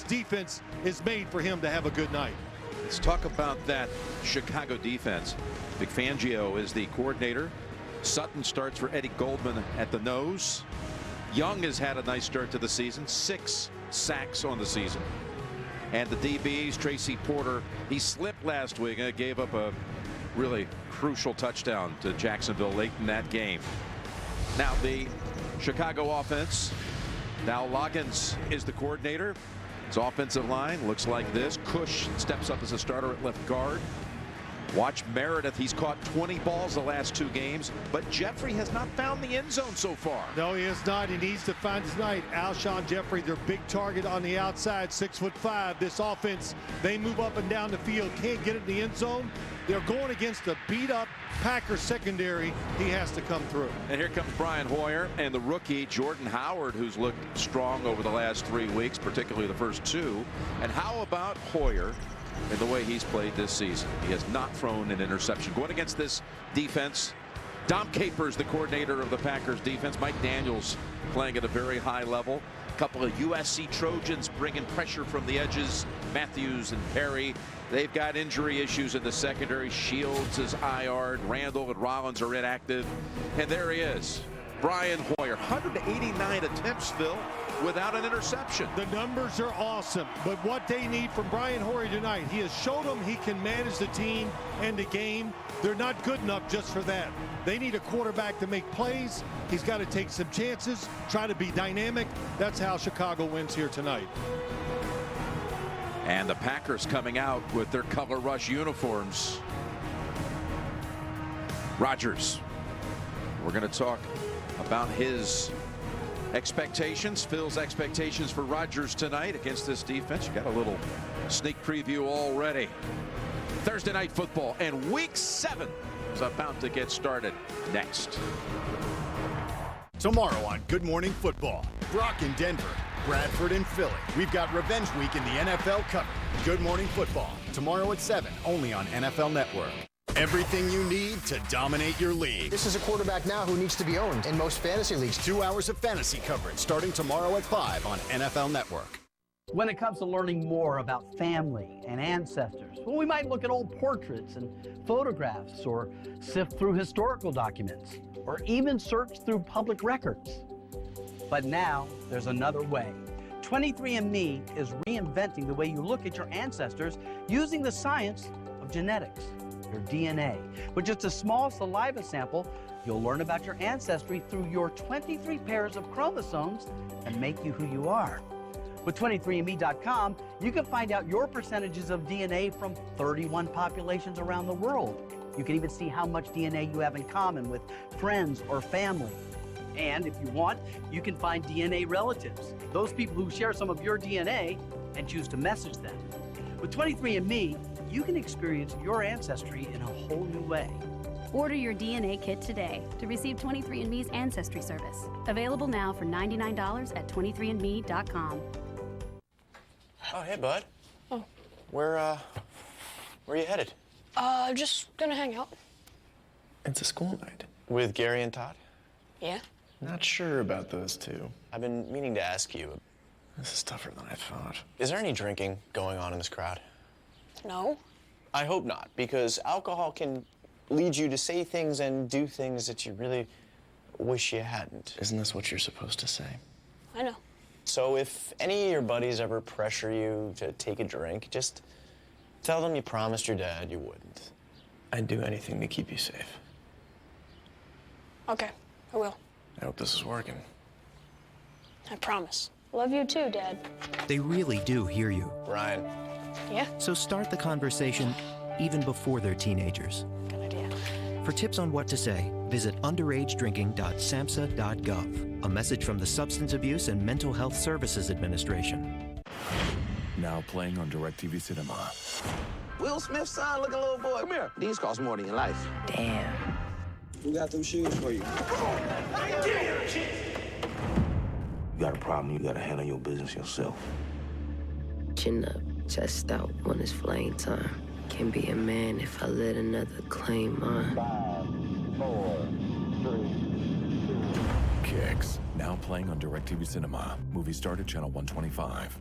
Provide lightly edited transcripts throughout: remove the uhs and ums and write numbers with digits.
defense is made for him to have a good night. Let's talk about that Chicago defense. Vic Fangio is the coordinator. Sutton starts for Eddie Goldman at the nose. Young has had a nice start to the season, 6 sacks on the season. And the DBs, Tracy Porter, he slipped last week and gave up a really crucial touchdown to Jacksonville late in that game. Now the Chicago offense, now Loggins is the coordinator. His offensive line looks like this. Cush steps up as a starter at left guard. Watch Meredith. He's caught 20 balls the last 2 games, but Jeffrey has not found the end zone so far. No, he has not. He needs to find tonight. Alshon Jeffrey, their big target on the outside, 6'5". This offense, they move up and down the field, can't get it in the end zone. They're going against the beat-up Packers secondary. He has to come through. And here comes Brian Hoyer and the rookie Jordan Howard, who's looked strong over the last 3 weeks, particularly the first 2. And how about Hoyer in the way he's played this season? He has not thrown an interception. Going against this defense, Dom Capers, the coordinator of the Packers defense. Mike Daniels playing at a very high level. A couple of USC Trojans bringing pressure from the edges. Matthews and Perry. They've got injury issues in the secondary. Shields is IR'd. Randall and Rollins are inactive. And there he is, Brian Hoyer. 189 attempts, Phil, without an interception. The numbers are awesome, but what they need from Brian Hoyer tonight, he has showed them he can manage the team and the game. They're not good enough just for that. They need a quarterback to make plays. He's got to take some chances, try to be dynamic. That's how Chicago wins here tonight. And the Packers coming out with their color rush uniforms. Rodgers. We're going to talk about his expectations, Phil's expectations for Rodgers tonight against this defense. You got a little sneak preview already. Thursday night football and week 7 is about to get started next. Tomorrow on Good Morning Football, Brock in Denver, Bradford in Philly. We've got Revenge Week in the NFL covered. Good Morning Football, tomorrow at 7, only on NFL Network. Everything you need to dominate your league. This is a quarterback now who needs to be owned in most fantasy leagues. 2 hours of fantasy coverage starting tomorrow at 5 on NFL Network. When it comes to learning more about family and ancestors, well, we might look at old portraits and photographs, or sift through historical documents, or even search through public records. But now there's another way. 23andMe is reinventing the way you look at your ancestors using the science of genetics, your DNA. With just a small saliva sample, you'll learn about your ancestry through your 23 pairs of chromosomes and make you who you are. With 23andMe.com, you can find out your percentages of DNA from 31 populations around the world. You can even see how much DNA you have in common with friends or family. And if you want, you can find DNA relatives, those people who share some of your DNA, and choose to message them. With 23andMe, you can experience your ancestry in a whole new way. Order your DNA kit today to receive 23andMe's Ancestry Service. Available now for $99 at 23andMe.com. Oh, hey, bud. Oh. Where are you headed? Just gonna hang out. It's a school night. With Gary and Todd? Yeah? Not sure about those two. I've been meaning to ask you. This is tougher than I thought. Is there any drinking going on in this crowd? No. I hope not, because alcohol can lead you to say things and do things that you really wish you hadn't. Isn't this what you're supposed to say? I know. So if any of your buddies ever pressure you to take a drink, just tell them you promised your dad you wouldn't. I'd do anything to keep you safe. Okay, I will. I hope this is working. I promise. Love you too, Dad. They really do hear you. Ryan. Yeah? So start the conversation even before they're teenagers. Good idea. For tips on what to say, visit underagedrinking.samhsa.gov. A message from the Substance Abuse and Mental Health Services Administration. Now playing on DirecTV Cinema. Will Smith's son looking little boy. Come here. These cost more than your life. Damn. Who got them shoes for you? You got a problem, you gotta handle your business yourself. Chin up, chest out when it's flame time. Can be a man if I let another claim mine. 5, 4, 3, 2. Kicks. Now playing on DirecTV Cinema. Movie start at channel 125.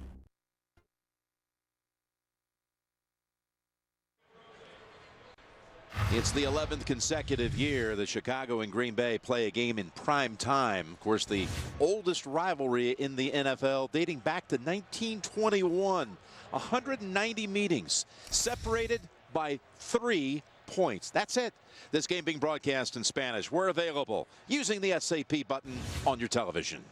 It's the 11th consecutive year that Chicago and Green Bay play a game in prime time. Of course, the oldest rivalry in the NFL dating back to 1921. 190 meetings separated by 3 points. That's it. This game being broadcast in Spanish. We're available using the SAP button on your television.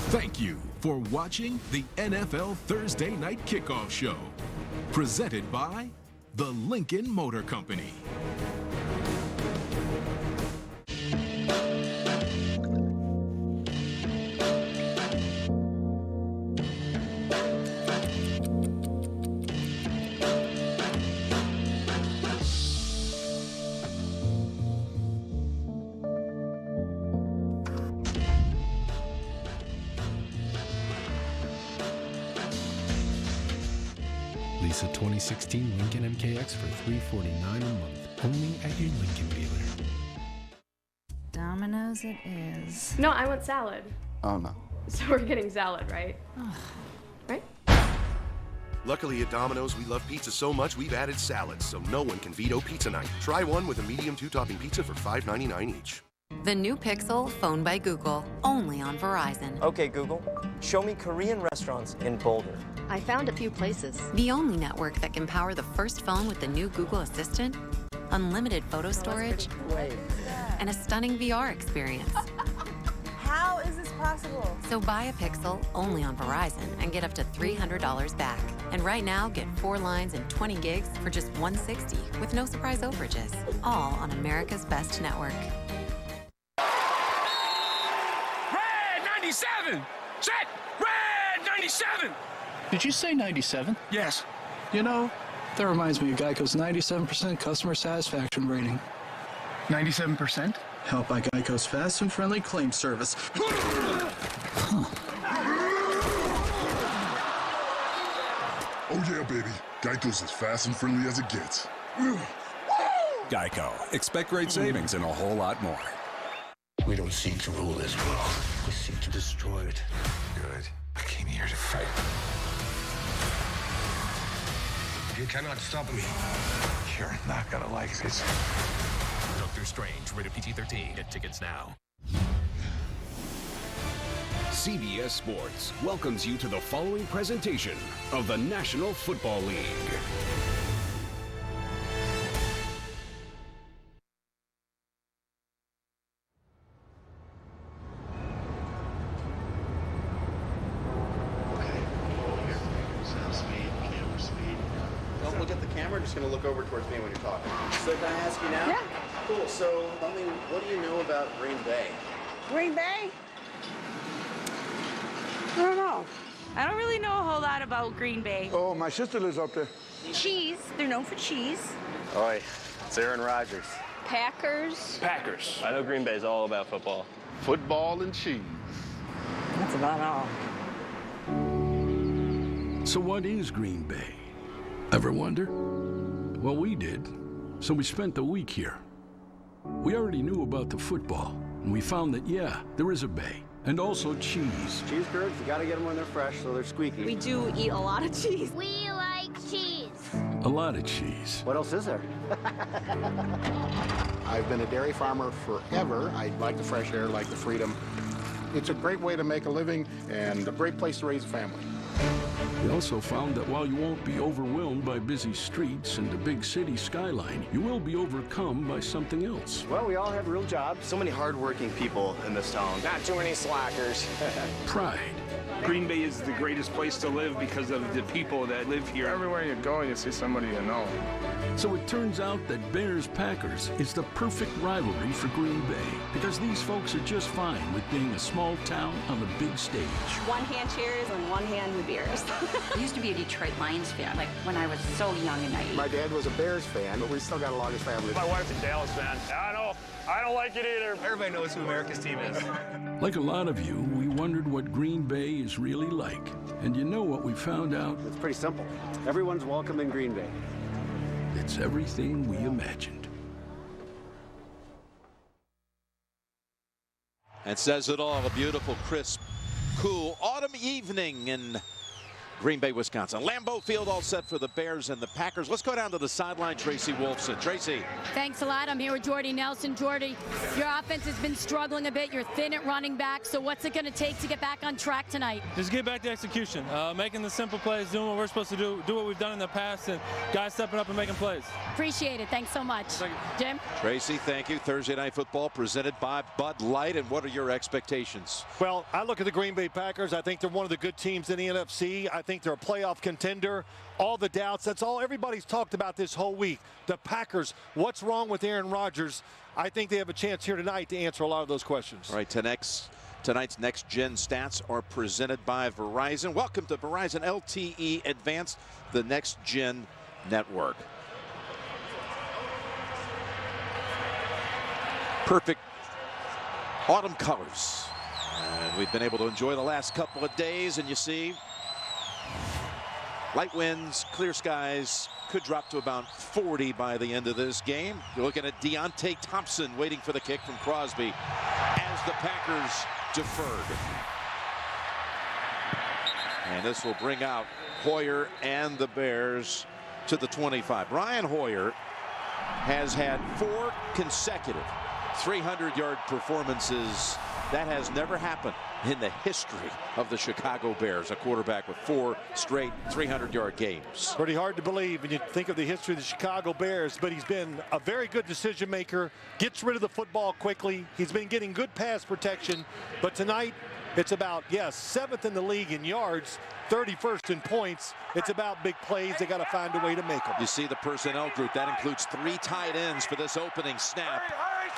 Thank you for watching the NFL Thursday Night Kickoff Show, presented by the Lincoln Motor Company. Lease a 2016 Lincoln MKX for $349 a month, only at your Lincoln dealer. Domino's it is. No, I want salad. Oh, no. So we're getting salad, right? Right? Luckily at Domino's, we love pizza so much we've added salads, so no one can veto pizza night. Try one with a medium 2-topping pizza for $5.99 each. The new Pixel, phone by Google, only on Verizon. Okay, Google, show me Korean restaurants in Boulder. I found a few places. The only network that can power the first phone with the new Google Assistant, unlimited photo storage, and a stunning VR experience. How is this possible? So buy a Pixel only on Verizon and get up to $300 back. And right now, get 4 lines and 20 gigs for just $160 with no surprise overages. All on America's best network. Red 97! Set! Red 97! Did you say 97? Yes. You know, that reminds me of Geico's 97% customer satisfaction rating. 97%? Helped by Geico's fast and friendly claim service. Oh yeah, baby. Geico's as fast and friendly as it gets. Geico. Expect great savings and a whole lot more. We don't seek to rule this world. We seek to destroy it. Good. I came here to fight. You cannot stop me. You're not gonna like this. Doctor Strange, rated PG-13. Get tickets now. CBS Sports welcomes you to the following presentation of the National Football League. Don't look at the camera, just going to look over towards me when you're talking. So can I ask you now? Yeah. Cool, so tell me, what do you know about Green Bay? Green Bay? I don't know. I don't really know a whole lot about Green Bay. Oh, my sister lives up there. Cheese. They're known for cheese. Oi, it's Aaron Rodgers. Packers. Packers. I know Green Bay's all about football. Football and cheese. That's about all. So what is Green Bay? Ever wonder? Well, we did. So we spent the week here. We already knew about the football, and we found that, yeah, there is a bay. And also cheese. Cheese curds, you gotta get them when they're fresh so they're squeaky. We do eat a lot of cheese. We like cheese. A lot of cheese. What else is there? I've been a dairy farmer forever. I like the fresh air, like the freedom. It's a great way to make a living and a great place to raise a family. We also found that while you won't be overwhelmed by busy streets and the big city skyline, you will be overcome by something else. Well, we all have real jobs. So many hardworking people in this town. Not too many slackers. Pride. Green Bay is the greatest place to live because of the people that live here. Everywhere you go, you see somebody you know. So it turns out that Bears-Packers is the perfect rivalry for Green Bay because these folks are just fine with being a small town on the big stage. One hand cheers and one hand the Bears. I used to be a Detroit Lions fan, like when I was so young and naive. My dad was a Bears fan, but we still got a lot of family. My wife's a Dallas fan. I don't like it either. Everybody knows who America's team is. Like a lot of you, we wondered what Green Bay is really like. And you know what we found out? It's pretty simple. Everyone's welcome in Green Bay. It's everything we imagined. And says it all, a beautiful, crisp, cool autumn evening in Green Bay, Wisconsin. Lambeau Field all set for the Bears and the Packers. Let's go down to the sideline, Tracy Wolfson. Tracy. Thanks a lot. I'm here with Jordy Nelson. Jordy, your offense has been struggling a bit. You're thin at running back. So what's it going to take to get back on track tonight? Just get back to execution, making the simple plays, doing what we're supposed to do what we've done in the past, and guys stepping up and making plays. Appreciate it. Thanks so much. Thank you. Jim? Tracy, thank you. Thursday Night Football presented by Bud Light. And what are your expectations? Well, I look at the Green Bay Packers. I think they're one of the good teams in the NFC. I think they're a playoff contender. All the doubts, that's all everybody's talked about this whole week. The Packers, what's wrong with Aaron Rodgers? I think they have a chance here tonight to answer a lot of those questions. All right, tonight's Next Gen Stats are presented by Verizon. Welcome to Verizon LTE Advanced, the Next Gen Network. Perfect autumn colors. And we've been able to enjoy the last couple of days, and you see light winds, clear skies, could drop to about 40 by the end of this game. You're looking at Deontay Thompson waiting for the kick from Crosby as the Packers deferred. And this will bring out Hoyer and the Bears to the 25. Brian Hoyer has had 4 consecutive 300-yard performances. That has never happened in the history of the Chicago Bears, a quarterback with 4 straight 300-yard games. Pretty hard to believe when you think of the history of the Chicago Bears, but he's been a very good decision maker, gets rid of the football quickly. He's been getting good pass protection, but tonight it's about, yes, 7th in the league in yards, 31st in points. It's about big plays. They got to find a way to make them. You see the personnel group. That includes 3 tight ends for this opening snap.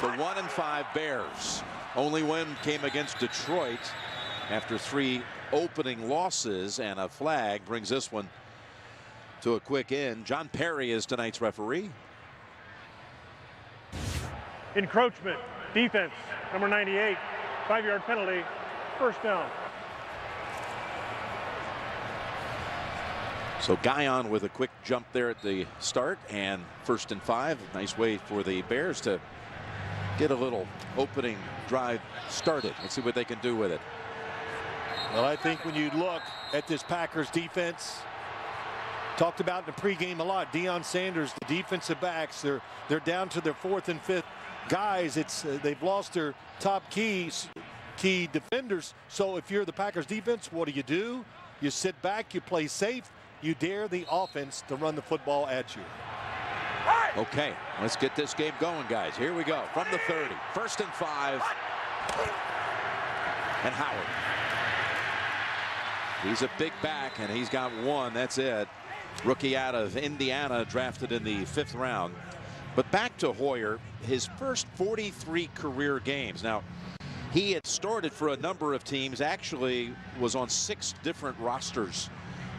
The 1-5 Bears. Only win came against Detroit after 3 opening losses, and a flag brings this one to a quick end. John Perry is tonight's referee. Encroachment, defense, number 98, 5-yard penalty, first down. So Guyon with a quick jump there at the start, and 1st and 5. Nice way for the Bears to get a little opening drive started. Let's see what they can do with it. Well, I think when you look at this Packers defense, talked about in the pregame a lot, Deion Sanders, the defensive backs, they're down to their 4th and 5th guys. It's they've lost their top key defenders. So if you're the Packers defense, what do? You sit back, you play safe, you dare the offense to run the football at you. Okay, let's get this game going, guys. Here we go from the 30. 1st and 5. And Howard. He's a big back, and he's got 1. That's it. Rookie out of Indiana, drafted in the 5th round. But back to Hoyer, his first 43 career games. Now, he had started for a number of teams, actually was on 6 different rosters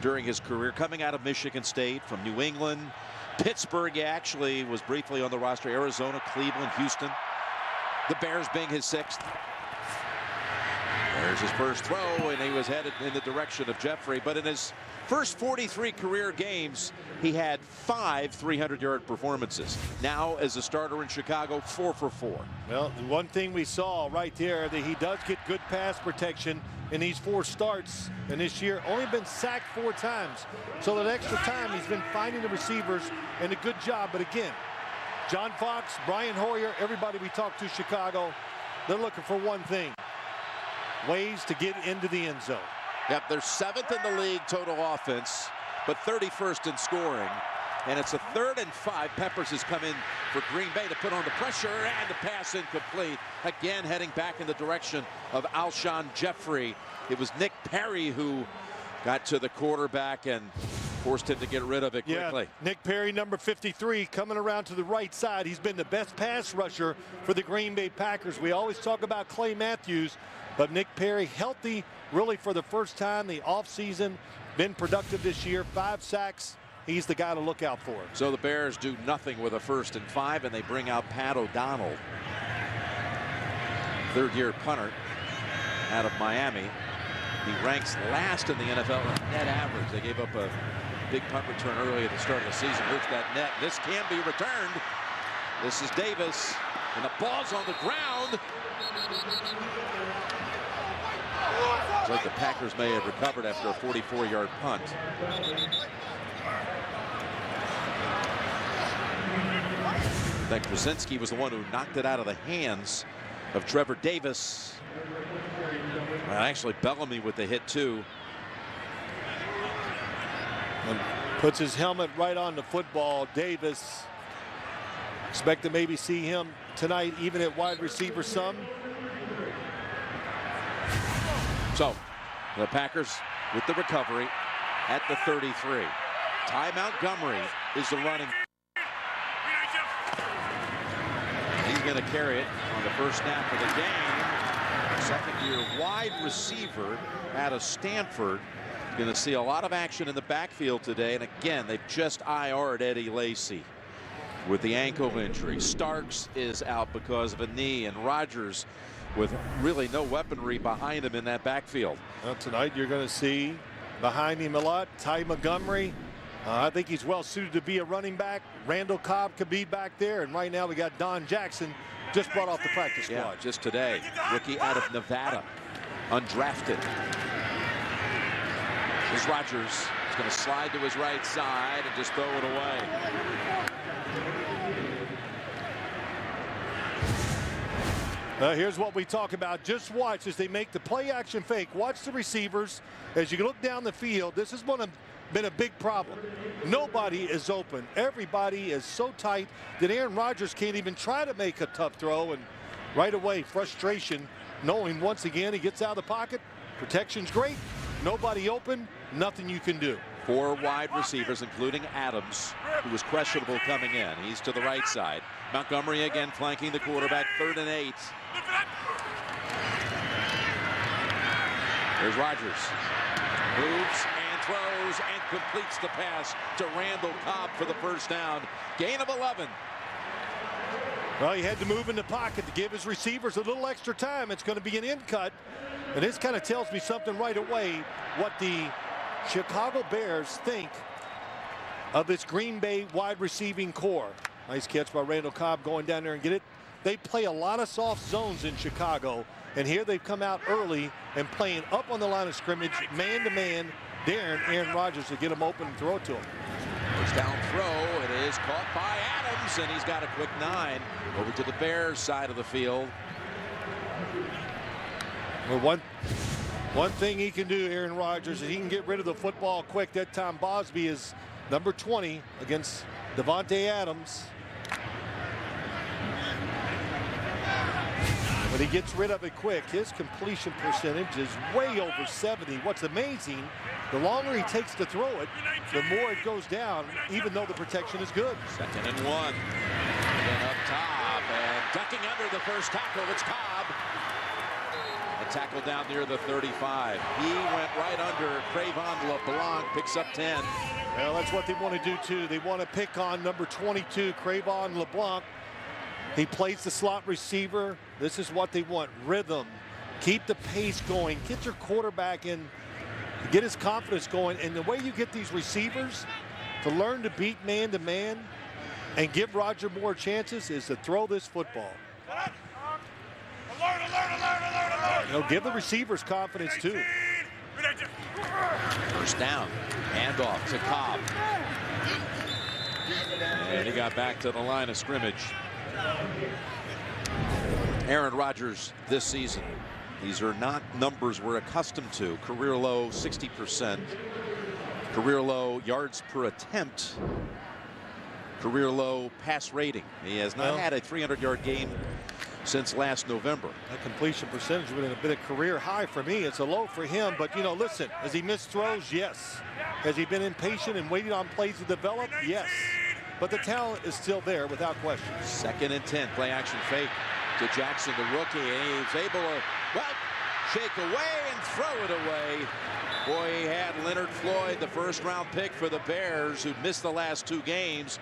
during his career, coming out of Michigan State, from New England, Pittsburgh. He actually was briefly on the roster, Arizona, Cleveland, Houston. The Bears being his 6th. There's his first throw, and he was headed in the direction of Jeffrey. But in his first 43 career games, he had 5 300-yard performances. Now, as a starter in Chicago, 4 for 4. Well, the one thing we saw right there, that he does get good pass protection in these 4 starts. And this year, only been sacked 4 times. So that extra time, he's been finding the receivers, and a good job. But again, John Fox, Brian Hoyer, everybody we talked to Chicago, they're looking for one thing: ways to get into the end zone. Yep, they're 7th in the league total offense, but 31st in scoring. And it's a 3rd and 5. Peppers has come in for Green Bay to put on the pressure, and the pass incomplete. Again, heading back in the direction of Alshon Jeffrey. It was Nick Perry who got to the quarterback and forced him to get rid of it quickly. Yeah, Nick Perry, number 53, coming around to the right side. He's been the best pass rusher for the Green Bay Packers. We always talk about Clay Matthews, but Nick Perry healthy really for the first time the offseason. Been productive this year, 5 sacks. He's the guy to look out for. So the Bears do nothing with a 1st and 5, and they bring out Pat O'Donnell, 3rd-year punter out of Miami. He ranks last in the NFL in net average. They gave up a big punt return early at the start of the season. Hurts that net. This can be returned. This is Davis, and the ball's on the ground. It's like the Packers may have recovered after a 44-yard punt. I think Krasinski was the one who knocked it out of the hands of Trevor Davis. Well, actually, Bellamy with the hit, too. And puts his helmet right on the football. Davis. Expect to maybe see him tonight, even at wide receiver some. So, the Packers with the recovery at the 33. Ty Montgomery is the running. He's going to carry it on the first snap of the game. Second-year wide receiver out of Stanford. Going to see a lot of action in the backfield today. And again, they've just IR'd Eddie Lacy with the ankle injury. Starks is out because of a knee, and Rodgers with really no weaponry behind him in that backfield. Well, tonight you're going to see behind him a lot. Ty Montgomery. I think he's well suited to be a running back. Randall Cobb could be back there, and right now we got Don Jackson, just brought off the practice squad. Yeah, just today. Rookie out of Nevada, undrafted. Here's Rodgers. He's going to slide to his right side and just throw it away. Here's what we talk about. Just watch as they make the play action fake. Watch the receivers as you look down the field. This has been a big problem. Nobody is open. Everybody is so tight that Aaron Rodgers can't even try to make a tough throw. And right away, frustration, knowing once again he gets out of the pocket. Protection's great. Nobody open. Nothing you can do. 4 wide receivers, including Adams, who was questionable coming in. He's to the right side. Montgomery again flanking the quarterback. 3rd and 8. Here's Rodgers. Moves and throws and completes the pass to Randall Cobb for the first down. Gain of 11. Well, he had to move in the pocket to give his receivers a little extra time. It's going to be an in cut. And this kind of tells me something right away what the Chicago Bears think of this Green Bay wide receiving core. Nice catch by Randall Cobb going down there and get it. They play a lot of soft zones in Chicago, and here they've come out early and playing up on the line of scrimmage, man to man, daring Aaron Rodgers to get him open and throw it to him. First down throw. It is caught by Adams, and he's got a quick 9 over to the Bears side of the field. Well, one thing he can do, Aaron Rodgers, is he can get rid of the football quick. That time Bosby is number 20 against Devontae Adams. But he gets rid of it quick. His completion percentage is way over 70. What's amazing, the longer he takes to throw it, the more it goes down, even though the protection is good. 2nd and 1. Then up top, and ducking under the first tackle, it's Cobb. A tackle down near the 35. He went right under Crayvon LeBlanc, picks up 10. Well, that's what they want to do, too. They want to pick on number 22, Crayvon LeBlanc. He plays the slot receiver. This is what they want, rhythm. Keep the pace going. Get your quarterback in, get his confidence going. And the way you get these receivers to learn to beat man to man and give Roger more chances is to throw this football. You know, give the receivers confidence, too. First down. Handoff to Cobb. And he got back to the line of scrimmage. Aaron Rodgers this season. These are not numbers we're accustomed to. Career low 60%. Career low yards per attempt. Career low pass rating. He has not had a 300-yard game since last November. That completion percentage would have been a career high for me. It's a low for him, but you know, listen, has he missed throws? Yes. Has he been impatient and waiting on plays to develop? Yes. But the talent is still there without question. 2nd and 10, play action fake to Jackson, the rookie, and he's able to, well, shake away and throw it away. Boy, he had Leonard Floyd, the first-round pick for the Bears, who missed the last 2 games.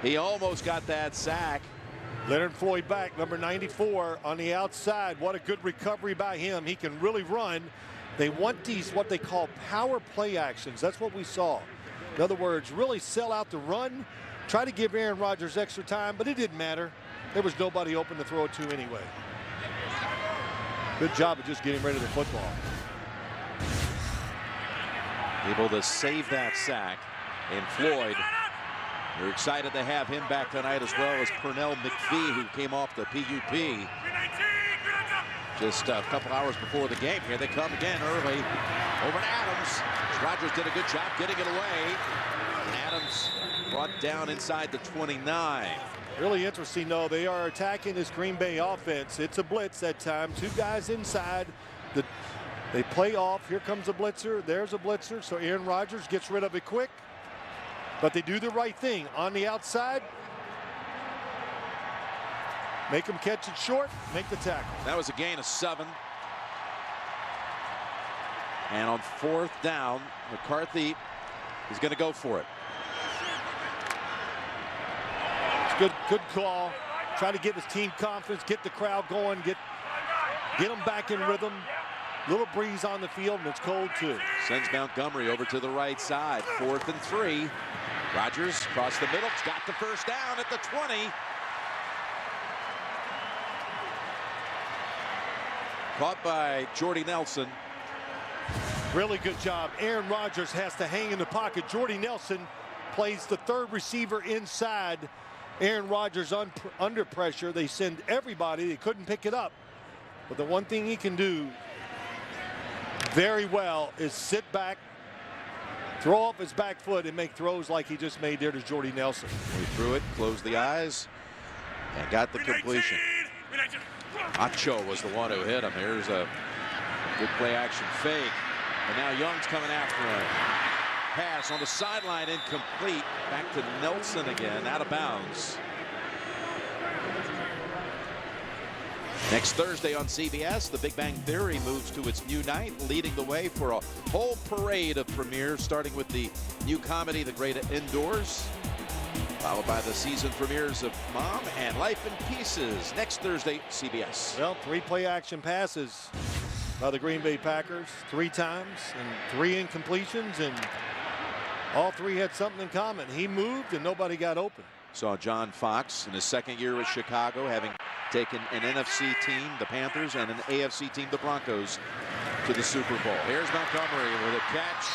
He almost got that sack. Leonard Floyd back, number 94 on the outside. What a good recovery by him. He can really run. They want these, what they call power play actions. That's what we saw. In other words, really sell out the run, try to give Aaron Rodgers extra time, but it didn't matter. There was nobody open to throw it to anyway. Good job of just getting rid of the football. Able to save that sack. And Floyd, they're excited to have him back tonight, as well as Pernell McPhee, who came off the PUP just a couple hours before the game. Here they come again early. Over to Adams. Rodgers did a good job getting it away. And Adams brought down inside the 29. Really interesting, though. They are attacking this Green Bay offense. It's a blitz that time. Two guys inside. They play off. Here comes a blitzer. There's a blitzer. So Aaron Rodgers gets rid of it quick. But they do the right thing. On the outside, make them catch it short, make the tackle. That was a gain of 7. And on 4th down, McCarthy is going to go for it. It's good call. Try to give his team confidence, get the crowd going, get them back in rhythm. Little breeze on the field, and it's cold too. Sends Montgomery over to the right side. 4th and 3. Rodgers across the middle. Got the first down at the 20. Caught by Jordy Nelson. Really good job. Aaron Rodgers has to hang in the pocket. Jordy Nelson plays the 3rd receiver inside. Aaron Rodgers under pressure. They send everybody. They couldn't pick it up. But the one thing he can do very well is sit back, throw off his back foot, and make throws like he just made there to Jordy Nelson. He threw it, closed the eyes, and got the completion. Acho was the one who hit him. Here's a good play action fake. And now Young's coming after him. Pass on the sideline, incomplete. Back to Nelson again, out of bounds. Next Thursday on CBS, The Big Bang Theory moves to its new night, leading the way for a whole parade of premieres, starting with the new comedy, The Great Indoors, followed by the season premieres of Mom and Life in Pieces. Next Thursday, CBS. Well, 3 play action passes by the Green Bay Packers 3 times and 3 incompletions, and all 3 had something in common. He moved and nobody got open. Saw John Fox in his 2nd year with Chicago, having taken an NFC team, the Panthers, and an AFC team, the Broncos, to the Super Bowl. Here's Montgomery with a catch,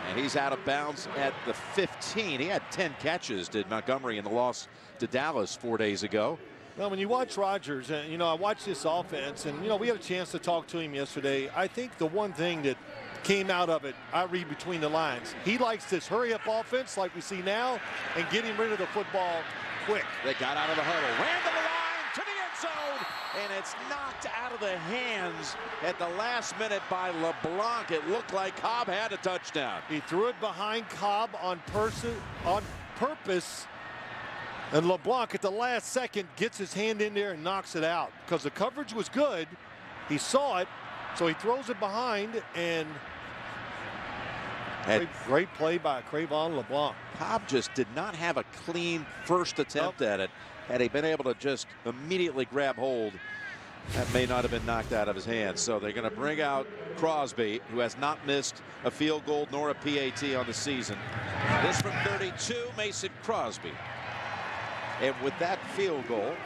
and he's out of bounds at the 15. He had 10 catches, did Montgomery, in the loss to Dallas 4 days ago. Well, when you watch Rodgers, and I watched this offense, and we had a chance to talk to him yesterday. I think the one thing that came out of it, I read between the lines, he likes this hurry-up offense like we see now, and getting rid of the football quick. They got out of the huddle, ran to the line, to the end zone, and it's knocked out of the hands at the last minute by LeBlanc. It looked like Cobb had a touchdown. He threw it behind Cobb on purpose, and LeBlanc at the last second gets his hand in there and knocks it out because the coverage was good. He saw it, so he throws it behind, and great play by Crevon LeBlanc. Cobb just did not have a clean first attempt at it. Had he been able to just immediately grab hold, that may not have been knocked out of his hands. So they're going to bring out Crosby, who has not missed a field goal nor a PAT on the season. This from 32, Mason Crosby. And with that field goal,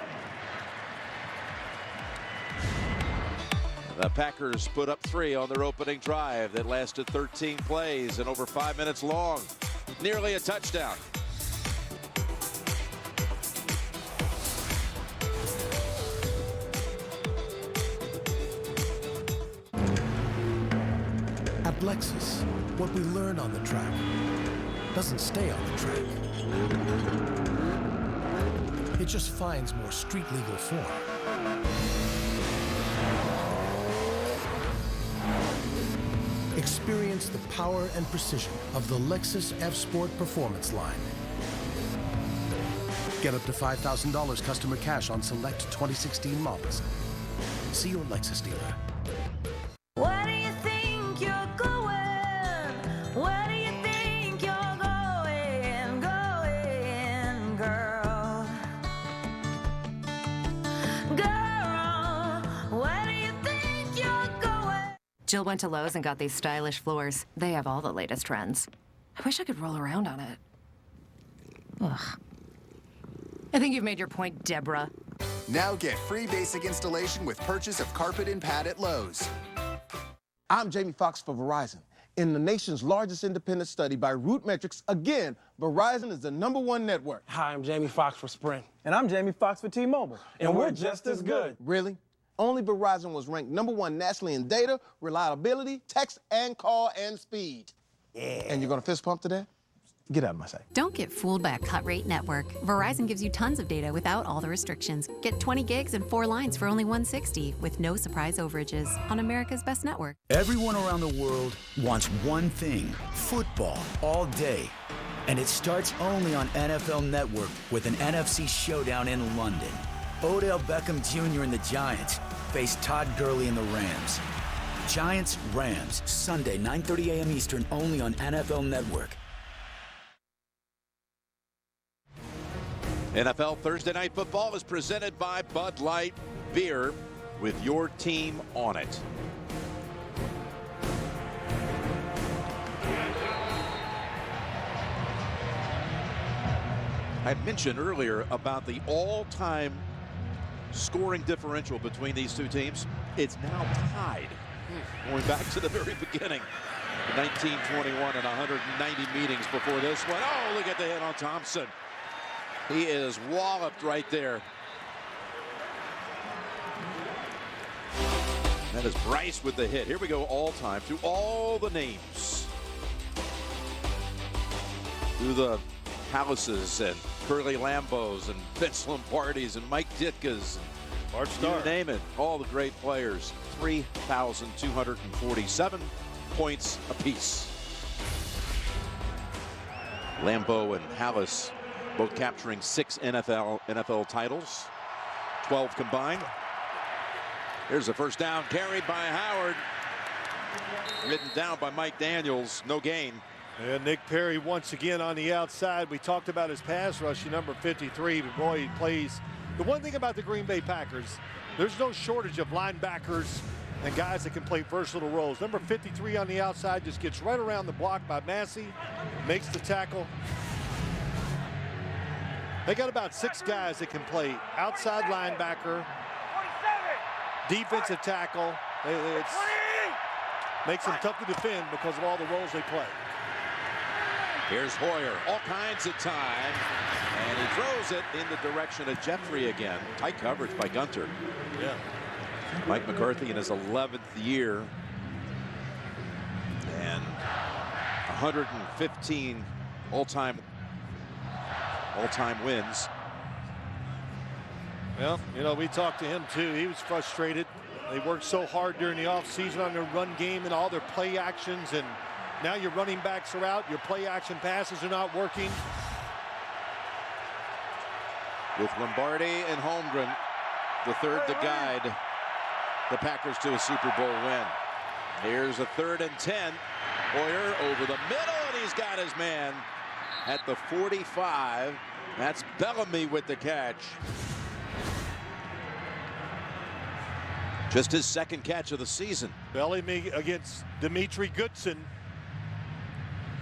the Packers put up 3 on their opening drive that lasted 13 plays and over 5 minutes long. Nearly a touchdown. At Lexus, what we learn on the track doesn't stay on the track. It just finds more street legal form. Experience the power and precision of the Lexus F-Sport Performance line. Get up to $5,000 customer cash on select 2016 models. See your Lexus dealer. Where do you think you're going? Where do you think you're going, girl? Girl, where do you think you're going? Jill went to Lowe's and got these stylish floors. They have all the latest trends. I wish I could roll around on it. Ugh. I think you've made your point, Deborah. Now get free basic installation with purchase of carpet and pad at Lowe's. I'm Jamie Foxx for Verizon. In the nation's largest independent study by Root Metrics, again, Verizon is the #1 network. Hi, I'm Jamie Foxx for Sprint. And I'm Jamie Foxx for T-Mobile. And we're just as good. Really? Only Verizon was ranked #1 nationally in data, reliability, text and call, and speed. Yeah. And you're gonna fist pump to that? Get out of my sight. Don't get fooled by a cut-rate network. Verizon gives you tons of data without all the restrictions. Get 20 gigs and 4 lines for only $160 with no surprise overages on America's best network. Everyone around the world wants one thing: football all day. And it starts only on NFL Network with an NFC showdown in London. Odell Beckham Jr. and the Giants face Todd Gurley and the Rams. Giants-Rams, Sunday, 9:30 a.m. Eastern, only on NFL Network. NFL Thursday Night Football is presented by Bud Light Beer, with your team on it. I mentioned earlier about the all-time scoring differential between these two teams. It's now tied, going back to the very beginning. 1921 and 190 meetings before this one. Oh, look at the hit on Thompson. He is walloped right there. That is Bryce with the hit. Here we go, all time, through all the names. Through the Houses and Curly Lambos and Vince Lombardis and Mike Ditka's. Bart Starr. You name it, all the great players. 3,247 points apiece. Lambeau and Hallis both capturing 6 NFL titles, 12 combined. Here's a first down carried by Howard. Ridden down by Mike Daniels, no gain. And Nick Perry once again on the outside. We talked about his pass rush, number 53, but boy, he plays. The one thing about the Green Bay Packers, there's no shortage of linebackers and guys that can play versatile roles. Number 53 on the outside just gets right around the block by Massey, makes the tackle. They got about 6 guys that can play outside linebacker, defensive tackle. It makes them tough to defend because of all the roles they play. Here's Hoyer, all kinds of time, and he throws it in the direction of Jeffrey again. Tight coverage by Gunter. Yeah. Mike McCarthy in his 11th year, and 115 all-time wins. Well, you know, we talked to him too. He was frustrated. They worked so hard during the offseason on their run game and all their play actions, and now your running backs are out. Your play action passes are not working. With Lombardi and Holmgren, the third to guide the Packers to a Super Bowl win. Here's a 3rd and 10. Hoyer over the middle, and he's got his man at the 45. That's Bellamy with the catch. Just his 2nd catch of the season. Bellamy against Dimitri Goodson.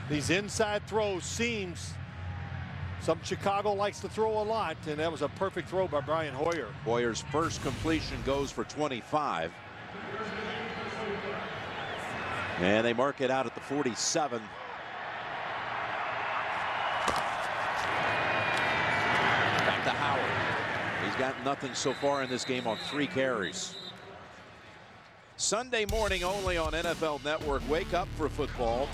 These inside throws, seams. Some Chicago likes to throw a lot, and that was a perfect throw by Brian Hoyer. Hoyer's first completion goes for 25. And they mark it out at the 47. Back to Howard. He's got nothing so far in this game on 3 carries. Sunday morning only on NFL Network. Wake up for football.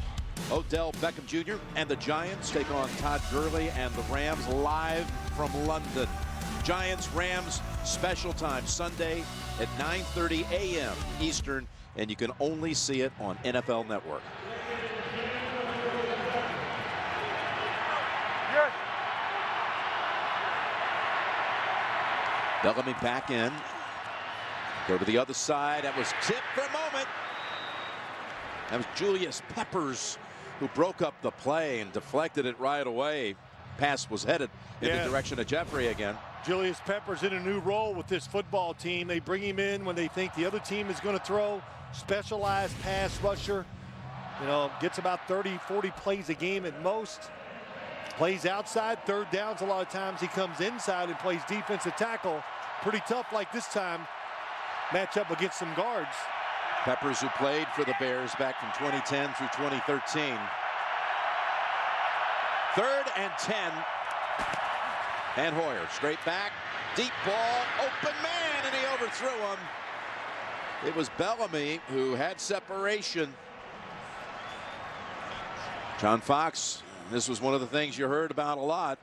Odell Beckham Jr. and the Giants take on Todd Gurley and the Rams live from London. Giants-Rams special time Sunday at 9:30 a.m. Eastern, and you can only see it on NFL Network. Bellamy back in. Go to the other side. That was tipped for a moment. That was Julius Peppers who broke up the play and deflected it right away. Pass was headed in the direction of Jeffrey again. Julius Peppers in a new role with this football team. They bring him in when they think the other team is going to throw. Specialized pass rusher. You know, gets about 30, 40 plays a game at most. Plays outside, third downs a lot of times. He comes inside and plays defensive tackle. Pretty tough like this time. Match up against some guards. Peppers, who played for the Bears back from 2010 through 2013. 3rd and 10. And Hoyer straight back. Deep ball. Open man. And he overthrew him. It was Bellamy who had separation. John Fox, this was one of the things you heard about a lot.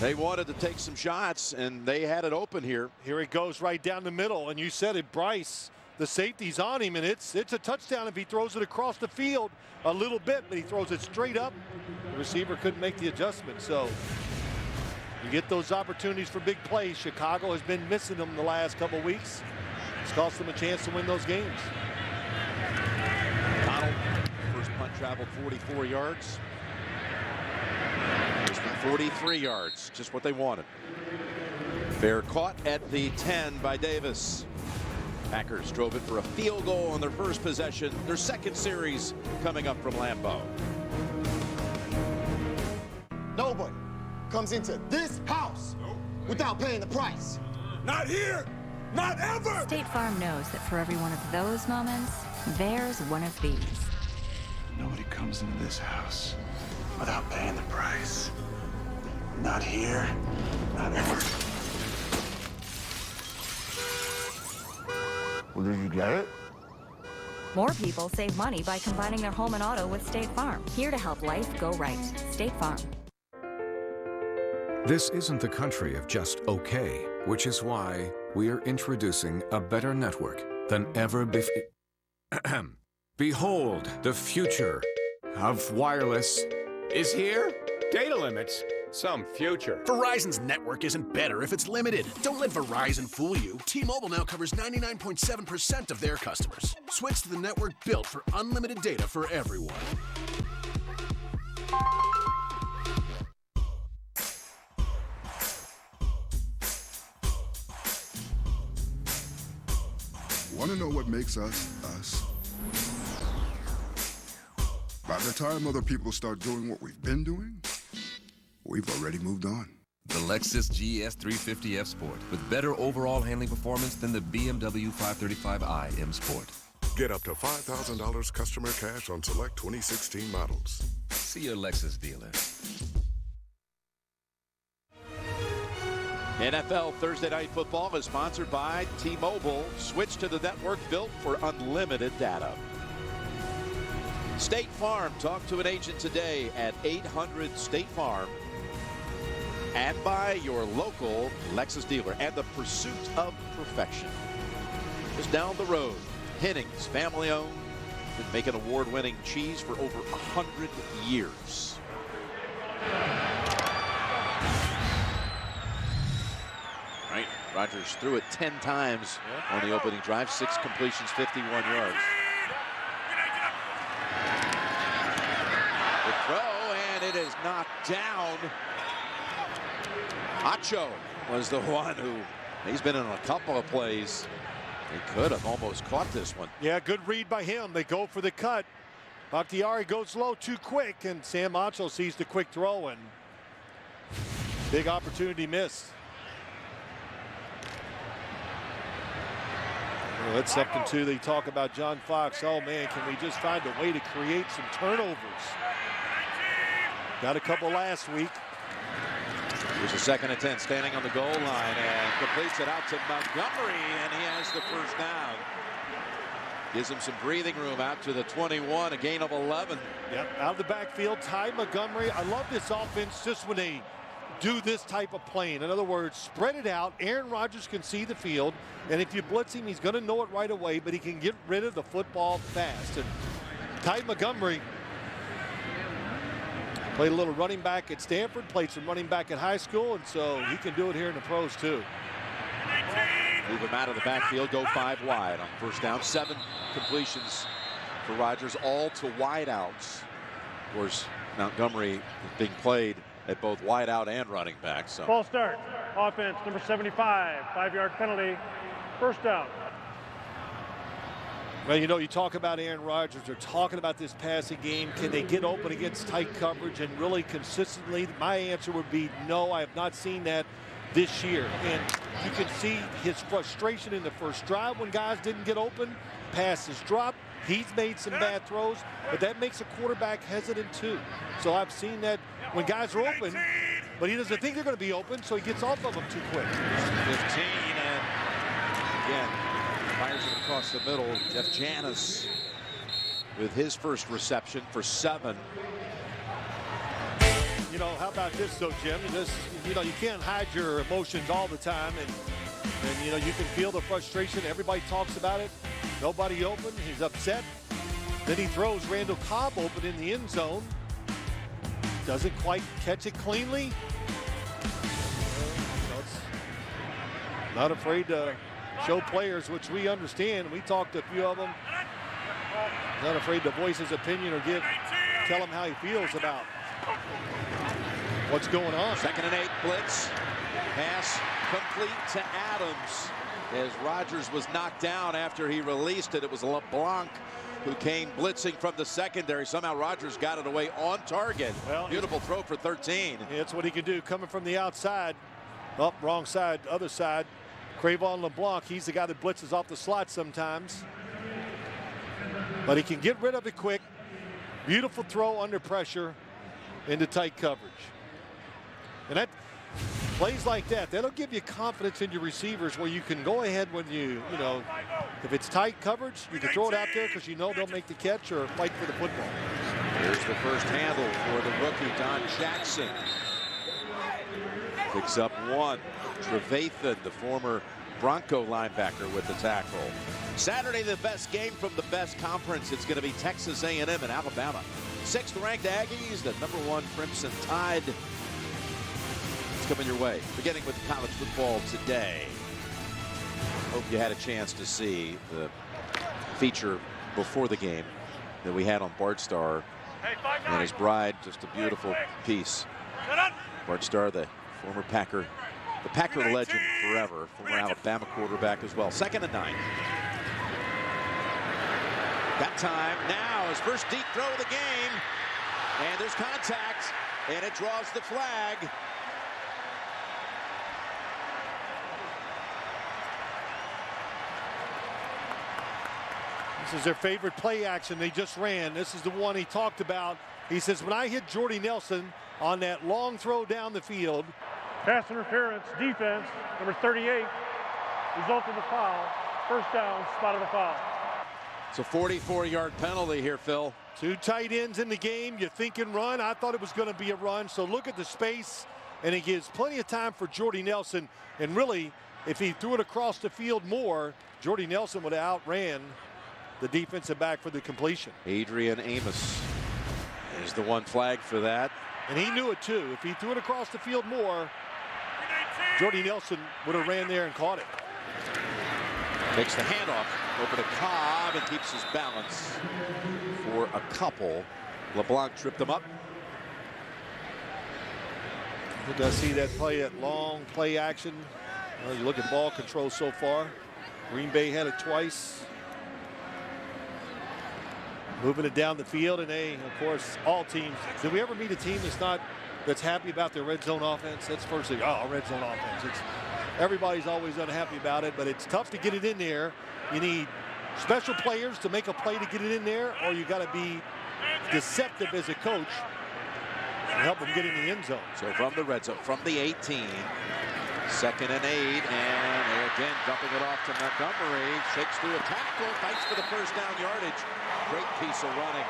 They wanted to take some shots, and they had it open here. Here it goes right down the middle, and you said it, Bryce. The safety's on him, and it's a touchdown if he throws it across the field a little bit, but he throws it straight up. The receiver couldn't make the adjustment, so you get those opportunities for big plays. Chicago has been missing them the last couple weeks. It's cost them a chance to win those games. Connell, first punt traveled 44 yards. This one 43 yards, just what they wanted. Bear caught at the 10 by Davis. Packers drove it for a field goal on their first possession. Their second series coming up from Lambeau. Nobody comes into this house without paying the price. Not here! Not ever! State Farm knows that for every one of those moments, there's one of these. Nobody comes into this house without paying the price. Not here, not ever. Well, did you get it? More people save money by combining their home and auto with State Farm. Here to help life go right. State Farm. This isn't the country of just okay, which is why we are introducing a better network than ever before. Behold, the future of wireless is here. Data limits? Some future. Verizon's network isn't better if it's limited. Don't let Verizon fool you. T-Mobile now covers 99.7% of their customers. Switch to the network built for unlimited data for everyone. Want to know what makes us, us? By the time other people start doing what we've been doing, we've already moved on. The Lexus GS 350F Sport, with better overall handling performance than the BMW 535i M Sport. Get up to $5,000 customer cash on select 2016 models. See your Lexus dealer. NFL Thursday Night Football is sponsored by T-Mobile. Switch to the network built for unlimited data. State Farm. Talk to an agent today at 800-STATE-FARM. And by your local Lexus dealer. And the pursuit of perfection. Just down the road, Hennings, family-owned, been making award-winning cheese for over 100 years. Right, Rodgers threw it 10 times on the opening drive, 6 completions, 51 yards. The throw, and it is knocked down. Acho was the one who, he's been in a couple of plays. He could have almost caught this one. Yeah, good read by him. They go for the cut. Bakhtiari goes low too quick, and Sam Acho sees the quick throw, and big opportunity missed. Well, that's something, too. They talk about John Fox. Oh, man, can we just find a way to create some turnovers? Got a couple last week. Here's a 2nd and 10, standing on the goal line, and completes it out to Montgomery, and he has the first down. Gives him some breathing room out to the 21, a gain of 11. Yep, out of the backfield, Ty Montgomery. I love this offense just when they do this type of playing. In other words, spread it out. Aaron Rodgers can see the field, and if you blitz him, he's going to know it right away, but he can get rid of the football fast. And Ty Montgomery played a little running back at Stanford, played some running back at high school, and so he can do it here in the pros too. Move him out of the backfield, go 5 wide on first down. 7 completions for Rodgers, all to wideouts. Of course, Montgomery is being played at both wideout and running back. So false start. Offense number 75, 5-yard penalty. First down. Well, you know, you talk about Aaron Rodgers. They're talking about this passing game. Can they get open against tight coverage and really consistently? My answer would be no. I have not seen that this year. And you can see his frustration in the first drive when guys didn't get open. Passes dropped. He's made some bad throws, but that makes a quarterback hesitant too. So I've seen that when guys are open, but he doesn't think they're going to be open, so he gets off of them too quick. 15, and again, fires it across the middle. Jeff Janis with his first reception for 7. You know, how about this though, Jim? You know, you can't hide your emotions all the time, and you know, you can feel the frustration. Everybody talks about it. Nobody open. He's upset. Then he throws Randall Cobb open in the end zone. Doesn't quite catch it cleanly. Not afraid to show players, which we understand. We talked to a few of them. Not afraid to voice his opinion or tell him how he feels about what's going on. 2nd and 8 blitz. Pass complete to Adams as Rodgers was knocked down after he released it. It was LeBlanc who came blitzing from the secondary. Somehow Rodgers got it away on target. Well, beautiful throw for 13. It's what he can do coming from the outside. Oh, wrong side, other side. Crayvon LeBlanc, he's the guy that blitzes off the slot sometimes. But he can get rid of it quick. Beautiful throw under pressure into tight coverage. And that plays like that, that'll give you confidence in your receivers where you can go ahead when you know, if it's tight coverage, you can throw it out there because you know they'll make the catch or fight for the football. Here's the first handle for the rookie, Don Jackson. Picks up 1. Trevathan, the former Bronco linebacker, with the tackle. Saturday, the best game from the best conference. It's going to be Texas A&M and Alabama. 6th-ranked Aggies, the #1 Crimson Tide. Coming your way, beginning with college football today. Hope you had a chance to see the feature before the game that we had on Bart Starr and his bride. Just a beautiful piece. Bart Starr, the former Packer, the Packer legend forever, former Alabama quarterback as well. 2nd and 9. Got time now. His first deep throw of the game, and there's contact, and it draws the flag. This is their favorite play action they just ran. This is the one he talked about. He says, when I hit Jordy Nelson on that long throw down the field. Pass interference, defense, number 38. Result of the foul. First down, spot of the foul. It's a 44-yard penalty here, Phil. 2 tight ends in the game. You're thinking run. I thought it was going to be a run. So look at the space, and it gives plenty of time for Jordy Nelson. And really, if he threw it across the field more, Jordy Nelson would have outran the defensive back for the completion. Adrian Amos is the one flag for that. And he knew it too. If he threw it across the field more, Jordy Nelson would have ran there and caught it. Takes the handoff over to Cobb and keeps his balance for a couple. LeBlanc tripped him up. Did I see that play, that long play action? Well, you look at ball control so far. Green Bay had it twice. Moving it down the field, and they, of course, all teams. Did we ever meet a team that's happy about their red zone offense? That's first thing. Oh, red zone offense. Everybody's always unhappy about it, but it's tough to get it in there. You need special players to make a play to get it in there, or you got to be deceptive as a coach and help them get in the end zone. So from the red zone, from the 18, 2nd and 8, and they again dumping it off to Montgomery. Shakes through a tackle, fights for the first down yardage. Great piece of running.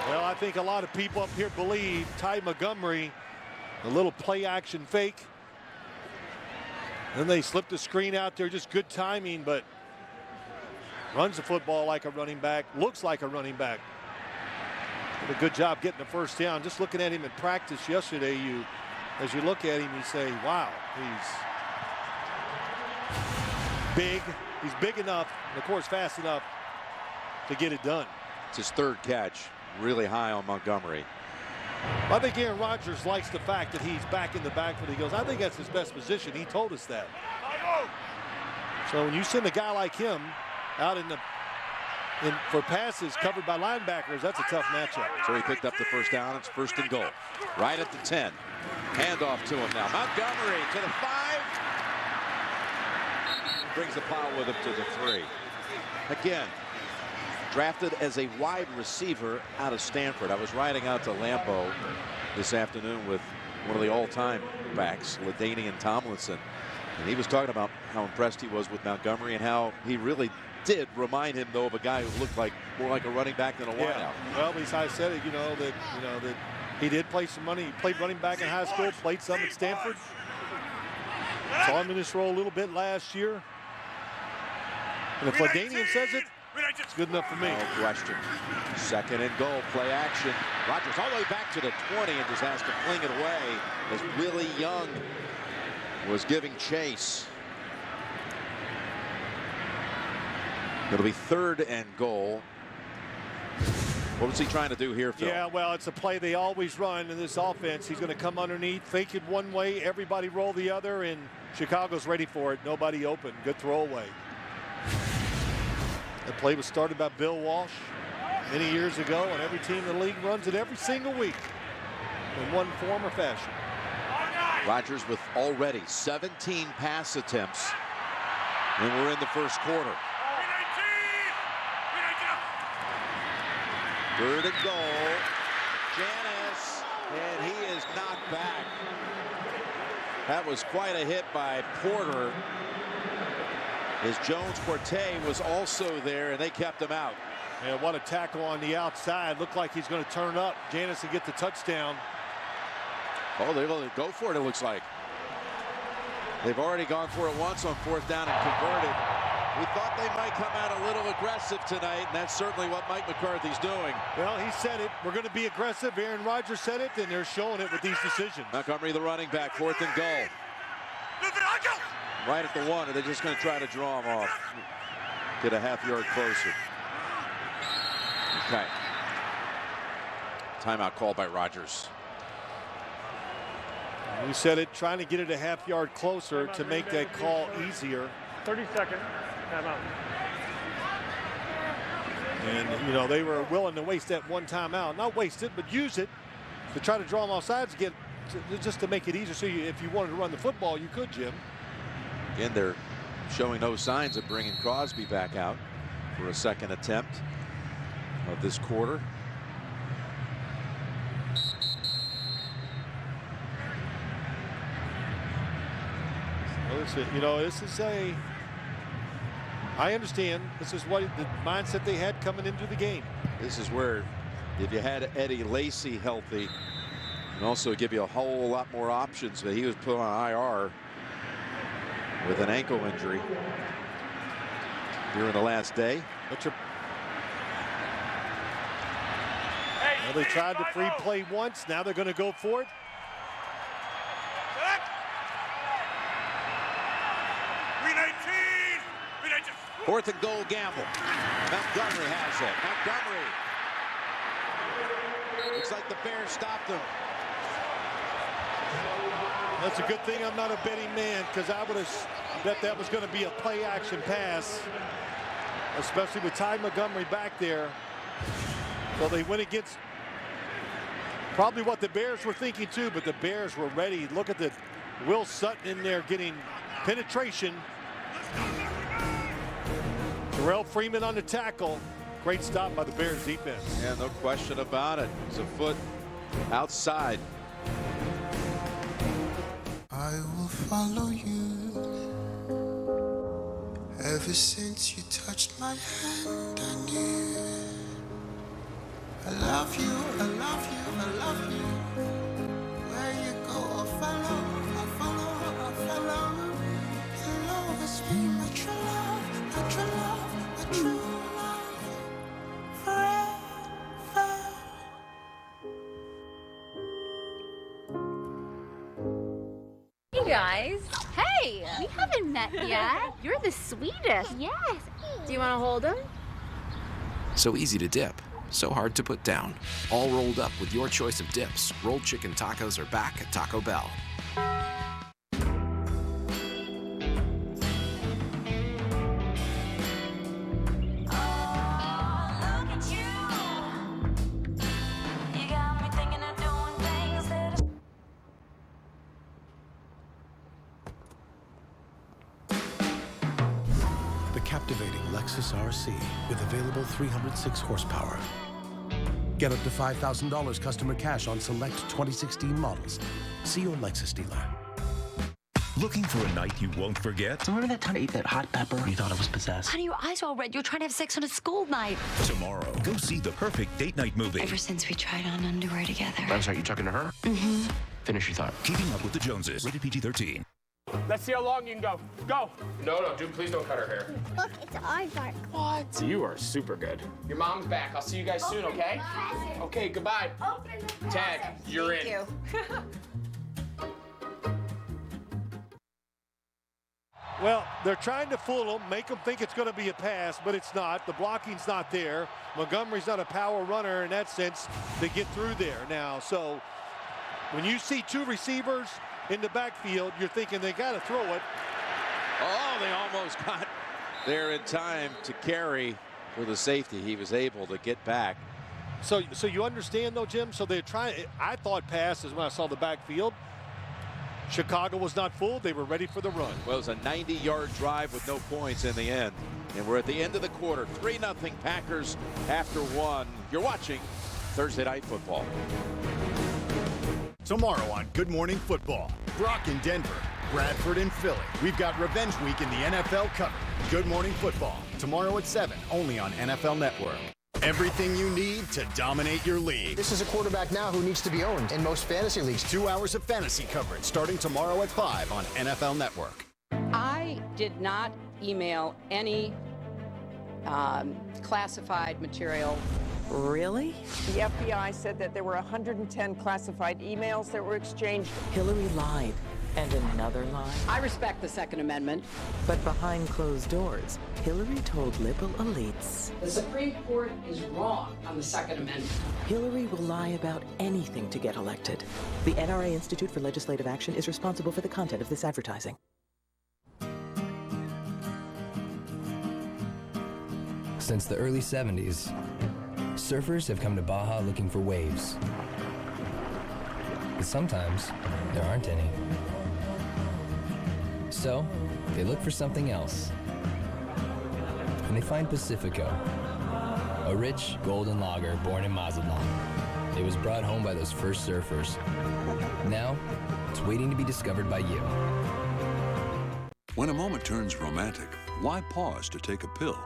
Well, I think a lot of people up here believe Ty Montgomery, a little play action fake. Then they slip the screen out there, just good timing, but runs the football like a running back, looks like a running back. Did a good job getting the first down. Just looking at him in practice yesterday, as you look at him, you say, wow, he's big. He's big enough, and of course fast enough to get it done. It's his 3rd catch, really high on Montgomery. I think Aaron Rodgers likes the fact that he's back in the backfield. He goes, I think that's his best position. He told us that. So when you send a guy like him out for passes covered by linebackers, that's a tough matchup. So he picked up the first down. It's 1st and goal. Right at the 10. Handoff to him now. Montgomery to the 5. Brings the pile with him to the 3. Again, drafted as a wide receiver out of Stanford. I was riding out to Lambeau this afternoon with one of the all-time backs, LaDainian Tomlinson. And he was talking about how impressed he was with Montgomery and how he really did remind him, though, of a guy who looked like more like a running back than a wideout. Well, as I said, that he did play some money. He played running back in high school, played some at Stanford. Saw him in this role a little bit last year. And if LaDainian says it, it's good enough for me. No question. 2nd and goal, play action. Rodgers all the way back to the 20 and just has to fling it away as Willie Young was giving chase. It'll be 3rd and goal. What was he trying to do here, Phil? Yeah, well, it's a play they always run in this offense. He's going to come underneath, fake it one way, everybody roll the other, and Chicago's ready for it. Nobody open. Good throwaway. The play was started by Bill Walsh many years ago, and every team in the league runs it every single week in one form or fashion. Rodgers with already 17 pass attempts, and we're in the first quarter. 3rd and goal. Janis, and he is knocked back. That was quite a hit by Porter, as Jones-Forte was also there, and they kept him out. Yeah, what a tackle on the outside. Looked like he's going to turn up. Janis will get the touchdown. Oh, they're going to go for it, it looks like. They've already gone for it once on 4th down and converted. We thought they might come out a little aggressive tonight, and that's certainly what Mike McCarthy's doing. Well, he said it. We're going to be aggressive. Aaron Rodgers said it, and they're showing it with these decisions. Montgomery, the running back, 4th and goal. Right at the 1, and they're just going to try to draw him off. Get a half-yard closer. Okay. Timeout called by Rodgers. We said it, trying to get it a half-yard closer to make that call easier. 30 seconds. Timeout. And, they were willing to waste that one timeout. Not waste it, but use it to try to draw them off sides again, just to make it easier. So if you wanted to run the football, you could, Jim. Again, they're showing no signs of bringing Crosby back out for a 2nd attempt of this quarter. Well, this is I understand. This is what the mindset they had coming into the game. This is where, if you had Eddie Lacy healthy, and also give you a whole lot more options, but he was put on IR with an ankle injury during the last day. Well, they tried to free play once. Now they're going to go for it. Fourth and goal gamble. Montgomery has it. Montgomery. Looks like the Bears stopped him. That's a good thing I'm not a betting man, because I would have bet that was going to be a play action pass, especially with Ty Montgomery back there. So they went against probably what the Bears were thinking too, but the Bears were ready. Look at the Will Sutton in there getting penetration. Terrell Freeman on the tackle. Great stop by the Bears defense. Yeah, no question about it. It's a foot outside. I will follow you. Ever since you touched my hand, I knew. I love you, I love you, I love you. Where you go, I'll follow, I'll follow, I'll follow. You'll always be my true love, my true love, my true love. Forever. Hey guys. Hey, we haven't met yet. You're the sweetest. Yes. Do you want to hold him? So easy to dip, so hard to put down. All rolled up with your choice of dips. Rolled chicken tacos are back at Taco Bell. Activating Lexus RC with available 306 horsepower. Get up to $5,000 customer cash on select 2016 models. See your Lexus dealer. Looking for a night you won't forget? Remember that time I ate that hot pepper? You thought it was possessed. Honey, your eyes are all red. You're trying to have sex on a school night. Tomorrow, go see the perfect date night movie. Ever since we tried on underwear together. I'm sorry, you talking to her? Mm-hmm. Finish your thought. Keeping Up with the Joneses. Rated PG-13. Let's see how long you can go. Go. No, dude, please don't cut her hair. Look, it's aardvark. What? You are super good. Your mom's back. I'll see you guys soon, okay? Okay, goodbye. Tag, you're in. Thank you. Well, they're trying to fool them, make them think it's going to be a pass, but it's not. The blocking's not there. Montgomery's not a power runner in that sense to get through there now. So when you see two receivers in the backfield, you're thinking they got to throw it. Oh, they almost got there in time to carry for the safety. He was able to get back. So you understand, though, Jim? So they're trying. I thought passes when I saw the backfield. Chicago was not full. They were ready for the run. Well, it was a 90-yard drive with no points in the end. And we're at the end of the quarter. 3-0 Packers after one. You're watching Thursday Night Football. Tomorrow on Good Morning Football, Brock in Denver, Bradford in Philly. We've got Revenge Week in the NFL covered. Good Morning Football, tomorrow at 7, only on NFL Network. Everything you need to dominate your league. This is a quarterback now who needs to be owned in most fantasy leagues. 2 hours of fantasy coverage starting tomorrow at 5 on NFL Network. I did not email any classified material. Really? The FBI said that there were 110 classified emails that were exchanged. Hillary lied. And another lie. I respect the Second Amendment. But behind closed doors, Hillary told liberal elites. The Supreme Court is wrong on the Second Amendment. Hillary will lie about anything to get elected. The NRA Institute for Legislative Action is responsible for the content of this advertising. Since the early 70s, surfers have come to Baja looking for waves. But sometimes there aren't any. So, they look for something else. And they find Pacifico, a rich golden lager born in Mazatlan. It was brought home by those first surfers. Now, it's waiting to be discovered by you. When a moment turns romantic, why pause to take a pill?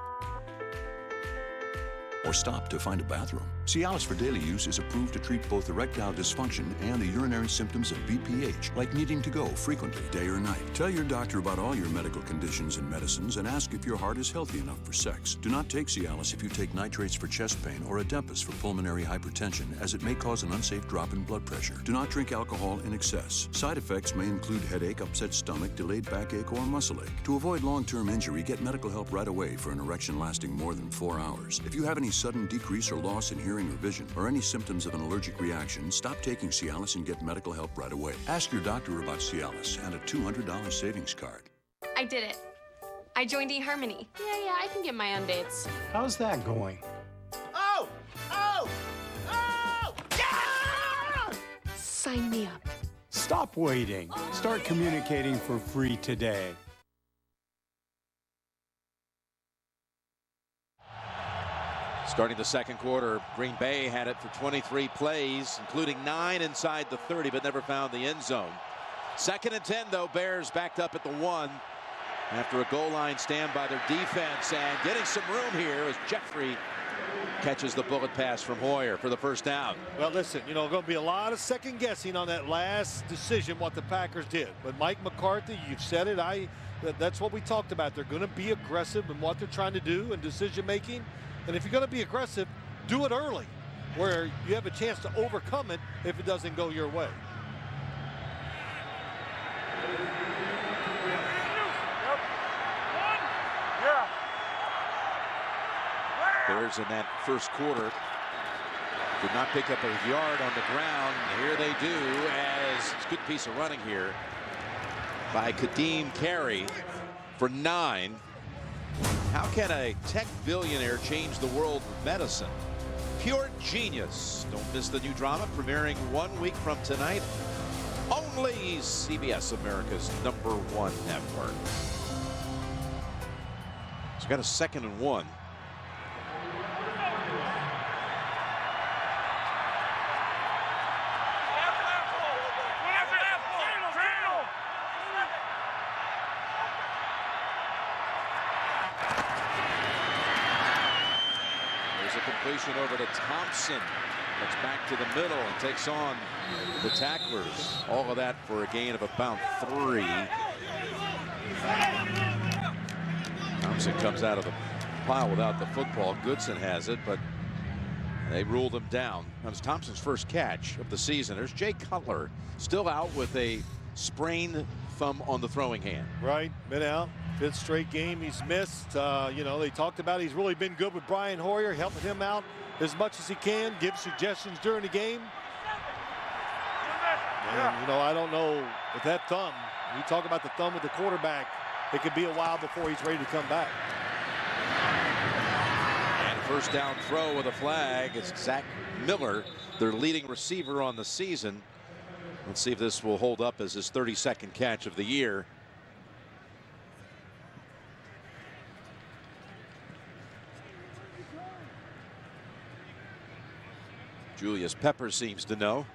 Or stop to find a bathroom? Cialis for daily use is approved to treat both erectile dysfunction and the urinary symptoms of BPH, like needing to go frequently, day or night. Tell your doctor about all your medical conditions and medicines and ask if your heart is healthy enough for sex. Do not take Cialis if you take nitrates for chest pain or Adempus for pulmonary hypertension, as it may cause an unsafe drop in blood pressure. Do not drink alcohol in excess. Side effects may include headache, upset stomach, delayed backache, or muscle ache. To avoid long-term injury, get medical help right away for an erection lasting more than 4 hours. If you have any sudden decrease or loss in hearing or vision, or any symptoms of an allergic reaction, stop taking Cialis and get medical help right away. Ask your doctor about Cialis and a $200 savings card. I did it. I joined eHarmony. Yeah, I can get my own dates. How's that going? Oh! Oh! Oh! Yeah! Sign me up. Stop waiting. Start communicating for free today. Starting the second quarter, Green Bay had it for 23 plays, including 9 inside the 30, but never found the end zone. 2nd and 10, though, Bears backed up at the 1 after a goal line stand by their defense, and getting some room here as Jeffrey catches the bullet pass from Hoyer for the first down. Well, listen, going to be a lot of second guessing on that last decision, what the Packers did. But Mike McCarthy, you've said it, that's what we talked about. They're going to be aggressive in what they're trying to do in decision making. And if you're going to be aggressive, do it early, where you have a chance to overcome it if it doesn't go your way. Bears in that first quarter did not pick up a yard on the ground. Here they do, as it's a good piece of running here by Kadeem Carey for 9. How can a tech billionaire change the world of medicine? Pure genius. Don't miss the new drama premiering 1 week from tonight. Only CBS, America's #1 network. He's got a 2nd and 1. There's a completion over to Thompson. Gets back to the middle and takes on the tacklers. All of that for a gain of about 3. Thompson comes out of the pile without the football. Goodson has it, but they ruled him down. That was Thompson's first catch of the season. There's Jay Cutler still out with a sprained thumb on the throwing hand. Right, been out. 5th straight game he's missed. You know, they talked about he's really been good with Brian Hoyer, helping him out as much as he can, give suggestions during the game. And, you know, I don't know with that thumb. You talk about the thumb with the quarterback, it could be a while before he's ready to come back. And first down throw with a flag. It's Zach Miller, their leading receiver on the season. Let's see if this will hold up as his 32nd catch of the year. Julius Pepper seems to know.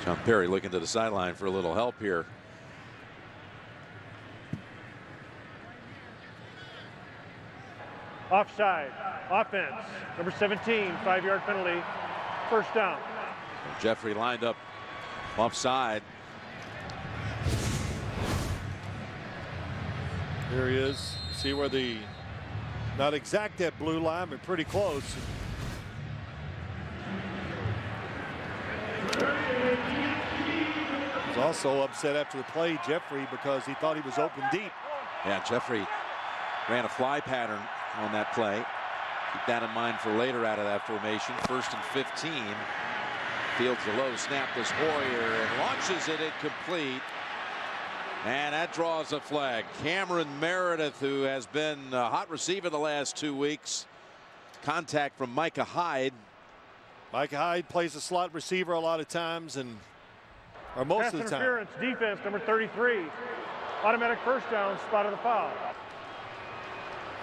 John Perry looking to the sideline for a little help here. Offside. Offense. Number 17. 5-yard penalty. First down. Jeffrey lined up offside. Here he is. See where the, not exact that blue line, but pretty close. He's also upset after the play, Jeffrey, because he thought he was open deep. Yeah, Jeffrey ran a fly pattern on that play. Keep that in mind for later out of that formation. 1st and 15. Fields the low snap this Hoyer and launches it incomplete. And that draws a flag. Cameron Meredith, who has been a hot receiver the last 2 weeks. Contact from Micah Hyde. Micah Hyde plays a slot receiver a lot of times, or most of the time. Interference, defense, number 33. Automatic first down, spot of the foul.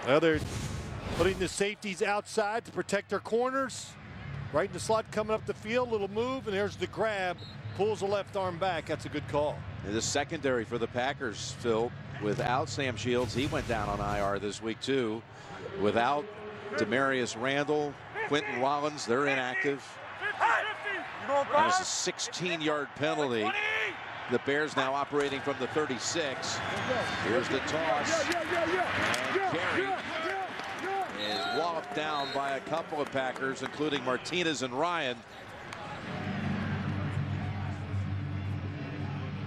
Well, they're putting the safeties outside to protect their corners. Right in the slot coming up the field, little move, and there's the grab. Pulls the left arm back. That's a good call. The secondary for the Packers, Phil, without Sam Shields, he went down on IR this week too. Without Demarius Randall, Quentin Rollins, they're inactive. There's a 16-yard penalty. The Bears now operating from the 36. Here's the toss. And Carey is walloped down by a couple of Packers, including Martinez and Ryan.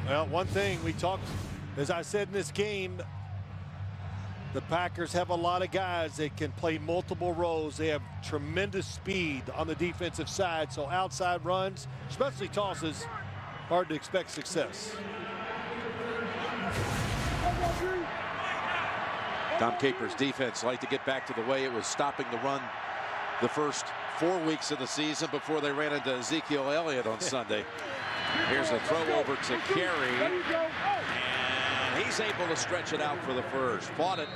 Well, one thing we talked, as I said in this game, the Packers have a lot of guys that can play multiple roles. They have tremendous speed on the defensive side, so outside runs, especially tosses, hard to expect success. Tom Capers' defense like to get back to the way it was stopping the run the first 4 weeks of the season before they ran into Ezekiel Elliott on Sunday. Here's a throw over to Carey, and he's able to stretch it out for the first. Fought it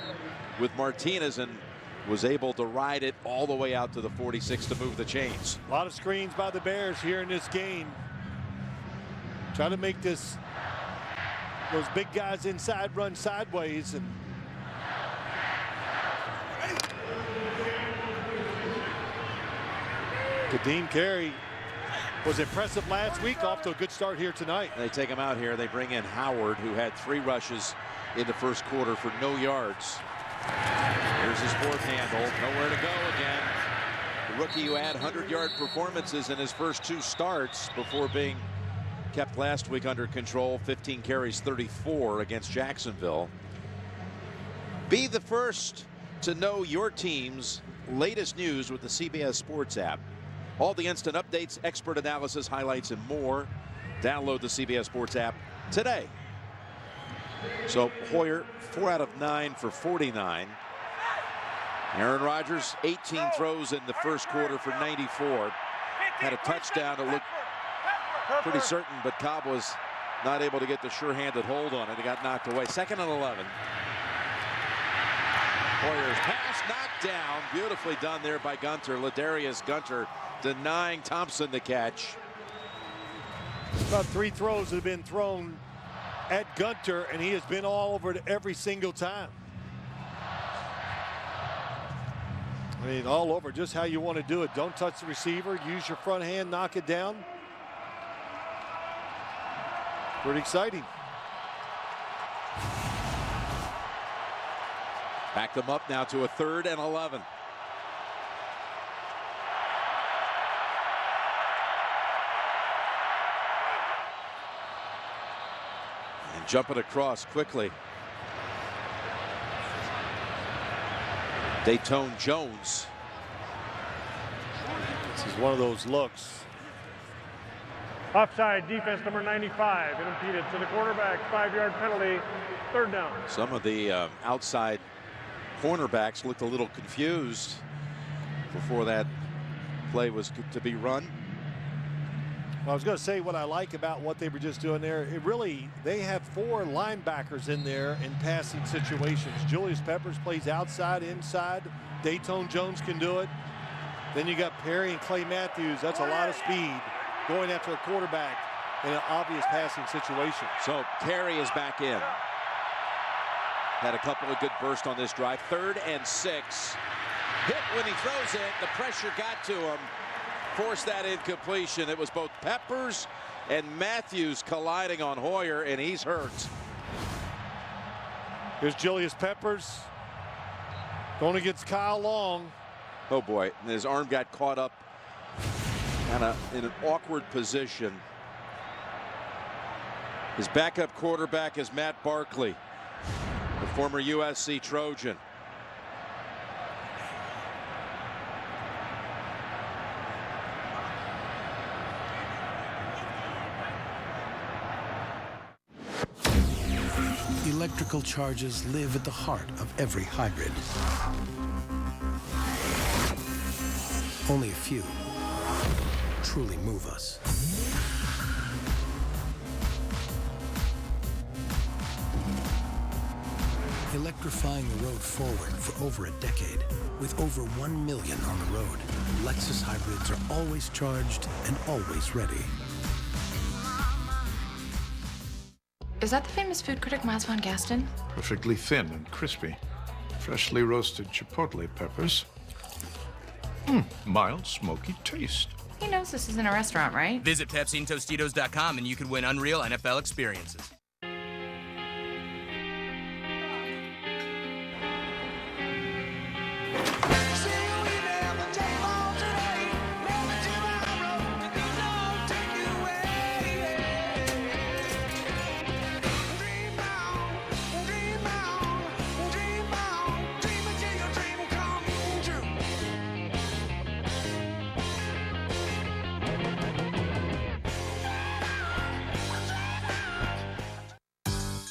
with Martinez and was able to ride it all the way out to the 46 to move the chains. A lot of screens by the Bears here in this game. Trying to make those big guys inside run sideways. And Kadeem Carey was impressive last week, off to a good start here tonight. They take him out here. They bring in Howard, who had 3 rushes in the first quarter for no yards. Here's his 4th handle. Nowhere to go again. The rookie who had 100-yard performances in his first 2 starts before being kept last week under control. 15 carries, 34 against Jacksonville. Be the first to know your team's latest news with the CBS Sports app. All the instant updates, expert analysis, highlights, and more. Download the CBS Sports app today. So Hoyer, 4 out of 9 for 49. Aaron Rodgers, 18 throws in the first quarter for 94. had a touchdown that looked pretty certain, but Cobb was not able to get the sure-handed hold on it. It got knocked away. 2nd and 11. Hoyer's pass knocked down. Beautifully done there by Gunter. Ladarius Gunter denying Thompson the catch. About 3 throws that have been thrown at Gunter, and he has been all over it every single time. I mean, all over, just how you want to do it. Don't touch the receiver. Use your front hand, knock it down. Pretty exciting. Back them up now to a 3rd and 11. And jumping across quickly. Dayton Jones. This is one of those looks. Offside, defense number 95, impeded to the quarterback, 5-yard penalty, 3rd down. Some of the outside cornerbacks looked a little confused before that play was to be run. Well, I was going to say what I like about what they were just doing there. They have 4 linebackers in there in passing situations. Julius Peppers plays outside, inside. Dayton Jones can do it. Then you got Perry and Clay Matthews. That's a lot of speed going after a quarterback in an obvious passing situation. So Perry is back in. Had a couple of good bursts on this drive. 3rd and 6. Hit when he throws it. The pressure got to him. Forced that incompletion. It was both Peppers and Matthews colliding on Hoyer, and he's hurt. Here's Julius Peppers going against Kyle Long. Oh boy, and his arm got caught up kind of in an awkward position. His backup quarterback is Matt Barkley, the former USC Trojan. Electrical charges live at the heart of every hybrid. Only a few truly move us. Electrifying the road forward for over a decade. With over 1 million on the road, Lexus hybrids are always charged and always ready. Is that the famous food critic Miles von Gaston? Perfectly thin and crispy. Freshly roasted chipotle peppers. Mild, smoky taste. He knows this isn't a restaurant, right? Visit PepsiandTostitos.com and you could win unreal NFL experiences.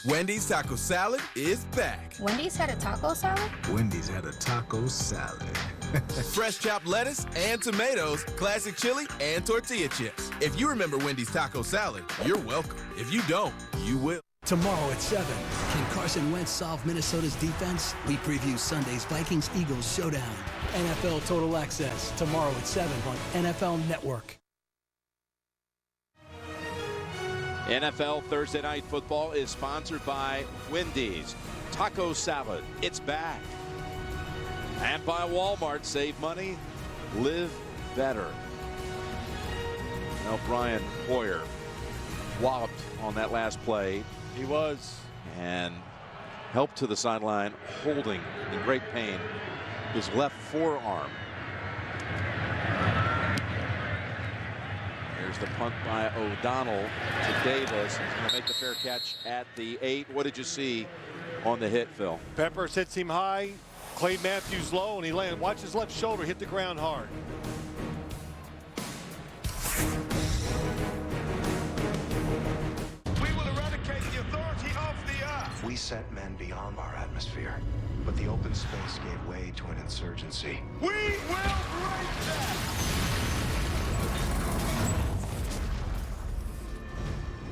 Wendy's taco salad is back. Wendy's had a taco salad? Wendy's had a taco salad. Fresh chopped lettuce and tomatoes, classic chili, and tortilla chips. If you remember Wendy's taco salad, you're welcome. If you don't, you will. Tomorrow at 7, can Carson Wentz solve Minnesota's defense? We preview Sunday's Vikings-Eagles showdown. NFL Total Access, tomorrow at 7 on NFL Network. NFL Thursday Night Football is sponsored by Wendy's. Taco salad, it's back. And by Walmart, save money, live better. Now Brian Hoyer walloped on that last play. He was. And helped to the sideline, holding in great pain his left forearm. There's the punt by O'Donnell to Davis. He's going to make the fair catch at the 8. What did you see on the hit, Phil? Peppers hits him high. Clay Matthews low, and he lands. Watch his left shoulder hit the ground hard. We will eradicate the authority of the earth. We sent men beyond our atmosphere, but the open space gave way to an insurgency. We will break that.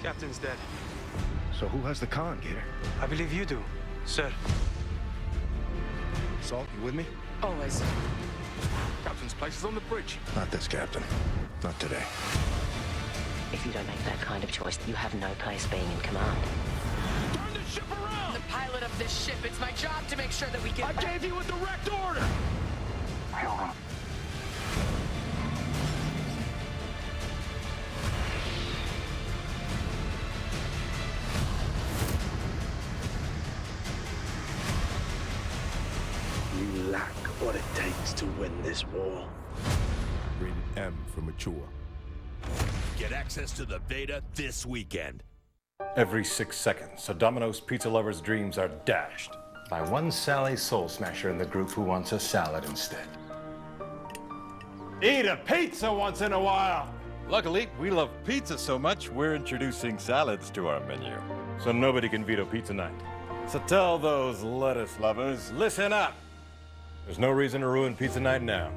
Captain's dead. So who has the con, Gator? I believe you do, sir. Salt, you with me? Always. Captain's place is on the bridge. Not this, Captain. Not today. If you don't make that kind of choice, you have no place being in command. Turn the ship around! The pilot of this ship, it's my job to make sure that we get I gave you a direct order! You lack what it takes to win this war. Rated M for mature. Get access to the beta this weekend. Every 6 seconds, a Domino's pizza lover's dreams are dashed by one Sally Soul Smasher in the group who wants a salad instead. Eat a pizza once in a while! Luckily, we love pizza so much, we're introducing salads to our menu. So nobody can veto pizza night. So tell those lettuce lovers, listen up! There's no reason to ruin pizza night now.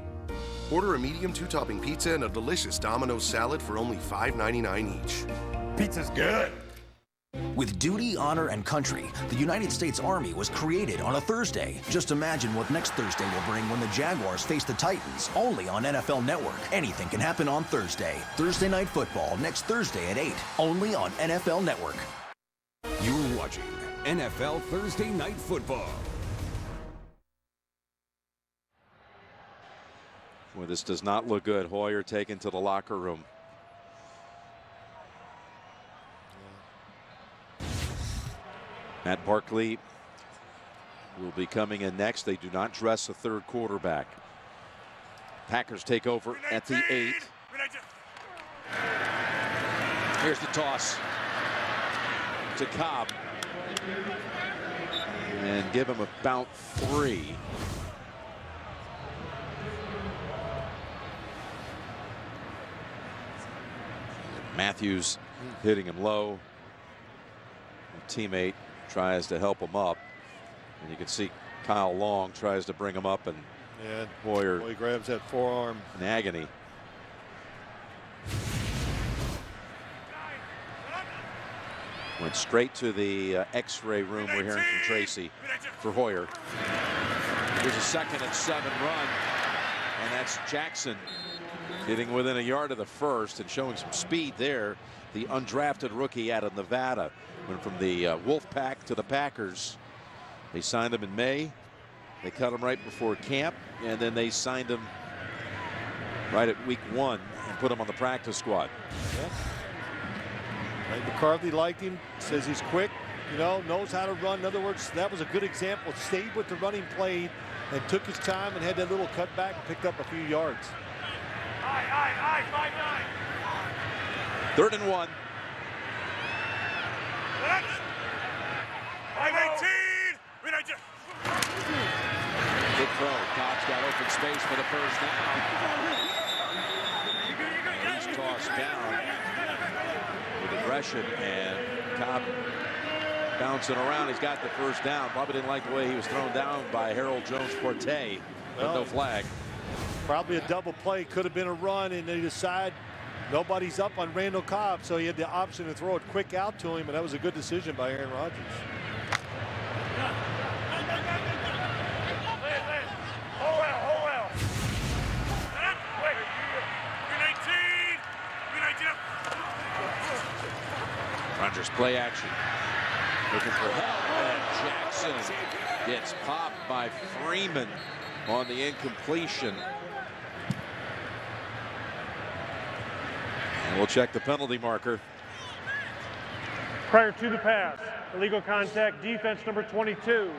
Order a medium 2-topping pizza and a delicious Domino's salad for only $5.99 each. Pizza's good! With duty, honor, and country, the United States Army was created on a Thursday. Just imagine what next Thursday will bring when the Jaguars face the Titans, only on NFL Network. Anything can happen on Thursday. Thursday Night Football, next Thursday at 8, only on NFL Network. You're watching NFL Thursday Night Football. Well, this does not look good. Hoyer taken to the locker room. Matt Barkley will be coming in next. They do not dress a third quarterback. Packers take over at the 8. Here's the toss to Cobb. And give him about 3. Matthews hitting him low. A teammate tries to help him up. And you can see Kyle Long tries to bring him up, and Hoyer he grabs that forearm in agony. Went straight to the X-ray room we're hearing from Tracy for Hoyer. Here's a 2nd and 7 run, and that's Jackson getting within a yard of the first and showing some speed there. The undrafted rookie out of Nevada went from the Wolfpack to the Packers. They signed him in May. They cut him right before camp, and then they signed him right at week 1 and put him on the practice squad. Yeah. Right, McCarthy liked him, says he's quick, you know, knows how to run. In other words, that was a good example. Stayed with the running play and took his time and had that little cutback and picked up a few yards. 3rd and 1. 5-18. Good throw. Cobb's got open space for the first down. He's tossed down with aggression, and Cobb bouncing around. He's got the first down. Probably didn't like the way he was thrown down by Harold Jones-Forte, but no flag. Probably a double play, could have been a run, and they decide nobody's up on Randall Cobb, so he had the option to throw it quick out to him, and that was a good decision by Aaron Rodgers. Rodgers play action. Looking for help, and Jackson gets popped by Freeman on the incompletion. And we'll check the penalty marker. Prior to the pass, illegal contact, defense number 22.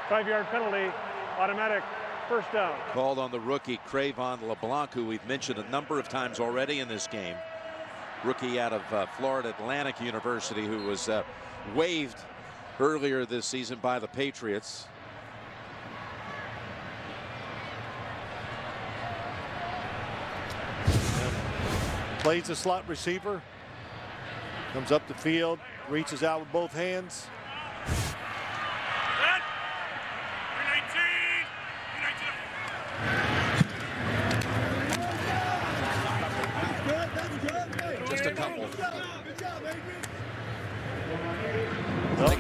5-yard penalty, automatic first down. Called on the rookie Cravon LeBlanc, who we've mentioned a number of times already in this game. Rookie out of Florida Atlantic University, who was waived earlier this season by the Patriots. Plays the slot receiver, comes up the field, reaches out with both hands. Just a couple. Well,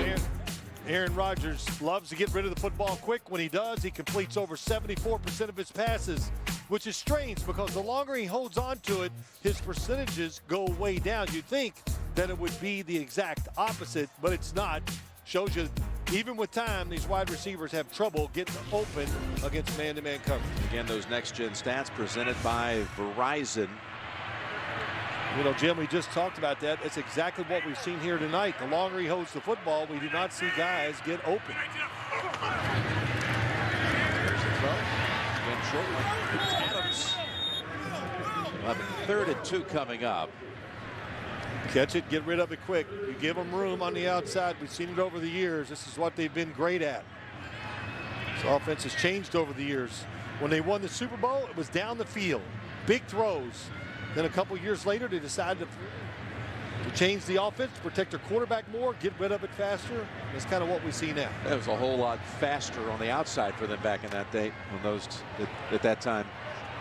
Aaron Rodgers loves to get rid of the football quick. When he does, he completes over 74% of his passes, which is strange because the longer he holds on to it, his percentages go way down. You'd think that it would be the exact opposite, but it's not. Shows you, even with time, these wide receivers have trouble getting open against man-to-man coverage. Again, those next-gen stats presented by Verizon. You know, Jim, we just talked about that. It's exactly what we've seen here tonight. The longer he holds the football, we do not see guys get open. There's the throw. Again, short one. It's Adams. We'll have a 3rd and 2 coming up. Catch it, get rid of it quick. You give them room on the outside. We've seen it over the years. This is what they've been great at. This offense has changed over the years. When they won the Super Bowl, it was down the field. Big throws. Then a couple years later, they decided to change the offense, protect their quarterback more, get rid of it faster. That's kind of what we see now. That was a whole lot faster on the outside for them back in that day, on those at that time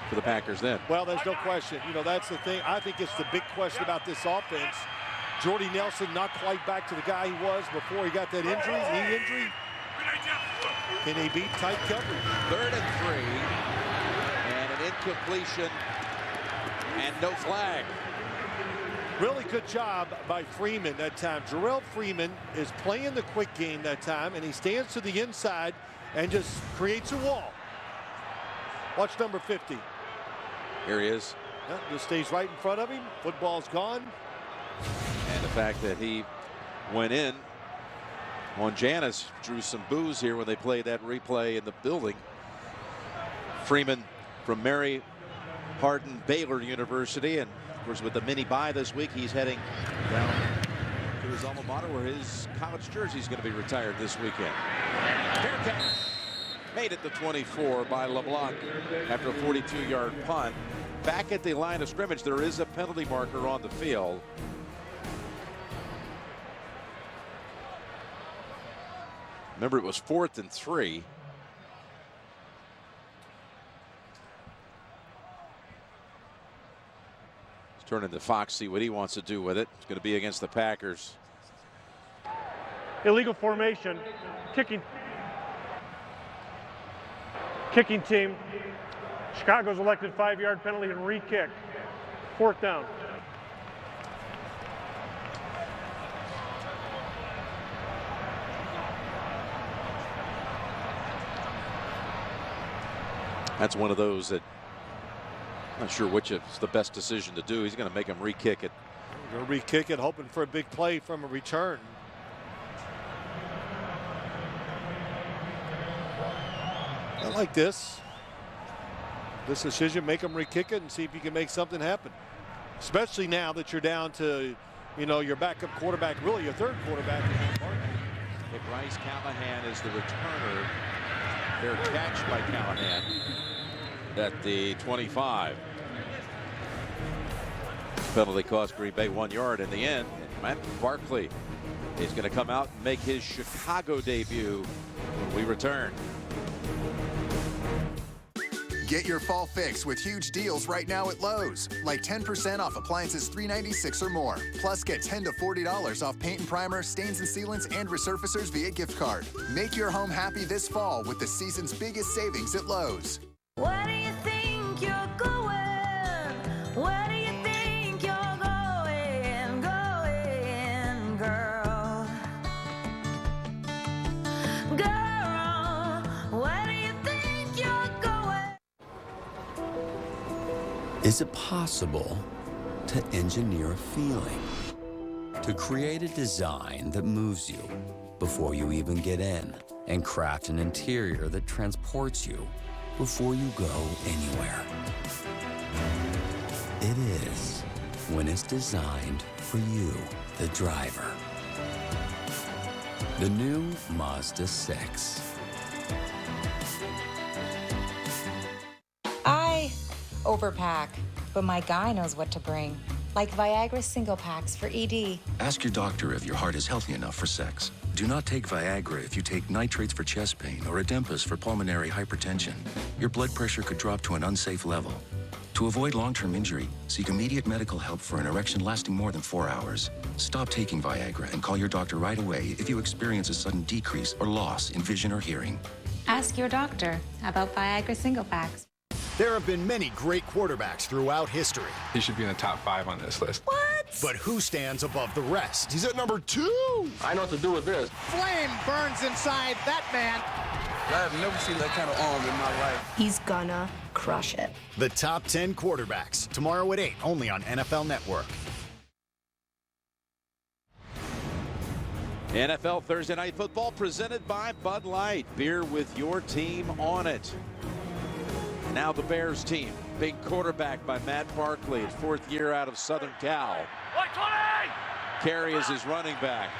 for the Packers then. Well, there's no question. You know, that's the thing. I think it's the big question about this offense. Jordy Nelson not quite back to the guy he was before he got that injury, knee injury. Can they beat tight coverage? 3rd and 3, and an incompletion. And no flag. Really good job by Freeman that time. Jarrell Freeman is playing the quick game that time, and he stands to the inside and just creates a wall. Watch number 50. Here he is. Yeah, just stays right in front of him. Football's gone. And the fact that he went in on Janice drew some boos here when they played that replay in the building. Freeman from Mary Hardin Baylor University, and of course with the mini bye this week, he's heading down to his alma mater where his college jersey is going to be retired this weekend. Bearcat made it to 24 by LeBlanc after a 42-yard punt. Back at the line of scrimmage, there is a penalty marker on the field. Remember, it was 4th and 3. Turning to Fox, see what he wants to do with it. It's going to be against the Packers. Illegal formation. Kicking team. Chicago's elected 5-yard penalty and re-kick. 4th down. That's one of those that not sure which is the best decision to do. He's going to make him re-kick it. Going to re-kick it, hoping for a big play from a return. I like this. This decision, make him re-kick it and see if you can make something happen. Especially now that you're down to, you know, your backup quarterback, really your 3rd quarterback. If Bryce Callahan is the returner, fair catch by Callahan at the 25. Penalty cost Green Bay 1 yard in the end. Matt Barkley is going to come out and make his Chicago debut when we return. Get your fall fix with huge deals right now at Lowe's. Like 10% off appliances $396 or more. Plus get $10 to $40 off paint and primer, stains and sealants, and resurfacers via gift card. Make your home happy this fall with the season's biggest savings at Lowe's. Where do you think you're going? Where do you think you're going, girl? Girl, where do you think you're going? Is it possible to engineer a feeling? To create a design that moves you before you even get in, and craft an interior that transports you before you go anywhere. It is when it's designed for you, the driver. The new Mazda 6. I overpack, but my guy knows what to bring. Like Viagra single packs for ED. Ask your doctor if your heart is healthy enough for sex. Do not take Viagra if you take nitrates for chest pain or Adempas for pulmonary hypertension. Your blood pressure could drop to an unsafe level. To avoid long-term injury, seek immediate medical help for an erection lasting more than 4 hours. Stop taking Viagra and call your doctor right away if you experience a sudden decrease or loss in vision or hearing. Ask your doctor about Viagra single packs. There have been many great quarterbacks throughout history. He should be in the top 5 on this list. What? But who stands above the rest? He's at number 2. I know what to do with this. Flame burns inside that man. I have never seen that kind of arm in my life. He's gonna crush it. The top 10 quarterbacks, tomorrow at 8, only on NFL Network. NFL Thursday Night Football presented by Bud Light. Beer with your team on it. Now the Bears team. Big quarterback by Matt Barkley, his 4th year out of Southern Cal. Carey is his running back.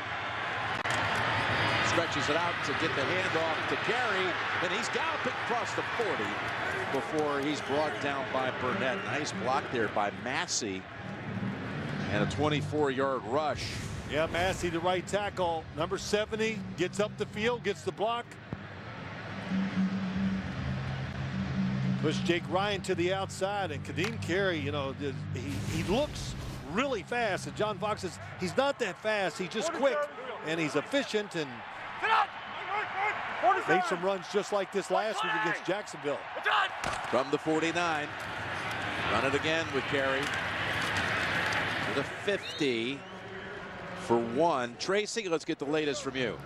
Stretches it out to get the handoff to Carey, and he's galloping across the 40 before he's brought down by Burnett. Nice block there by Massey, and a 24-yard rush. Yeah, Massey, the right tackle, number 70, gets up the field, gets the block. Push Jake Ryan to the outside, and Kadeem Carey, you know, he looks really fast. And John Fox says he's not that fast. He's just quick, and he's efficient, and made some runs just like this last week against Jacksonville. From the 49, run it again with Carey to the 50 for 1. Tracy, let's get the latest from you.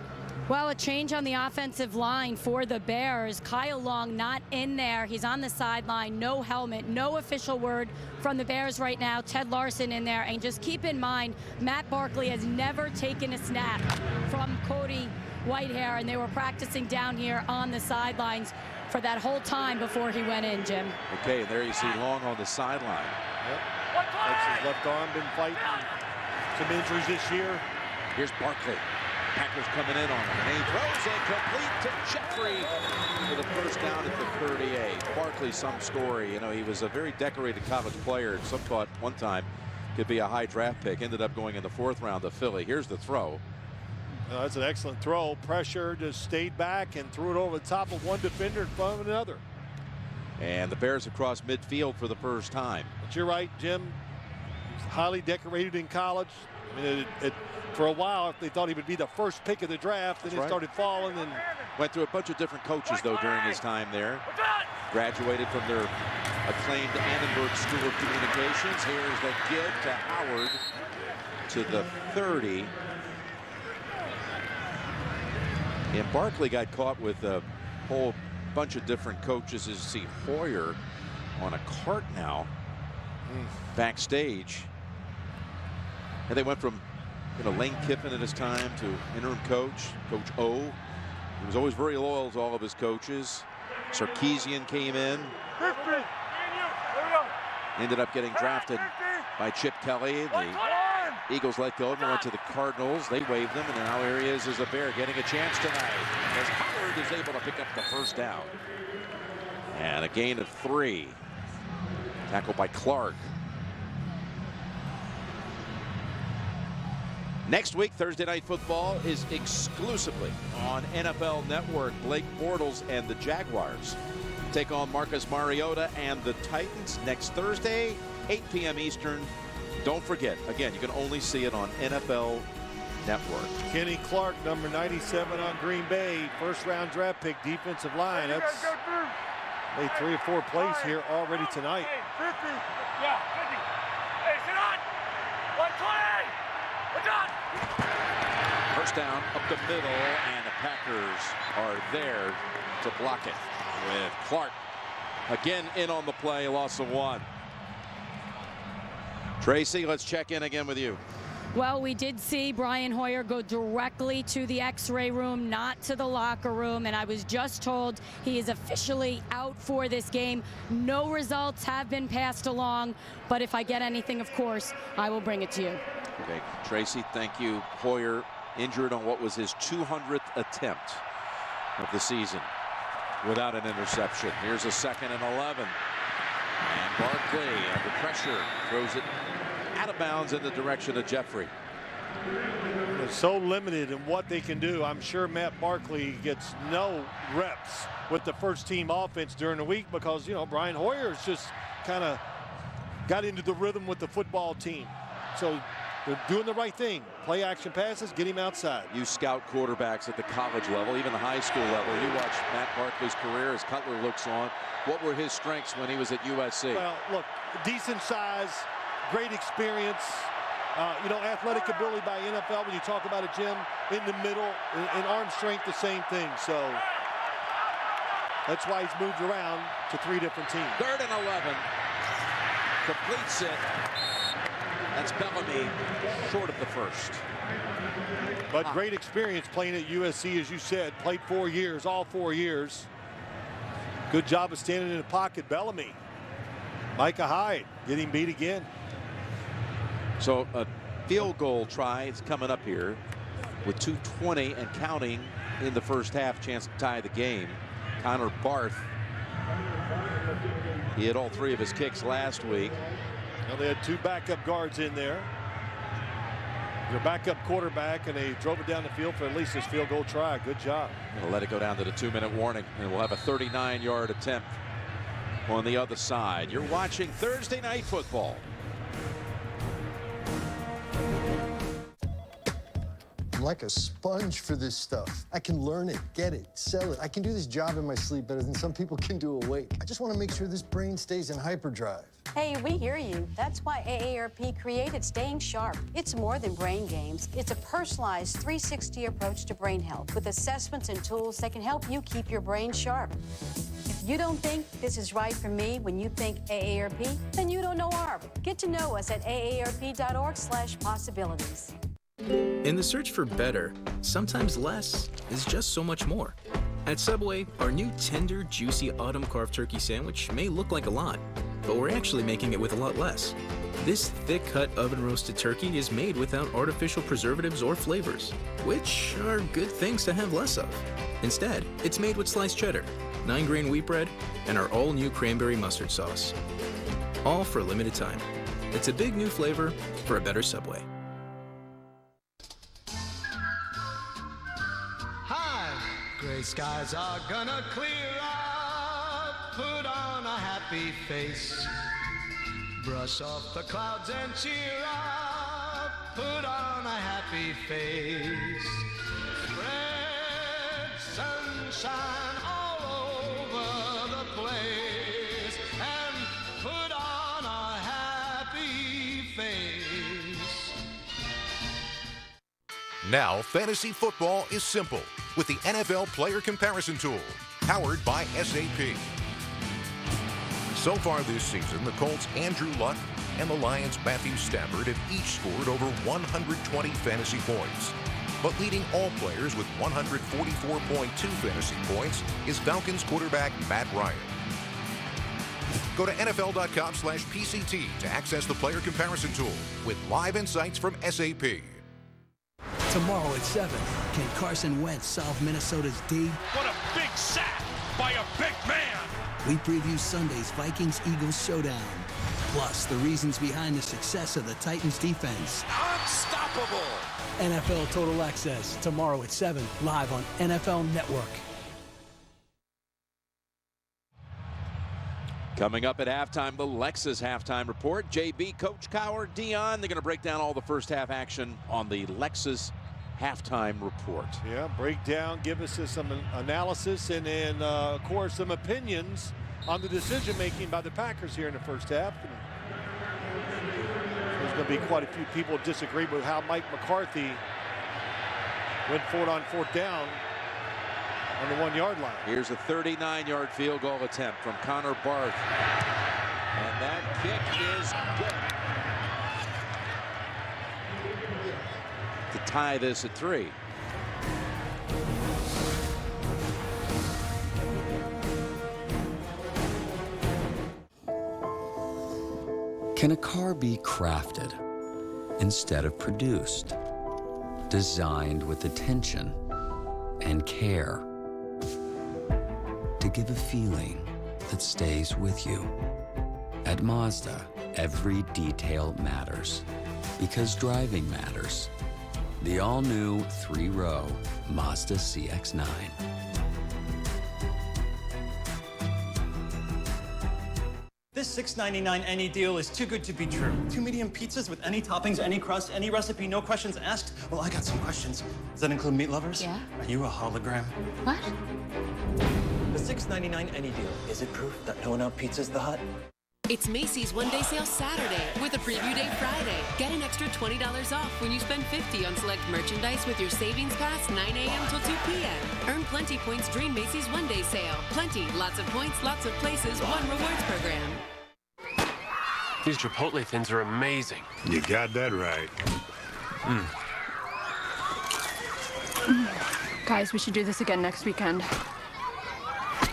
Well, a change on the offensive line for the Bears. Kyle Long not in there. He's on the sideline, no helmet, no official word from the Bears right now. Ted Larson in there. And just keep in mind, Matt Barkley has never taken a snap from Cody Whitehair, and they were practicing down here on the sidelines for that whole time before he went in, Jim. Okay, and there you see Long on the sideline. Yep. That's his left arm, been fighting some injuries this year. Here's Barkley. Packers coming in on him, and he throws it complete to Jeffrey for the first down at the 38. Barkley, some story. You know, he was a very decorated college player. Some thought one time could be a high draft pick. Ended up going in the 4th round to Philly. Here's the throw. That's an excellent throw. Pressure, just stayed back and threw it over the top of one defender in front of another. And the Bears across midfield for the first time. But you're right, Jim. Highly decorated in college. I mean, for a while, they thought he would be the first pick of the draft. Then he started falling and went through a bunch of different coaches, though, during his time there. Graduated from their acclaimed Annenberg School of Communications. Here's the give to Howard to the 30. And Barkley got caught with a whole bunch of different coaches. As you see Hoyer on a cart now backstage. And they went from, you know, Lane Kiffin at his time to interim coach, Coach O. He was always very loyal to all of his coaches. Sarkisian came in. Ended up getting drafted by Chip Kelly. The Eagles let go and went to the Cardinals. They waived him, and now here he is as a Bear getting a chance tonight as Howard is able to pick up the first down. And a gain of 3. Tackled by Clark. Next week, Thursday Night Football is exclusively on NFL Network. Blake Bortles and the Jaguars take on Marcus Mariota and the Titans next Thursday, 8 p.m. Eastern. Don't forget, again, you can only see it on NFL Network. Kenny Clark, number 97 on Green Bay, 1st-round draft pick, defensive line. That's made 3 or 4 plays here already tonight. 50. Yeah, 50. Hey, sit on. 120. We're done. First down up the middle, and the Packers are there to block it with Clark again in on the play, loss of 1. Tracy, let's check in again with you. Well, we did see Brian Hoyer go directly to the x-ray room, not to the locker room, and I was just told he is officially out for this game. No results have been passed along, but if I get anything, of course, I will bring it to you. Okay, Tracy, thank you. Hoyer injured on what was his 200th attempt of the season without an interception. Here's a 2nd and 11. And Barkley, under pressure, throws it out of bounds in the direction of Jeffrey. They're so limited in what they can do. I'm sure Matt Barkley gets no reps with the first-team offense during the week because, you know, Brian Hoyer is just kind of got into the rhythm with the football team. So they're doing the right thing. Play action passes, get him outside. You scout quarterbacks at the college level, even the high school level. You watch Matt Barkley's career as Cutler looks on. What were his strengths when he was at USC? Well, look, decent size, great experience. Athletic ability by NFL. When you talk about a Jim in the middle, and arm strength, the same thing. So that's why he's moved around to 3 different teams. 3rd and 11. Completes it. That's Bellamy, short of the first. But great experience playing at USC, as you said. Played 4 years, all 4 years. Good job of standing in the pocket. Bellamy. Micah Hyde getting beat again. So a field goal try is coming up here with 2:20 and counting in the first half. Chance to tie the game. Connor Barth. He had all 3 of his kicks last week. Well, they had 2 backup guards in there. Their backup quarterback, and they drove it down the field for at least this field goal try. Good job. Gonna let it go down to the 2-minute warning, and we'll have a 39-yard attempt on the other side. You're watching Thursday Night Football. I'm like a sponge for this stuff. I can learn it, get it, sell it. I can do this job in my sleep better than some people can do awake. I just want to make sure this brain stays in hyperdrive. Hey, we hear you. That's why AARP created Staying Sharp. It's more than brain games. It's a personalized 360 approach to brain health with assessments and tools that can help you keep your brain sharp. If you don't think this is right for me when you think AARP, then you don't know ARP. Get to know us at aarp.org/possibilities. In the search for better, sometimes less is just so much more. At Subway, our new tender, juicy autumn carved turkey sandwich may look like a lot, but we're actually making it with a lot less. This thick-cut oven-roasted turkey is made without artificial preservatives or flavors, which are good things to have less of. Instead, it's made with sliced cheddar, 9-grain wheat bread, and our all-new cranberry mustard sauce. All for a limited time. It's a big new flavor for a better Subway. Gray skies are gonna clear up, put on a happy face, brush off the clouds and cheer up, put on a happy face, spread sunshine all over the place, and put on a happy face. Now, fantasy football is simple with the NFL Player Comparison Tool, powered by SAP. So far this season, the Colts' Andrew Luck and the Lions' Matthew Stafford have each scored over 120 fantasy points. But leading all players with 144.2 fantasy points is Falcons quarterback Matt Ryan. Go to NFL.com/PCT to access the Player Comparison Tool with live insights from SAP. Tomorrow at 7, can Carson Wentz solve Minnesota's D? What a big sack by a big man! We preview Sunday's Vikings-Eagles showdown. Plus, the reasons behind the success of the Titans defense. Unstoppable! NFL Total Access, tomorrow at 7, live on NFL Network. Coming up at halftime, the Lexus halftime report. JB, Coach Cowher, Dion, they're going to break down all the first half action on the Lexus halftime report. Yeah, break down, give us some analysis, and then, of course, some opinions on the decision-making by the Packers here in the first half. There's going to be quite a few people who disagree with how Mike McCarthy went for it on 4th down on the 1-yard line. Here's a 39-yard field goal attempt from Connor Barth. And that kick is good. To tie this at 3. Can a car be crafted instead of produced? Designed with attention and care to give a feeling that stays with you. At Mazda, every detail matters because driving matters. The all-new 3-row Mazda CX-9. This $6.99 any deal is too good to be true. 2 medium pizzas with any toppings, any crust, any recipe, no questions asked. Well, I got some questions. Does that include meat lovers? Yeah. Are you a hologram? What? The $6.99 any deal, is it proof that no one out pizzas the hut? It's Macy's one-day sale Saturday with a preview day Friday. Get an extra $20 off when you spend $50 on select merchandise with your savings pass 9 a.m. till 2 p.m. Earn Plenty points during Macy's one-day sale. Plenty, lots of points, lots of places, one rewards program. These Chipotle thins are amazing. You got that right. Guys, we should do this again next weekend.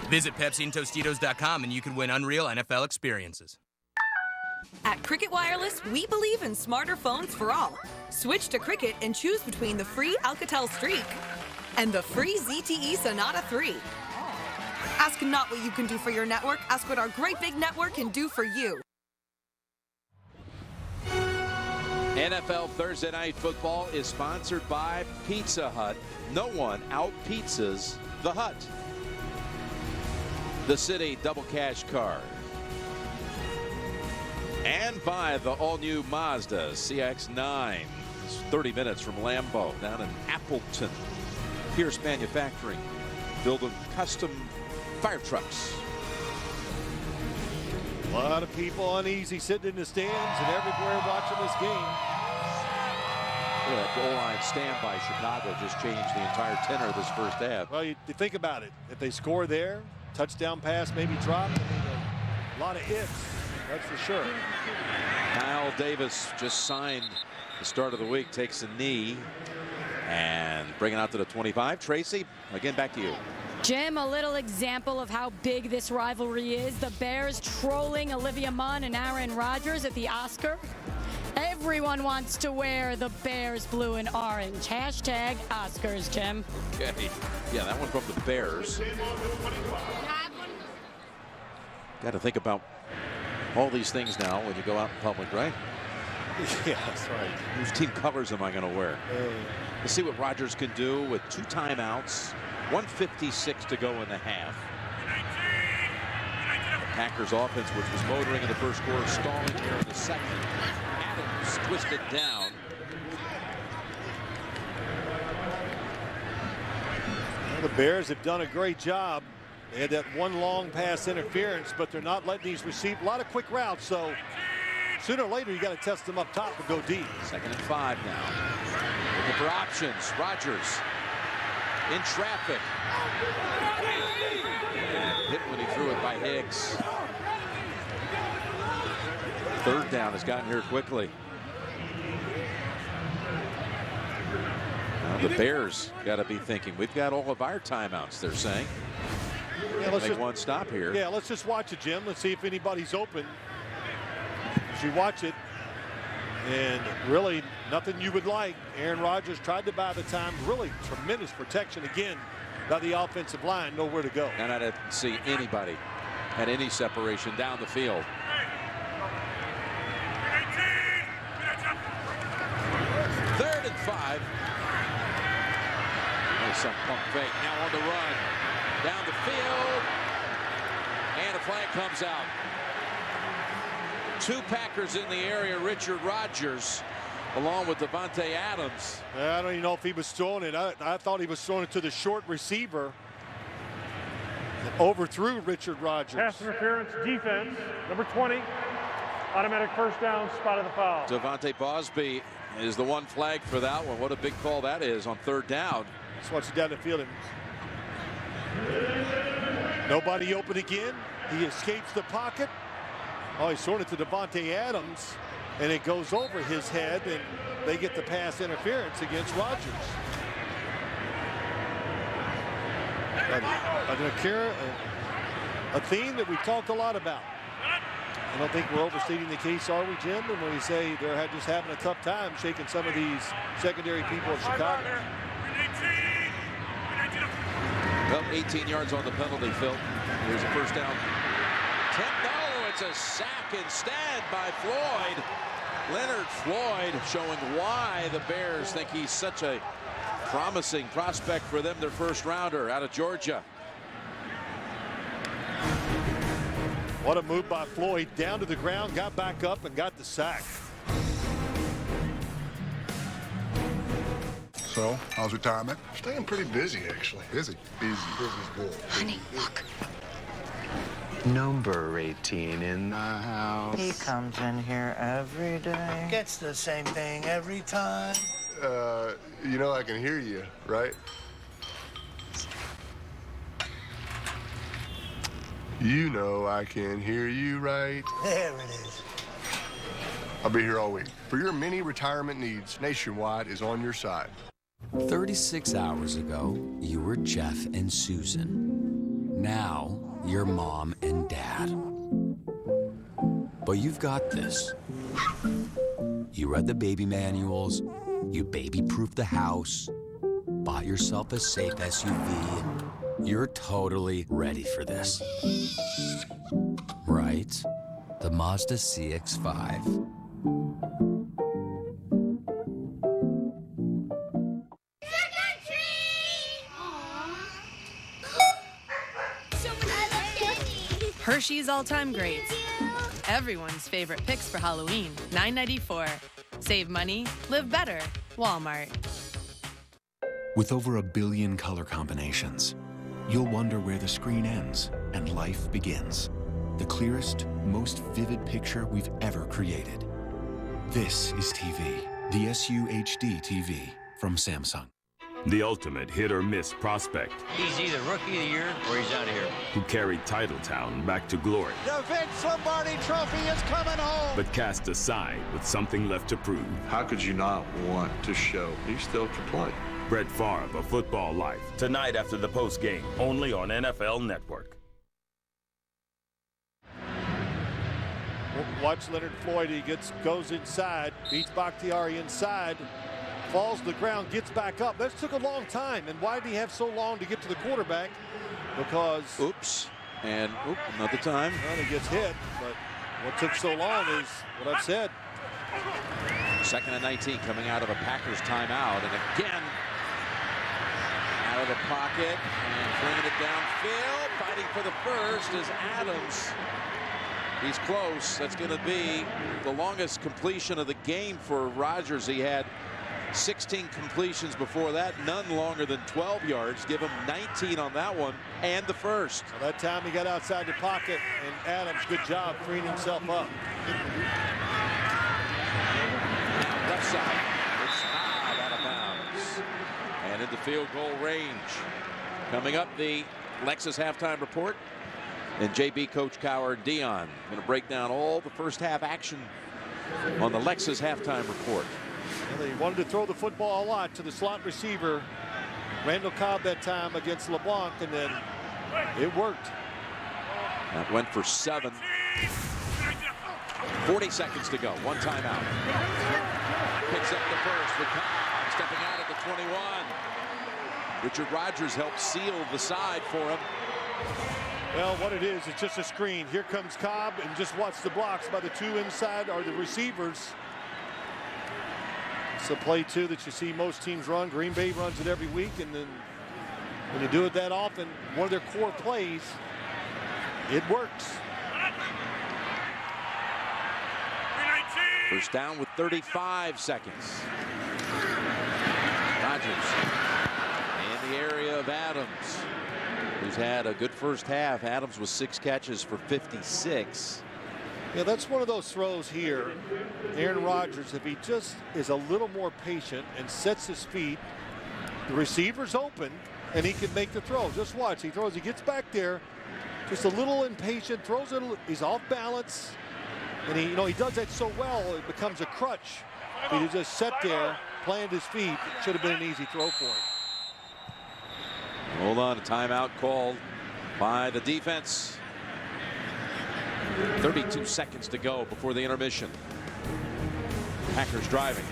Visit PepsiandTostitos.com and you can win unreal NFL experiences. At Cricket Wireless, we believe in smarter phones for all. Switch to Cricket and choose between the free Alcatel Streak and the free ZTE Sonata 3. Ask not what you can do for your network, ask what our great big network can do for you. NFL Thursday Night Football is sponsored by Pizza Hut. No one out-pizzas the Hut. The City Double Cash Card. And by the all-new Mazda CX-9. It's 30 minutes from Lambeau down in Appleton. Pierce Manufacturing, building custom fire trucks. A lot of people uneasy sitting in the stands and everywhere watching this game. That goal line stand by Chicago just changed the entire tenor of this first half. Well, you think about it. If they score there, touchdown pass maybe drop. A lot of ifs, that's for sure. Kyle Davis just signed the start of the week, takes a knee and bringing out to the 25. Tracy, again, back to you. Jim, a little example of how big this rivalry is. The Bears trolling Olivia Munn and Aaron Rodgers at the Oscar. Everyone wants to wear the Bears blue and orange. Hashtag Oscars, Jim. Okay. Yeah, that one from the Bears. Got to think about all these things now when you go out in public, right? Yeah, that's right. Whose team covers am I going to wear? Let's see what Rodgers can do with 2 timeouts. 1:56 to go in the half. The Packers offense, which was motoring in the first quarter, stalling here in the second. Adams twisted down. Well, the Bears have done a great job. They had that one long pass interference, but they're not letting these receive a lot of quick routes. So sooner or later, you got to test them up top and go deep. 2nd and 5 now. Looking for options. Rodgers in traffic. Hit when he threw it by Higgs. 3rd down has gotten here quickly. Now the Bears got to be thinking, we've got all of our timeouts, they're saying. Yeah, let's make just, one stop here. Yeah, let's just watch it, Jim. Let's see if anybody's open. As you watch it, and really nothing you would like. Aaron Rodgers tried to buy the time. Really tremendous protection again by the offensive line. Nowhere to go. And I didn't see anybody at any separation down the field. 3rd and 5. There's some pump fake. Now on the run. Down the field. And a flag comes out. 2 Packers in the area. Richard Rodgers along with Davante Adams. I don't even know if he was throwing it. I thought he was throwing it to the short receiver. That overthrew Richard Rodgers. Pass interference defense, number 20. Automatic first down, spot of the foul. Devontae Bosby is the one flag for that one. What a big call that is on 3rd down. Just watch it down the field. Nobody open again. He escapes the pocket. Oh, he's throwing it to Davante Adams, and it goes over his head, and they get the pass interference against Rodgers. A theme that we've talked a lot about. I don't think we're overstating the case, are we, Jim? And when we say they're just having a tough time shaking some of these secondary people of Chicago. Well, 18 yards on the penalty, Phil. Here's a first down. No, it's a sack instead by Floyd. Leonard Floyd showing why the Bears think he's such a promising prospect for them, their first rounder out of Georgia. What a move by Floyd. Down to the ground, got back up, and got the sack. So, how's retirement? Staying pretty busy, actually. Busy? Busy's good. Honey, look. Number 18 in the house. He comes in here every day. Gets the same thing every time. You know I can hear you, right? You know I can hear you, right? There it is. I'll be here all week. For your many retirement needs, Nationwide is on your side. 36 hours ago, you were Jeff and Susan. Now, you're Mom and Dad. But you've got this. You read the baby manuals, you baby-proofed the house, bought yourself a safe SUV. You're totally ready for this. Right? The Mazda CX-5. Hershey's all-time greats. Everyone's favorite picks for Halloween, $9.94. Save money, live better. Walmart. With over 1 billion color combinations, you'll wonder where the screen ends and life begins. The clearest, most vivid picture we've ever created. This is TV, the SUHD TV from Samsung. The ultimate hit-or-miss prospect. He's either Rookie of the Year or he's out of here. Who carried Titletown back to glory. The Vince Lombardi Trophy is coming home. But cast aside with something left to prove. How could you not want to show he still can play? Brett Favre, A Football Life. Tonight after the post game, only on NFL Network. Watch Leonard Floyd. He goes inside, beats Bakhtiari inside, falls to the ground, gets back up. That took a long time. And why did he have so long to get to the quarterback? Because another time. Well, he gets hit, but what took so long is what I've said. 2nd and 19 coming out of a Packers timeout, and again out of the pocket and bringing it downfield, fighting for the first is Adams. He's close. That's going to be the longest completion of the game for Rodgers. He had 16 completions before that, none longer than 12 yards. Give him 19 on that one and the first. Well, that time he got outside the pocket, and Adams, good job freeing himself up. Left side. It's out of bounds. And into field goal range. Coming up, the Lexus halftime report. And JB Coach Cowher Dion going to break down all the first half action on the Lexus halftime report. Well, they wanted to throw the football a lot to the slot receiver, Randall Cobb, that time against LeBlanc, and then it worked. That went for 7. 40 seconds to go. One timeout. Picks up the first with Cobb stepping out at the 21. Richard Rodgers helped seal the side for him. Well, what it is, it's just a screen. Here comes Cobb, and just watch the blocks by the two inside are the receivers. It's a play, too, that you see most teams run. Green Bay runs it every week, and then when you do it that often, one of their core plays, it works. First down with 35 seconds. Rodgers in the area of Adams, who's had a good first half. Adams with 6 catches for 56. Yeah, that's one of those throws here. Aaron Rodgers, if he just is a little more patient and sets his feet, the receiver's open and he can make the throw. Just watch, he throws, he gets back there, just a little impatient, throws it, he's off balance, and he does that so well, it becomes a crutch. If he just sat there, planted his feet, it should have been an easy throw for him. Hold on, a timeout called by the defense. 32 seconds to go before the intermission. Packers driving.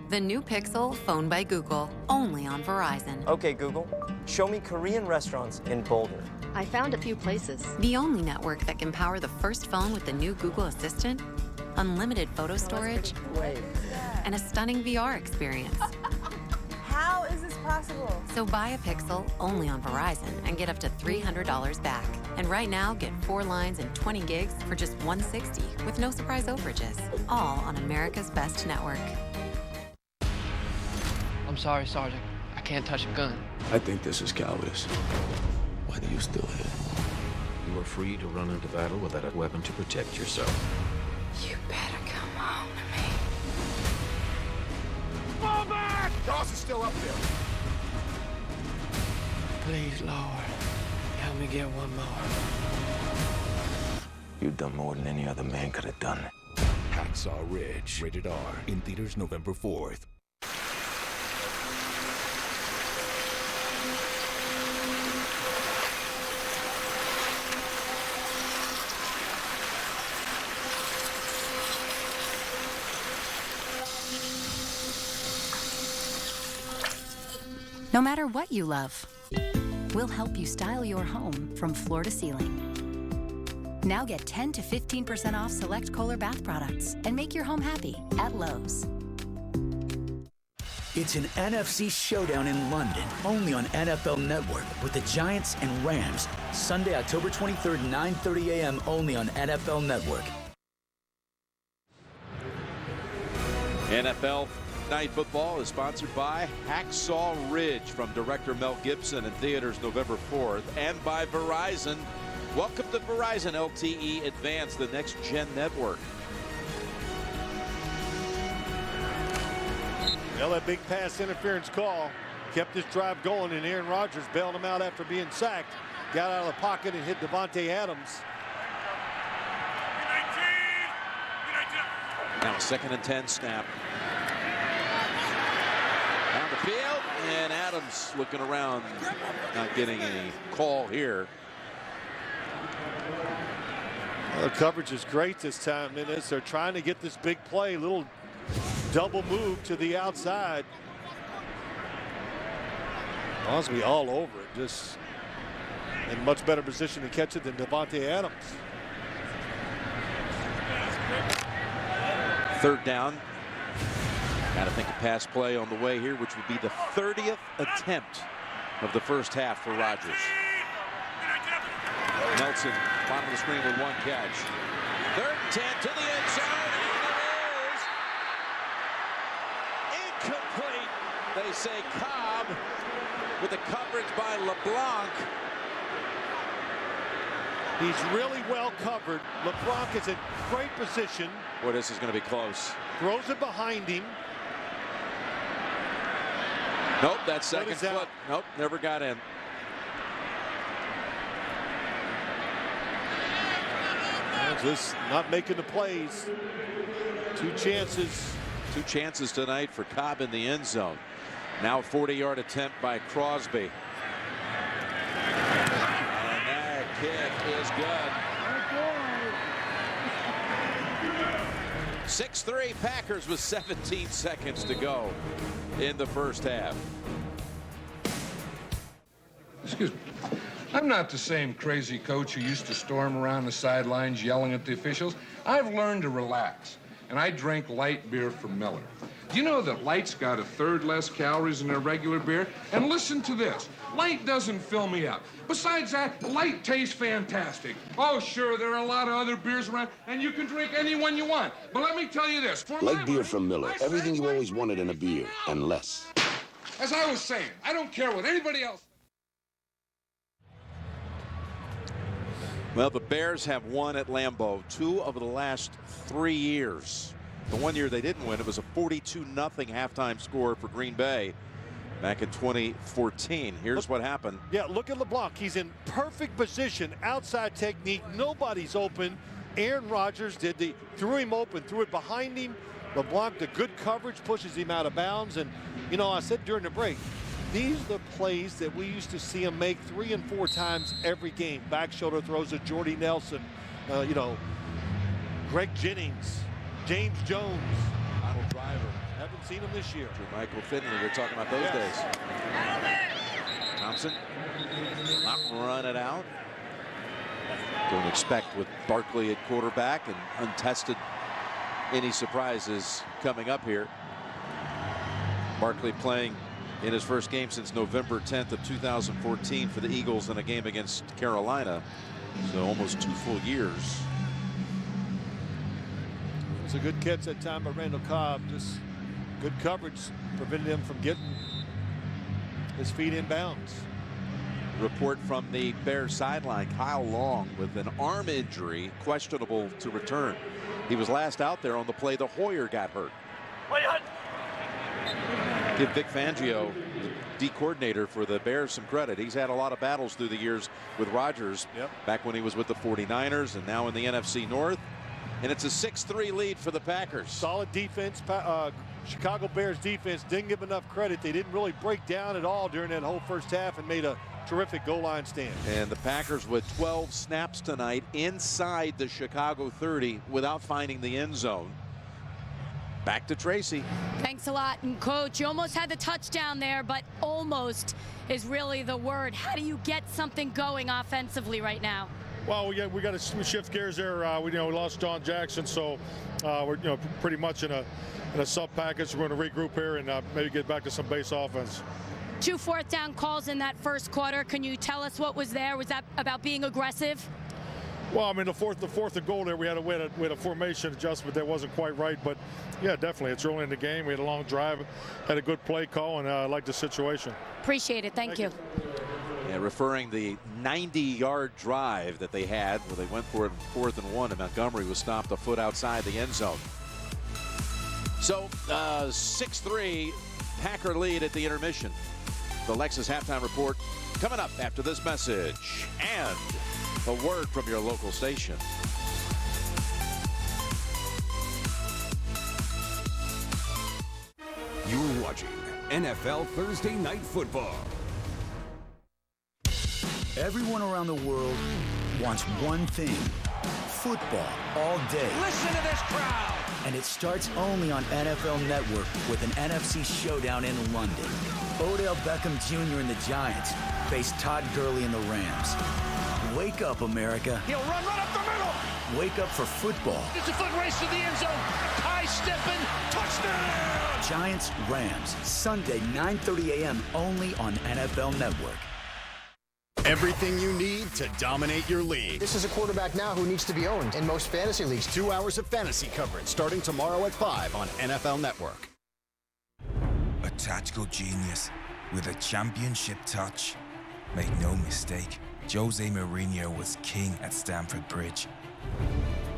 The new Pixel phone by Google, only on Verizon. Okay, Google, show me Korean restaurants in Boulder. I found a few places. The only network that can power the first phone with the new Google Assistant, unlimited photo storage, and a stunning VR experience. How is this possible? possible. So buy a Pixel only on Verizon and get up to $300 back. And right now, get 4 lines and 20 gigs for just $160 with no surprise overages. All on America's best network. I'm sorry, Sergeant. I can't touch a gun. I think this is cowardice. Why do you still here? You are free to run into battle without a weapon to protect yourself. You better come home to me. Fall back! Doss is still up there. Please, Lord, help me get one more. You've done more than any other man could have done. Hacksaw Ridge. Rated R. In theaters November 4th. No matter what you love, we'll help you style your home from floor to ceiling. Now get 10 to 15% off select Kohler bath products and make your home happy at Lowe's. It's an NFC showdown in London, only on NFL Network with the Giants and Rams. Sunday, October 23rd, 9:30 a.m. only on NFL Network. NFL Night Football is sponsored by Hacksaw Ridge from director Mel Gibson in theaters November 4th and by Verizon. Welcome to Verizon LTE Advanced, the next gen network. Well, that big pass interference call kept this drive going, and Aaron Rodgers bailed him out after being sacked. Got out of the pocket and hit Davante Adams. Now a 2nd and 10 snap. Down the field, and Adams looking around, not getting any call here. Well, the coverage is great this time. They're trying to get this big play, little double move to the outside. Osby all over it, just in much better position to catch it than Davante Adams. 3rd down. Got to think a pass play on the way here, which would be the 30th attempt of the first half for Rodgers. Nelson, bottom of the screen with 1 catch. 3rd and 10 to the end zone, and it is incomplete. They say Cobb with the coverage by LeBlanc. He's really well covered. LeBlanc is in great position. Boy, this is going to be close. Throws it behind him. Nope, that's second foot. Nope, never got in. Just not making the plays. 2 chances. 2 chances tonight for Cobb in the end zone. Now 40-yard attempt by Crosby. And that kick is good. 6-3 Packers with 17 seconds to go in the first half. Excuse me. I'm not the same crazy coach who used to storm around the sidelines yelling at the officials. I've learned to relax, and I drink light beer from Miller. Do you know that light's got 1/3 less calories than a regular beer? And listen to this. Light doesn't fill me up. Besides that, light tastes fantastic. Oh, sure, there are a lot of other beers around, and you can drink any one you want. But let me tell you this. For Light beer from Miller. Everything you always wanted in a beer, and less. As I was saying, I don't care what anybody else. Well, the Bears have won at Lambeau 2 of the last 3 years. The one year they didn't win, it was a 42-0 halftime score for Green Bay back in 2014. Here's what happened. Yeah, look at LeBlanc. He's in perfect position, outside technique. Nobody's open. Aaron Rodgers threw him open, threw it behind him. LeBlanc, the good coverage, pushes him out of bounds. And, you know, I said during the break, these are the plays that we used to see him make 3 and 4 times every game. Back shoulder throws to Jordy Nelson, Greg Jennings, James Jones. Donald Driver. Haven't seen him this year. Michael Finley, we're talking about those days. Thompson, not run it out. Don't expect with Barkley at quarterback and untested any surprises coming up here. Barkley playing in his first game since November 10th of 2014 for the Eagles in a game against Carolina. So almost 2 full years. It was a good catch that time by Randall Cobb. Just good coverage prevented him from getting his feet in bounds. Report from the Bears sideline, Kyle Long with an arm injury, questionable to return. He was last out there on the play the Hoyer got hurt. Give Vic Fangio, the D coordinator for the Bears, some credit. He's had a lot of battles through the years with Rodgers, back when he was with the 49ers and now in the NFC North. And it's a 6-3 lead for the Packers. Solid defense. Chicago Bears defense didn't give enough credit. They didn't really break down at all during that whole first half and made a terrific goal line stand. And the Packers with 12 snaps tonight inside the Chicago 30 without finding the end zone. Back to Tracy. Thanks a lot. And Coach, you almost had the touchdown there, but almost is really the word. How do you get something going offensively right now? Well, we got to shift gears there. We lost John Jackson, so we're pretty much in a sub package. We're going to regroup here and maybe get back to some base offense. 2 fourth down calls in that first quarter. Can you tell us what was there? Was that about being aggressive? Well, I mean, the fourth and goal there, we had a formation adjustment that wasn't quite right, but yeah, definitely. It's early in the game. We had a long drive, had a good play call, and I like the situation. Appreciate it. Thank you. Yeah, referring the 90-yard drive that they had where they went for it 4th and 1, and Montgomery was stopped a foot outside the end zone. So 6-3 Packer lead at the intermission. The Lexus halftime report coming up after this message and a word from your local station. You're watching NFL Thursday Night Football. Everyone around the world wants one thing: football all day. Listen to this crowd. And it starts only on NFL Network with an NFC showdown in London. Odell Beckham Jr. and the Giants face Todd Gurley and the Rams. Wake up, America. He'll run right up the middle. Wake up for football. It's a foot race to the end zone. High stepping. Touchdown. Giants, Rams, Sunday, 9:30 a.m. only on NFL Network. Everything you need to dominate your league. This is a quarterback now who needs to be owned in most fantasy leagues. 2 hours of fantasy coverage starting tomorrow at 5 on NFL Network. A tactical genius with a championship touch. Make no mistake, Jose Mourinho was king at Stamford Bridge.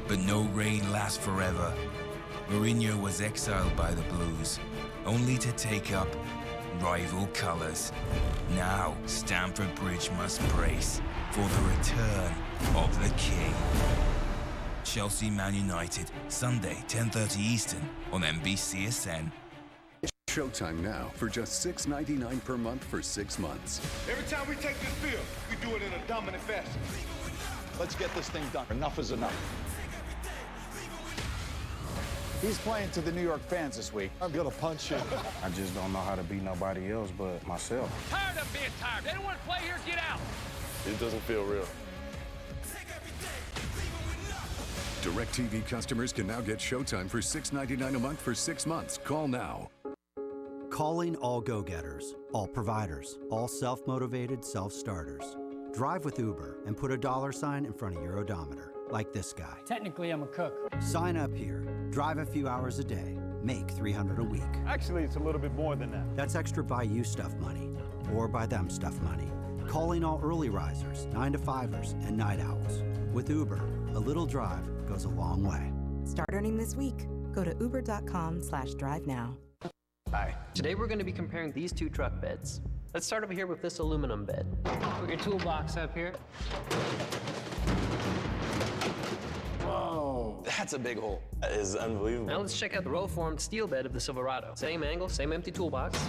But no reign lasts forever. Mourinho was exiled by the Blues, only to take up rival colors. Now, Stamford Bridge must brace for the return of the king. Chelsea Man United, Sunday, 10:30 Eastern on NBCSN. Showtime now for just $6.99 per month for 6 months. Every time we take this field, we do it in a dominant fashion. Let's get this thing done. Enough is enough. He's playing to the New York fans this week. I'm gonna punch him. I just don't know how to beat nobody else but myself. Tired of being tired. They don't want to play here. Get out. It doesn't feel real. DirecTV customers can now get Showtime for $6.99 a month for 6 months. Call now. Calling all go-getters, all providers, all self-motivated self-starters. Drive with Uber and put a $sign in front of your odometer, like this guy. Technically, I'm a cook. Sign up here, drive a few hours a day, make $300 a week. Actually, it's a little bit more than that. That's extra buy you stuff money, or buy them stuff money. Calling all early risers, 9 to 5ers, and night owls. With Uber, a little drive goes a long way. Start earning this week. Go to uber.com/drive now. Hi. Today we're going to be comparing these 2 truck beds. Let's start over here with this aluminum bed. Put your toolbox up here. Whoa. That's a big hole. That is unbelievable. Now let's check out the roll-formed steel bed of the Silverado. Same angle, same empty toolbox.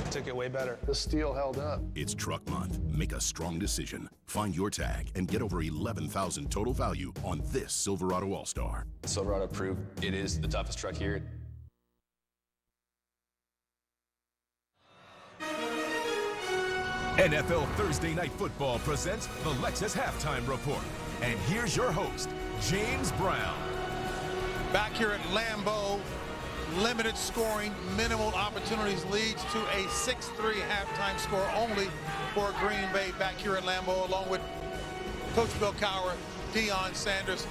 Took it way better. The steel held up. It's truck month. Make a strong decision. Find your tag and get over $11,000 total value on this Silverado All-Star. Silverado proved it is the toughest truck here. NFL Thursday Night Football presents the Lexus Halftime Report. And here's your host, James Brown. Back here at Lambeau limited scoring, minimal opportunities leads to a 6-3 halftime score only for Green Bay back here at Lambeau, along with Coach Bill Cowher, Deion Sanders.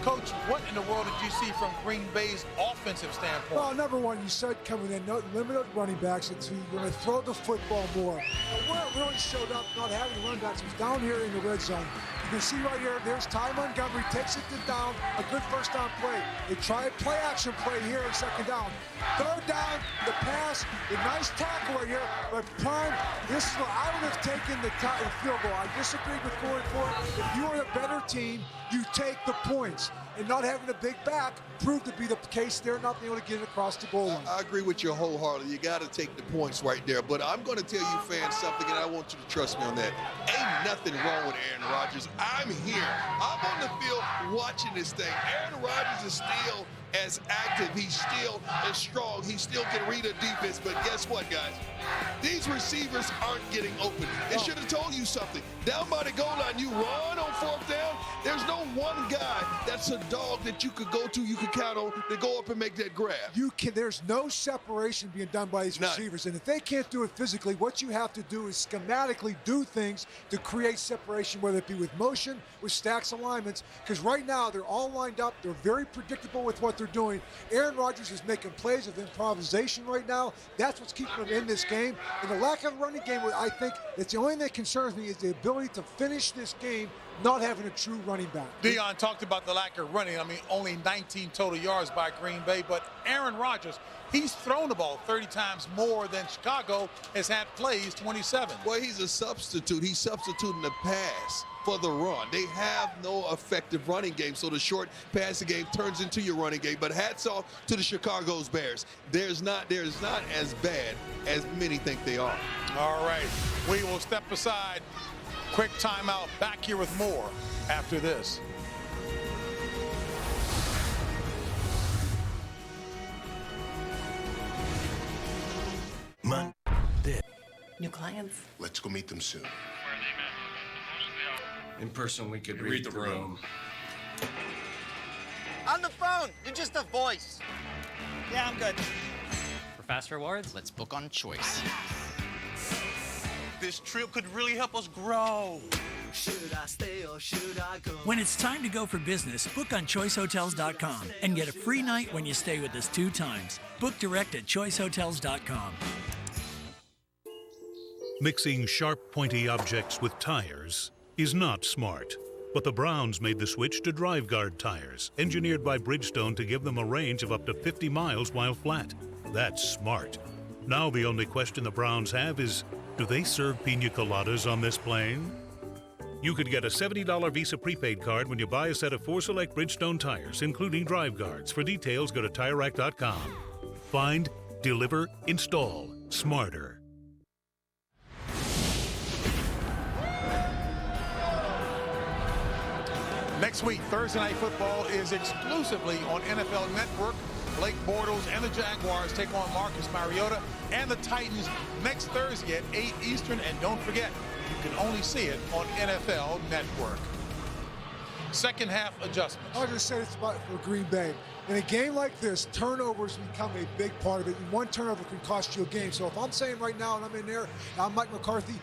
Coach, what in the world did you see from Green Bay's offensive standpoint? Well, number one, you said coming in, limited running backs, and two, you're going to throw the football more. And where it really showed up not having running backs was down here in the red zone. You can see right here, there's Ty Montgomery, takes it to down, a good first down play. They try a play action play here in second down. Third down, the pass, a nice tackle right here, but Prime, this is what I would have taken the field goal. I disagreed with Corey Ford. If you are the better team, you take the points. And not having a big back proved to be the case there, not being able to get it across the goal line. I agree with you wholeheartedly. You got to take the points right there. But I'm going to tell you fans something, and I want you to trust me on that. Ain't nothing wrong with Aaron Rodgers. I'm here. I'm on the field watching this thing. Aaron Rodgers is still as active. He's still as strong. He still can read a defense. But guess what, guys? These receivers aren't getting open. They should have told you something. Down by the goal line, you run on fourth down. There's no one guy that's a dog that you could go to, you could count on to go up and make that grab. There's no separation being done by these receivers. And if they can't do it physically, what you have to do is schematically do things to create separation, whether it be with motion, with stacks alignments. Because right now, they're all lined up. They're very predictable with what they're doing. Aaron Rodgers is making plays of improvisation right now. That's what's keeping them in this game. And the lack of a running game, I think, it's the only thing that concerns me is the ability to finish this game not having a true running back. Deion talked about the lack of running. I mean, only 19 total yards by Green Bay, but Aaron Rodgers, he's thrown the ball 30 times more than Chicago has had plays, 27. Well, he's a substitute. He's substituting the pass for the run. They have no effective running game, so the short passing game turns into your running game. But hats off to the Chicago's Bears. There's not as bad as many think they are. All right, we will step aside. Quick timeout. Back here with more after this. New clients. Let's go meet them soon. In person, we could read the room. On the phone. You're just a voice. Yeah, I'm good. For fast rewards, let's book on Choice. This trip could really help us grow. Should I stay or should I go? When it's time to go for business, book on choicehotels.com and get a free night when you stay with us 2 times. Book direct at choicehotels.com. Mixing sharp, pointy objects with tires is not smart. But the Browns made the switch to Drive Guard tires, engineered by Bridgestone to give them a range of up to 50 miles while flat. That's smart. Now the only question the Browns have is, do they serve pina coladas on this plane? You could get a $70 Visa prepaid card when you buy a set of 4 select Bridgestone tires, including Drive Guards. For details, go to TireRack.com. Find, deliver, install smarter. Next week, Thursday Night Football is exclusively on NFL Network. Blake Bortles and the Jaguars take on Marcus Mariota and the Titans next Thursday at 8 Eastern. And don't forget, you can only see it on NFL Network. Second half adjustments. I was going to say this about for Green Bay. In a game like this, turnovers become a big part of it. And one turnover can cost you a game. So if I'm saying right now, and I'm in there, and I'm Mike McCarthy,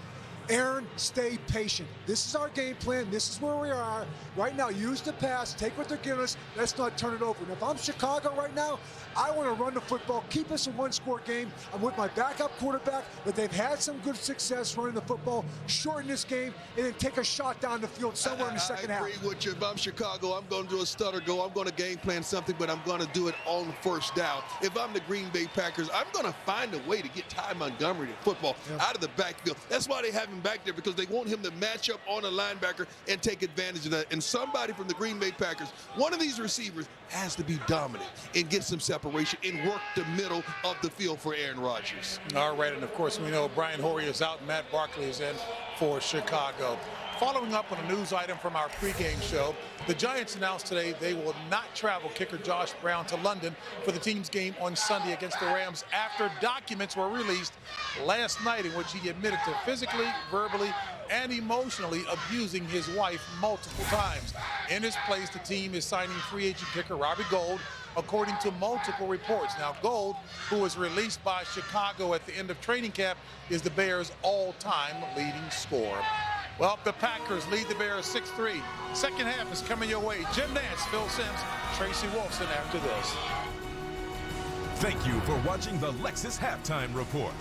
Aaron, stay patient. This is our game plan. This is where we are. Right now, use the pass. Take what they're giving us. Let's not turn it over. And if I'm Chicago right now, I want to run the football, keep us a one-score game. I'm with my backup quarterback, but they've had some good success running the football. Shorten this game, and then take a shot down the field somewhere in the second half. I agree with you. If I'm Chicago, I'm going to do a stutter go. I'm going to game plan something, but I'm going to do it on first down. If I'm the Green Bay Packers, I'm going to find a way to get Ty Montgomery to football out of the backfield. That's why they have him back there, because they want him to match up on a linebacker and take advantage of that. And somebody from the Green Bay Packers, one of these receivers, has to be dominant and get some separation and work the middle of the field for Aaron Rodgers. All right, and of course we know Brian Hoyer is out, Matt Barkley is in for Chicago. Following up on a news item from our pregame show, the Giants announced today they will not travel kicker Josh Brown to London for the team's game on Sunday against the Rams after documents were released last night in which he admitted to physically, verbally, and emotionally abusing his wife multiple times. In his place, the team is signing free agent kicker Robbie Gould, according to multiple reports. Now, Gould, who was released by Chicago at the end of training camp, is the Bears' all-time leading scorer. Well, the Packers lead the Bears 6-3. Second half is coming your way. Jim Nance, Phil Simms, Tracy Wolfson after this. Thank you for watching the Lexus Halftime Report.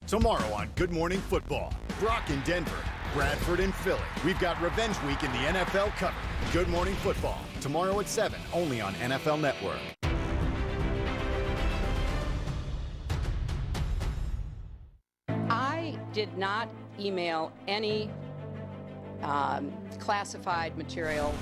Tomorrow on Good Morning Football, Brock in Denver, Bradford in Philly. We've got Revenge Week in the NFL covered. Good Morning Football, tomorrow at 7, only on NFL Network. I did not email any classified material.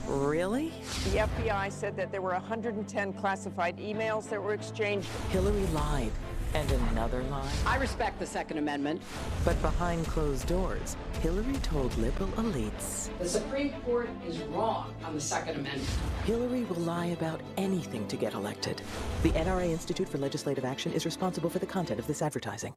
Really? The FBI said that there were 110 classified emails that were exchanged. Hillary lied. And another lie? I respect the Second Amendment. But behind closed doors, Hillary told liberal elites. The Supreme Court is wrong on the Second Amendment. Hillary will lie about anything to get elected. The NRA Institute for Legislative Action is responsible for the content of this advertising.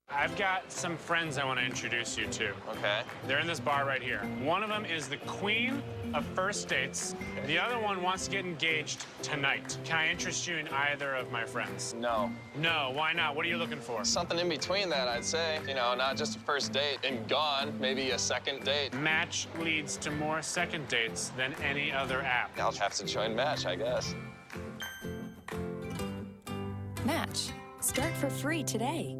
I've got some friends I want to introduce you to. Okay. They're in this bar right here. One of them is the queen of first dates. The other one wants to get engaged tonight. Can I interest you in either of my friends? No. No, why not? What are you looking for? Something in between that, I'd say. You know, not just a first date and gone, maybe a second date. Match leads to more second dates than any other app. I'll have to join Match, I guess. Match. Start for free today.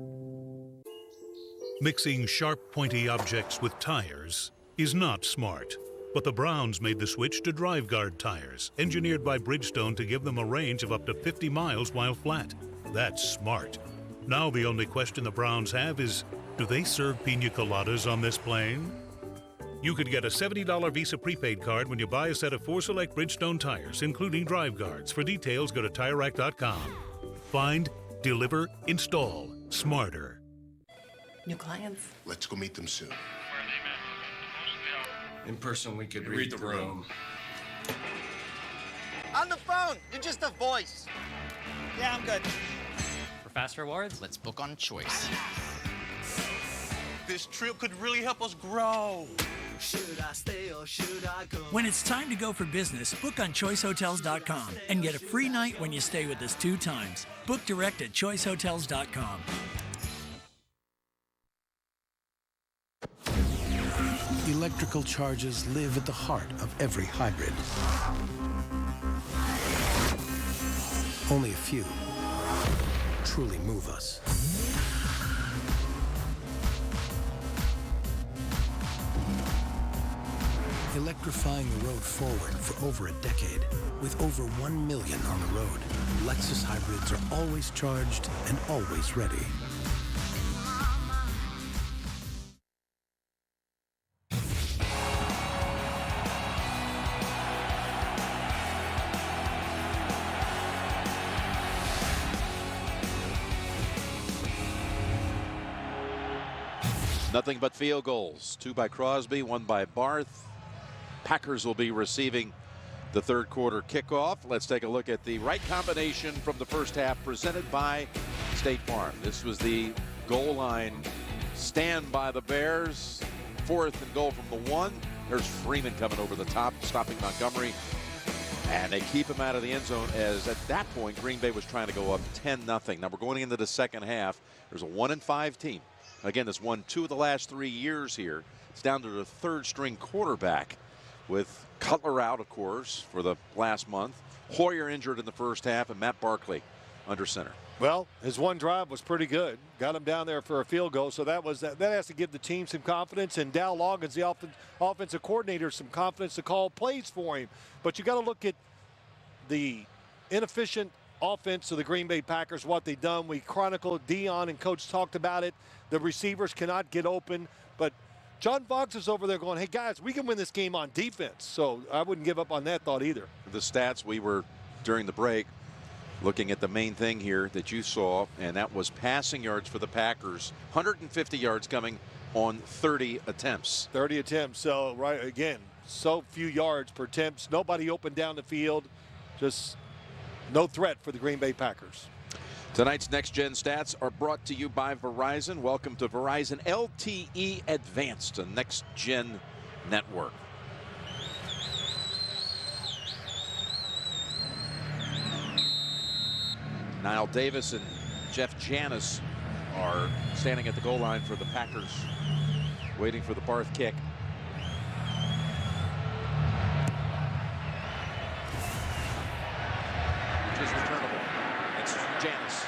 Mixing sharp, pointy objects with tires is not smart. But the Browns made the switch to drive guard tires, engineered by Bridgestone to give them a range of up to 50 miles while flat. That's smart. Now the only question the Browns have is, do they serve pina coladas on this plane? You could get a $70 Visa prepaid card when you buy a set of 4 select Bridgestone tires, including drive guards. For details, go to TireRack.com. Find, deliver, install. Smarter. New clients. Let's go meet them soon. In person, we could read the room. On the phone. You're just a voice. Yeah, I'm good. For faster rewards, let's book on choice. This trip could really help us grow. Should I stay or should I go? When it's time to go for business, book on choicehotels.com and get a free night when you stay with us 2 times. Book direct at choicehotels.com. Electrical charges live at the heart of every hybrid. Only a few truly move us. Electrifying the road forward for over a decade. With over 1 million on the road, Lexus hybrids are always charged and always ready. Nothing but field goals. 2 by Crosby, 1 by Barth. Packers will be receiving the third quarter kickoff. Let's take a look at the right combination from the first half presented by State Farm. This was the goal line stand by the Bears. 4th and goal from the 1. There's Freeman coming over the top, stopping Montgomery. And they keep him out of the end zone as at that point Green Bay was trying to go up 10-0. Now we're going into the second half. There's a 1-5 team. Again, that's won 2 of the last 3 years here. It's down to the 3rd string quarterback with Cutler out, of course, for the last month. Hoyer injured in the first half, and Matt Barkley under center. Well, his one drive was pretty good. Got him down there for a field goal, so that has to give the team some confidence, and Dow Loggins, the offensive coordinator, some confidence to call plays for him. But you got to look at the inefficient offense of the Green Bay Packers, what they've done. We chronicled, Dion and Coach talked about it. The receivers cannot get open, but John Fox is over there going, hey, guys, we can win this game on defense. So I wouldn't give up on that thought either. The stats we were during the break, Looking at the main thing here that you saw, and that was passing yards for the Packers. 150 yards coming on 30 attempts. 30 attempts. So, right, again, so few yards per attempt. Nobody open down the field. Just no threat for the Green Bay Packers. Tonight's Next Gen Stats are brought to you by Verizon. Welcome to Verizon LTE Advanced, a Next Gen network. Niall Davis and Jeff Janis are standing at the goal line for the Packers, waiting for the Barth kick. Which is returnable. It's Janis.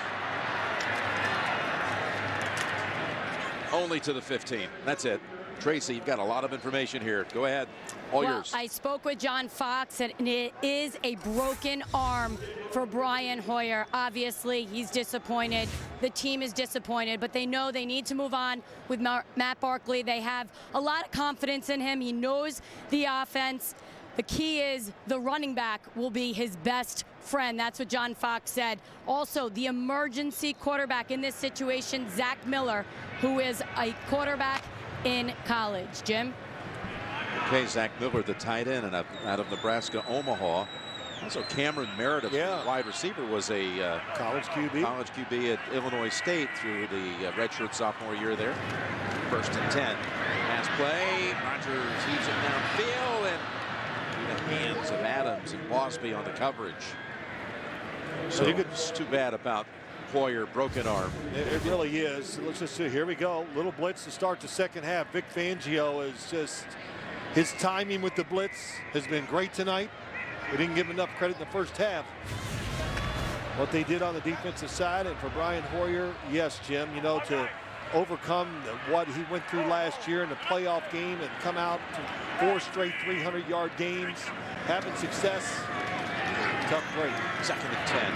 Only to the 15. That's it. Tracy, you've got a lot of information here. Go ahead. All yours. I spoke with John Fox, and it is a broken arm for Brian Hoyer. Obviously, he's disappointed. The team is disappointed, but they know they need to move on with Matt Barkley. They have a lot of confidence in him. He knows the offense. The key is the running back will be his best friend. That's what John Fox said. Also, the emergency quarterback in this situation, Zach Miller, who is a quarterback in college. Jim? Okay, Zach Miller, the tight end, and out of Nebraska, Omaha. Also, Cameron Meredith, wide receiver, was a college QB at Illinois State through the redshirt sophomore year there. 1st and 10. Pass play. Rodgers heaves it downfield and through the hands of Adams and Bosby on the coverage. So it's too bad about Hoyer, broken arm. It really is. Let's just see. Here we go. Little blitz to start the second half. Vic Fangio is just, his timing with the blitz has been great tonight. We didn't give him enough credit in the first half. What they did on the defensive side, and for Brian Hoyer, yes, Jim, you know, to overcome what he went through last year in the playoff game and come out to 4 straight 300-yard games, having success, tough break. 2nd and 10.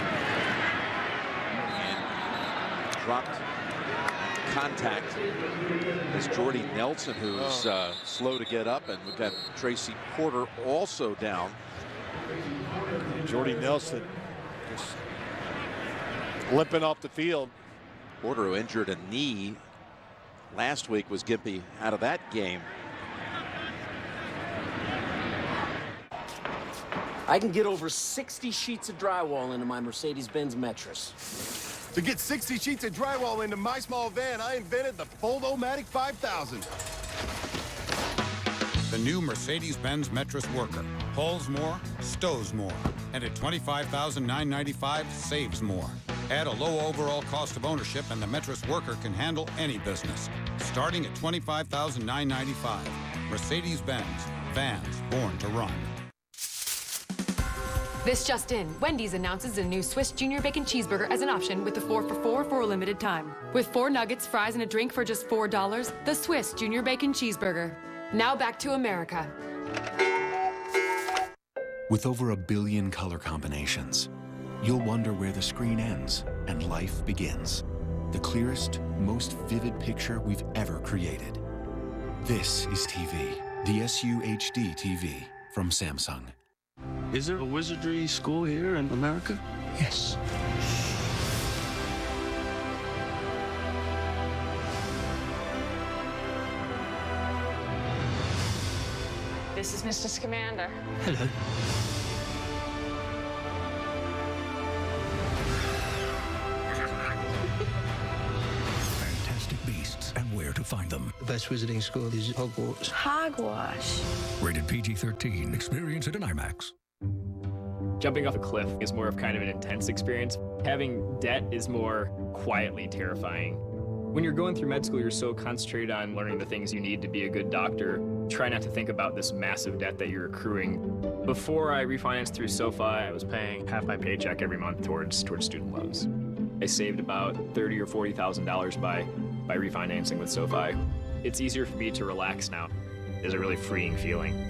Dropped contact is Jordy Nelson, who's slow to get up, and we've got Tracy Porter also down. Jordy Nelson just limping off the field. Porter, who injured a knee last week, was gimpy out of that game. I can get over 60 sheets of drywall into my Mercedes-Benz Metris. To get 60 sheets of drywall into my small van, I invented the Fold-O-Matic 5000. The new Mercedes-Benz Metris Worker. Hauls more, stows more. And at $25,995, saves more. Add a low overall cost of ownership and the Metris Worker can handle any business. Starting at $25,995. Mercedes-Benz. Vans born to run. This just in, Wendy's announces a new Swiss Junior Bacon Cheeseburger as an option with the 4 for $4 for a limited time. With 4 nuggets, fries, and a drink for just $4, the Swiss Junior Bacon Cheeseburger. Now back to America. With over 1 billion color combinations, you'll wonder where the screen ends and life begins. The clearest, most vivid picture we've ever created. This is TV, the SUHD TV from Samsung. Is there a wizardry school here in America? Yes. This is Mr. Scamander. Hello. Fantastic beasts and where to find them. The best wizarding school is Hogwarts. Hogwash. Rated PG-13. Experience it in IMAX. Jumping off a cliff is more of kind of an intense experience. Having debt is more quietly terrifying. When you're going through med school, you're so concentrated on learning the things you need to be a good doctor. Try not to think about this massive debt that you're accruing. Before I refinanced through SoFi, I was paying half my paycheck every month towards student loans. I saved about $30,000 or $40,000 by refinancing with SoFi. It's easier for me to relax now. It's a really freeing feeling.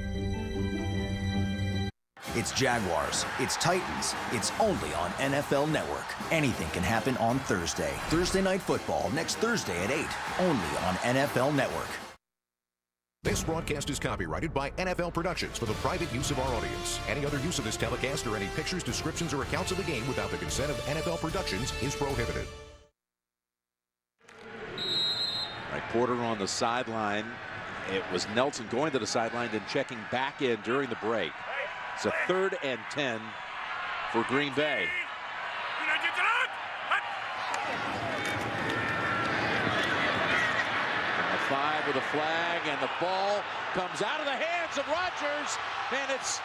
It's Jaguars, it's Titans, it's only on NFL Network. Anything can happen on Thursday. Thursday Night Football next Thursday at 8, only on NFL Network. This broadcast is copyrighted by NFL Productions for the private use of our audience. Any other use of this telecast or any pictures, descriptions, or accounts of the game without the consent of NFL Productions is prohibited. Right, Porter on the sideline. It was Nelson going to the sideline, then checking back in during the break. It's a 3rd and 10 for Green Bay. And the 5 with a flag, and the ball comes out of the hands of Rodgers, and it's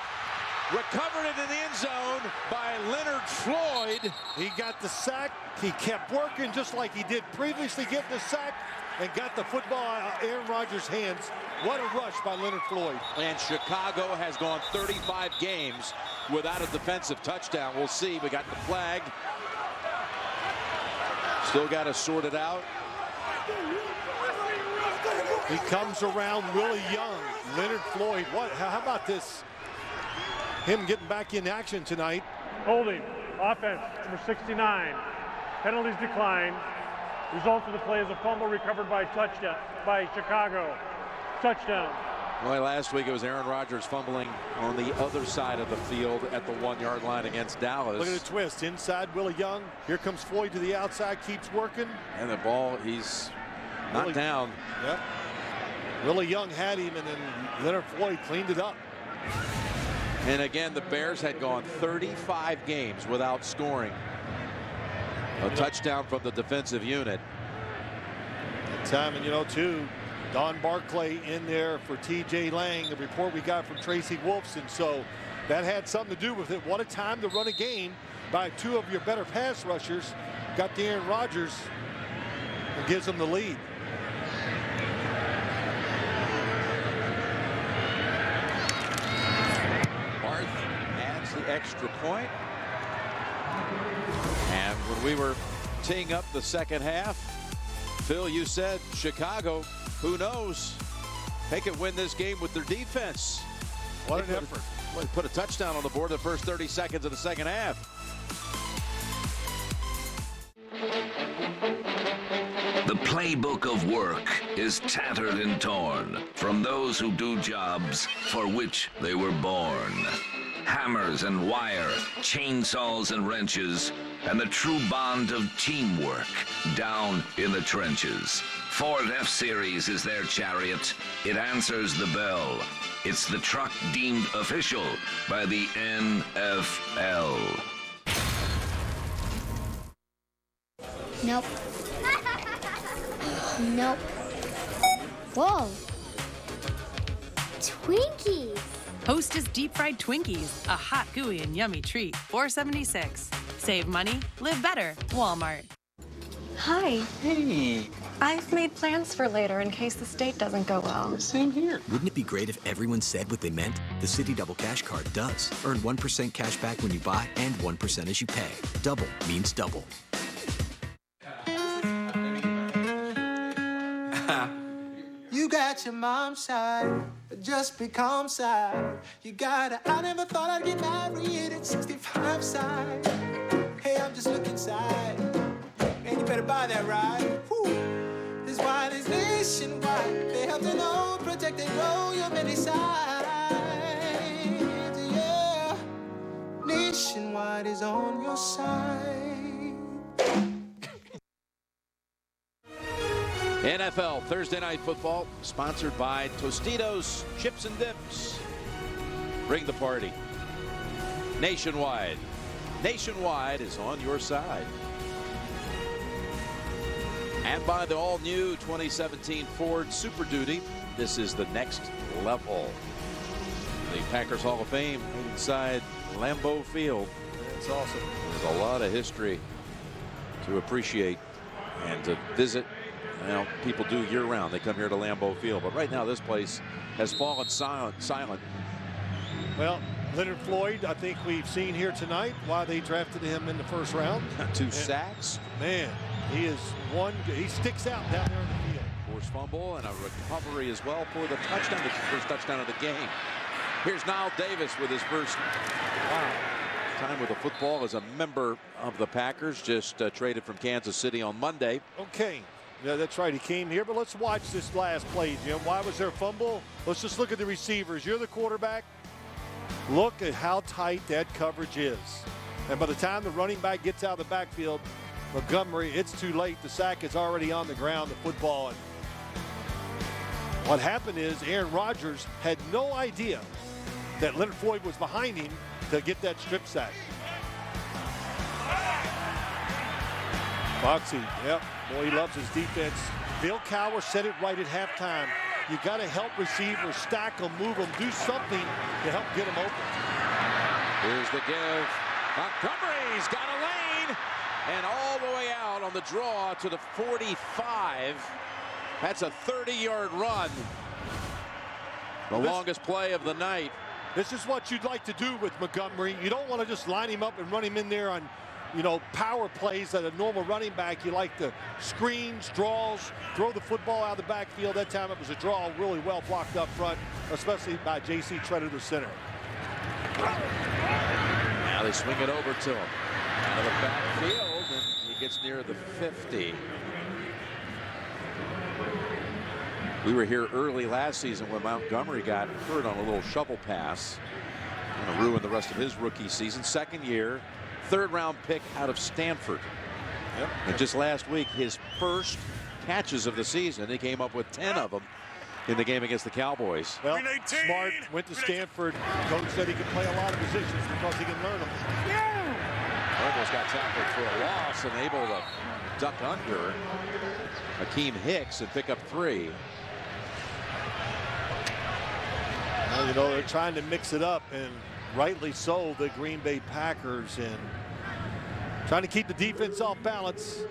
recovered into the end zone by Leonard Floyd. He got the sack. He kept working just like he did previously, getting the sack, and got the football out of Aaron Rodgers' hands. What a rush by Leonard Floyd. And Chicago has gone 35 games without a defensive touchdown. We'll see. We got the flag. Still got to sort it out. He comes around really young. Leonard Floyd, how about this? Him getting back in action tonight. Holding, offense, number 69. Penalties declined. Result of the play is a fumble recovered by touchdown by Chicago. Touchdown. Well, last week it was Aaron Rodgers fumbling on the other side of the field at the 1-yard line against Dallas. Look at the twist. Inside, Willie Young. Here comes Floyd to the outside, keeps working. And the ball, he's not down. Yep. Willie Young had him, and then Leonard Floyd cleaned it up. And again, the Bears had gone 35 games without scoring. A touchdown from the defensive unit. That time, and too, Don Barclay in there for T.J. Lang, the report we got from Tracy Wolfson. So that had something to do with it. What a time to run a game by 2 of your better pass rushers. Got to Aaron Rodgers and gives them the lead. Barth adds the extra point. And when we were teeing up the second half, Phil, you said Chicago, who knows? They could win this game with their defense. What an effort. Put a touchdown on the board the first 30 seconds of the second half. The playbook of work is tattered and torn from those who do jobs for which they were born. Hammers and wire, chainsaws and wrenches, and the true bond of teamwork down in the trenches. Ford F-Series is their chariot. It answers the bell. It's the truck deemed official by the NFL. Nope. Nope. Whoa. Twinkies. Hostess deep fried Twinkies, a hot, gooey, and yummy treat. $4.76. Save money, live better. Walmart. Hi. Hey. I've made plans for later in case the state doesn't go well. Same here. Wouldn't it be great if everyone said what they meant? The Citi Double Cash Card does. Earn 1% cash back when you buy and 1% as you pay. Double means double. You got your mom's side, but just be calm side. You got it. I never thought I'd get married at 65 side. Hey, I'm just looking side. Man, you better buy that ride. Whew. This wine is nationwide. They have to know, protect and grow your many sides. Yeah, Nationwide is on your side. NFL Thursday Night Football, sponsored by Tostitos Chips and Dips. Bring the party. Nationwide. Nationwide is on your side. And by the all-new 2017 Ford Super Duty, this is the next level. The Packers Hall of Fame inside Lambeau Field. That's awesome. There's a lot of history to appreciate and to visit. Well, people do year-round. They come here to Lambeau Field. But right now, this place has fallen silent. Well, Leonard Floyd, I think we've seen here tonight why they drafted him in the first round. 2 sacks. Man, he is one. He sticks out down there in the field. Forced fumble and a recovery as well for the touchdown. The first touchdown of the game. Here's Niall Davis with his first time with the football as a member of the Packers. Just traded from Kansas City on Monday. Okay. Yeah, that's right. He came here, but let's watch this last play, Jim. Why was there a fumble? Let's just look at the receivers. You're the quarterback. Look at how tight that coverage is. And by the time the running back gets out of the backfield, Montgomery, it's too late. The sack is already on the ground, the football. And what happened is Aaron Rodgers had no idea that Leonard Floyd was behind him to get that strip sack. Foxy, yep. Boy, he loves his defense. Bill Cowher said it right at halftime. You got to help receivers, stack them, move them, do something to help get them open. Here's the give. Montgomery's got a lane, and all the way out on the draw to the 45. That's a 30-yard run. The longest play of the night. This is what you'd like to do with Montgomery. You don't want to just line him up and run him in there on, you know, power plays that a normal running back. You like the screens, draws, throw the football out of the backfield. That time it was a draw, really well blocked up front, especially by J.C. Treader, the center. Now they swing it over to him. Out of the backfield, and he gets near the 50. We were here early last season when Montgomery got hurt on a little shovel pass. Going to ruin the rest of his rookie season. Second year, third-round pick out of Stanford. Yep. And just last week, his first catches of the season, he came up with 10 of them in the game against the Cowboys. Well, Smart went to Stanford. Coach said he could play a lot of positions because he can learn them. Almost got tackled for a loss and able to duck under Akeem Hicks and pick up 3. Well, you know, they're trying to mix it up, and rightly so, the Green Bay Packers, and trying to keep the defense off balance.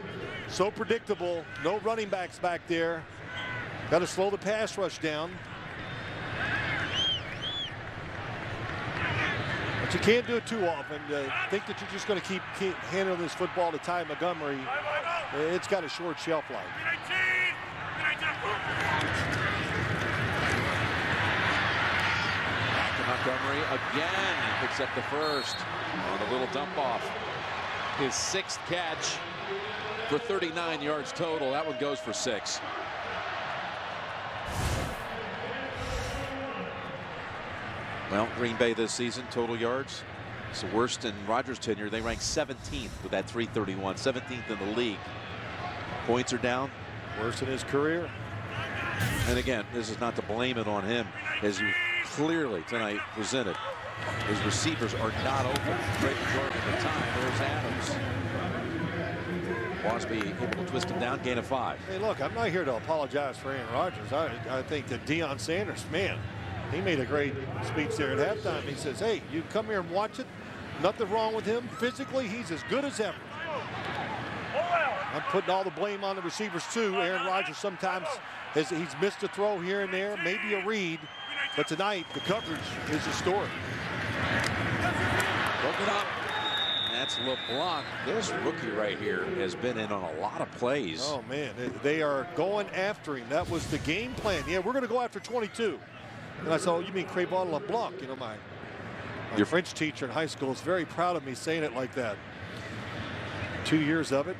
So predictable. No running backs back there. Got to slow the pass rush down. But you can't do it too often. Think that you're just going to keep handling this football to Ty Montgomery. It's got a short shelf life. Back to Montgomery again. He picks up the first on a little dump off. His 6th catch for 39 yards total. That one goes for 6. Well, Green Bay this season, total yards, it's the worst in Rodgers' tenure. They rank 17th with that 331, 17th in the league. Points are down. Worst in his career. And again, this is not to blame it on him, as you clearly tonight presented. His receivers are not open great majority of the time. There's Adams. Wasby able to twist him down, gain of 5. Hey, look, I'm not here to apologize for Aaron Rodgers. I think that Deion Sanders, man, he made a great speech there at halftime. He says, hey, you come here and watch it. Nothing wrong with him. Physically, he's as good as ever. I'm putting all the blame on the receivers, too. Aaron Rodgers sometimes he's missed a throw here and there, maybe a read. But tonight, the coverage is the story. Look it up. That's LeBlanc. This rookie right here has been in on a lot of plays. Oh, man, they are going after him. That was the game plan. Yeah, we're going to go after 22. And I said, oh, you mean Crevon LeBlanc? You know, my French teacher in high school is very proud of me saying it like that. 2 years of it.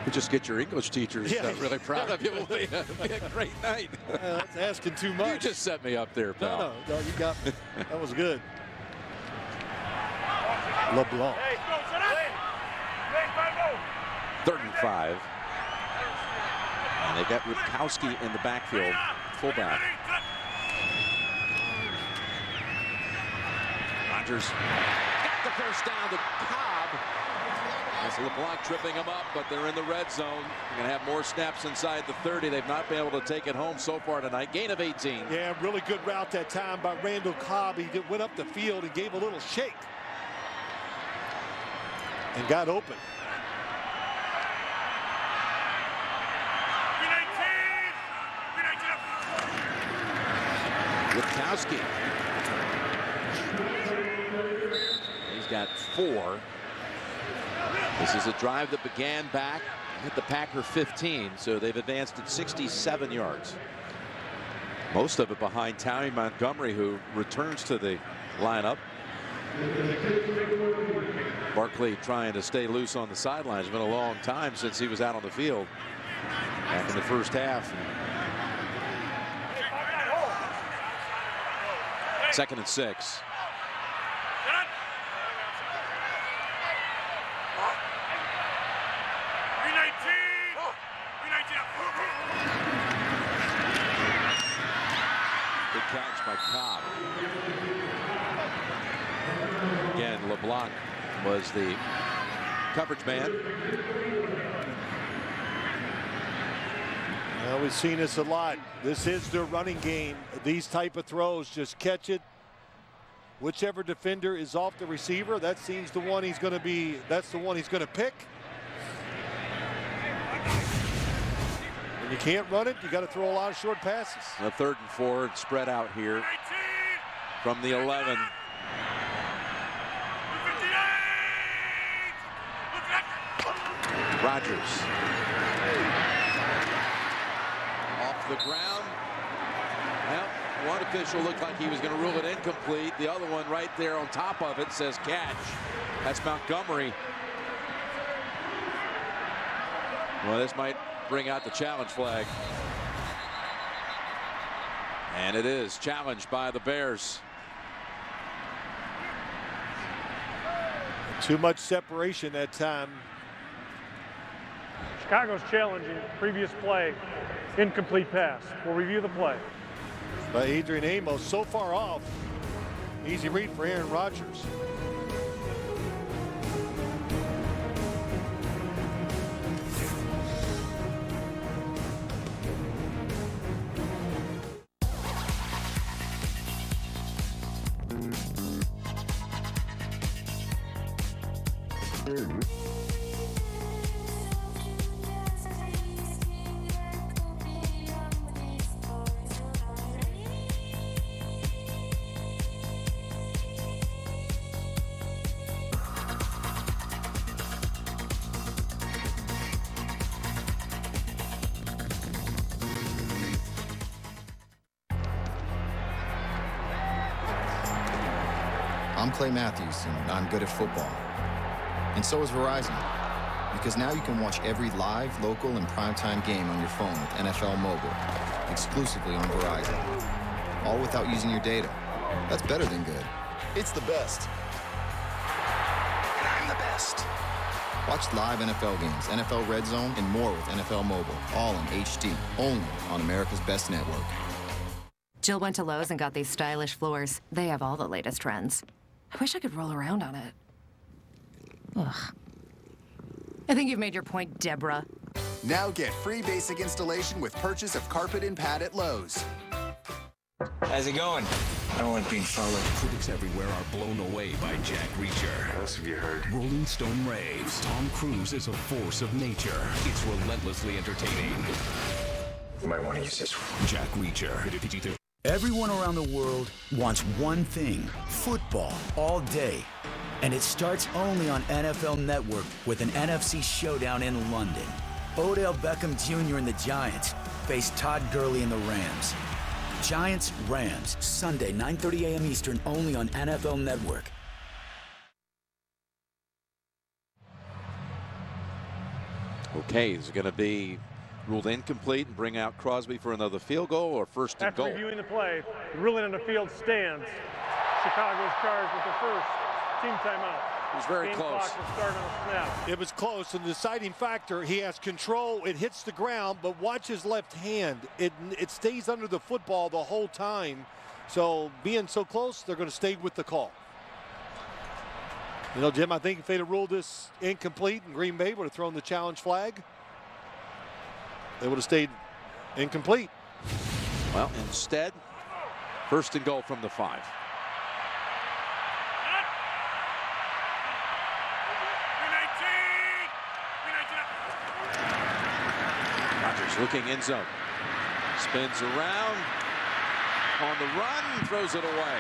You just get your English teachers really proud of you. It'll be a great night. That's asking too much. You just set me up there, pal. No, you got me. That was good. LeBlanc. 3rd and 5. And they've got Rutkowski in the backfield, fullback. Rodgers got the first down to Cobb. That's LeBlanc tripping him up, but they're in the red zone. They're going to have more snaps inside the 30. They've not been able to take it home so far tonight. Gain of 18. Yeah, really good route that time by Randall Cobb. He went up the field and gave a little shake and got open. Rutkowski. He's got 4. This is a drive that began back at the Packer 15, so they've advanced at 67 yards. Most of it behind Ty Montgomery, who returns to the lineup. Barkley trying to stay loose on the sidelines. It's been a long time since he was out on the field. Back in the first half. 2nd and 6. Good catch by Cobb. Again, LeBlanc was the coverage man. Well, we've seen this a lot. This is their running game. These type of throws, just catch it. Whichever defender is off the receiver, that seems the one he's going to be. That's the one he's going to pick. When you can't run it, you got to throw a lot of short passes. The 3rd and 4 spread out here from the 11. Rodgers off the ground. Well, one official looked like he was going to rule it incomplete. The other one right there on top of it says catch. That's Montgomery. Well, this might bring out the challenge flag. And it is challenged by the Bears. Too much separation that time. Chicago's challenging previous play, incomplete pass. We'll review the play. By Adrian Amos, so far off. Easy read for Aaron Rodgers. I'm Clay Matthews, and I'm good at football. And so is Verizon. Because now you can watch every live, local, and primetime game on your phone with NFL Mobile, exclusively on Verizon. All without using your data. That's better than good. It's the best. And I'm the best. Watch live NFL games, NFL Red Zone, and more with NFL Mobile, all in HD, only on America's best network. Jill went to Lowe's and got these stylish floors. They have all the latest trends. I wish I could roll around on it. Ugh. I think you've made your point, Deborah. Now get free basic installation with purchase of carpet and pad at Lowe's. How's it going? I don't want being followed. Critics everywhere are blown away by Jack Reacher. What else have you heard? Rolling Stone raves. Tom Cruise is a force of nature. It's relentlessly entertaining. You might want to use this one. Jack Reacher. Rated PG-13. Everyone around the world wants one thing: football all day. And it starts only on NFL Network with an NFC showdown in London. Odell Beckham Jr. and the Giants face Todd Gurley and the Rams. Giants-Rams, Sunday, 9:30 a.m. Eastern, only on NFL Network. Okay, is it going to be ruled incomplete and bring out Crosby for another field goal, or first and goal? After reviewing the play, the ruling on the field stands. Chicago's charged with the first team timeout. It was very Game close. clock will start on a snap. It was close, and the deciding factor, he has control. It hits the ground, but watch his left hand. It stays under the football the whole time. So being so close, they're going to stay with the call. You know, Jim, I think if they'd have ruled this incomplete and Green Bay would have thrown the challenge flag, they would have stayed incomplete. Well, instead, first and goal from the 5. Rodgers looking end zone. Spins around. On the run, throws it away.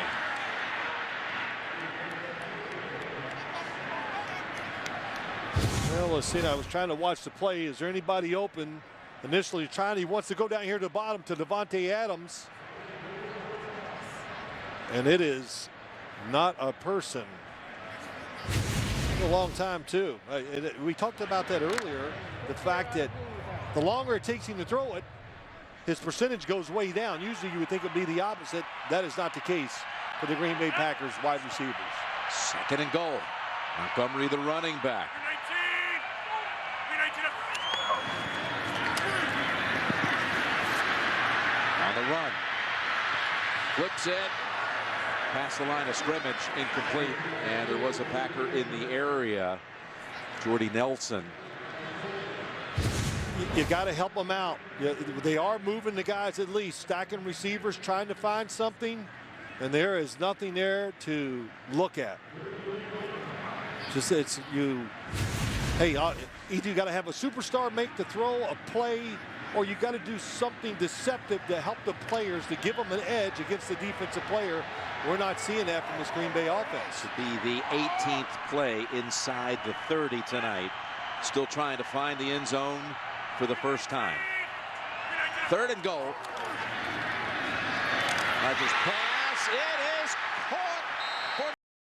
Well, let's see. I was trying to watch the play. Is there anybody open? Initially he wants to go down here to the bottom to Devontae Adams. And it is not a person. A long time, too. We talked about that earlier. The fact that the longer it takes him to throw it, his percentage goes way down. Usually you would think it would be the opposite. That is not the case for the Green Bay Packers wide receivers. 2nd and goal. Montgomery, the running back. On the run. Flips it. Past the line of scrimmage, incomplete. And there was a Packer in the area. Jordy Nelson. You got to help them out. They are moving the guys at least, stacking receivers, trying to find something, and there is nothing there to look at. Just it's you. Hey, either you got to have a superstar make the throw, a play, or you got to do something deceptive to help the players to give them an edge against the defensive player. We're not seeing that from this Green Bay offense. To be the 18th play inside the 30 tonight. Still trying to find the end zone for the first time. 3rd and goal. Rodgers pass. It is caught.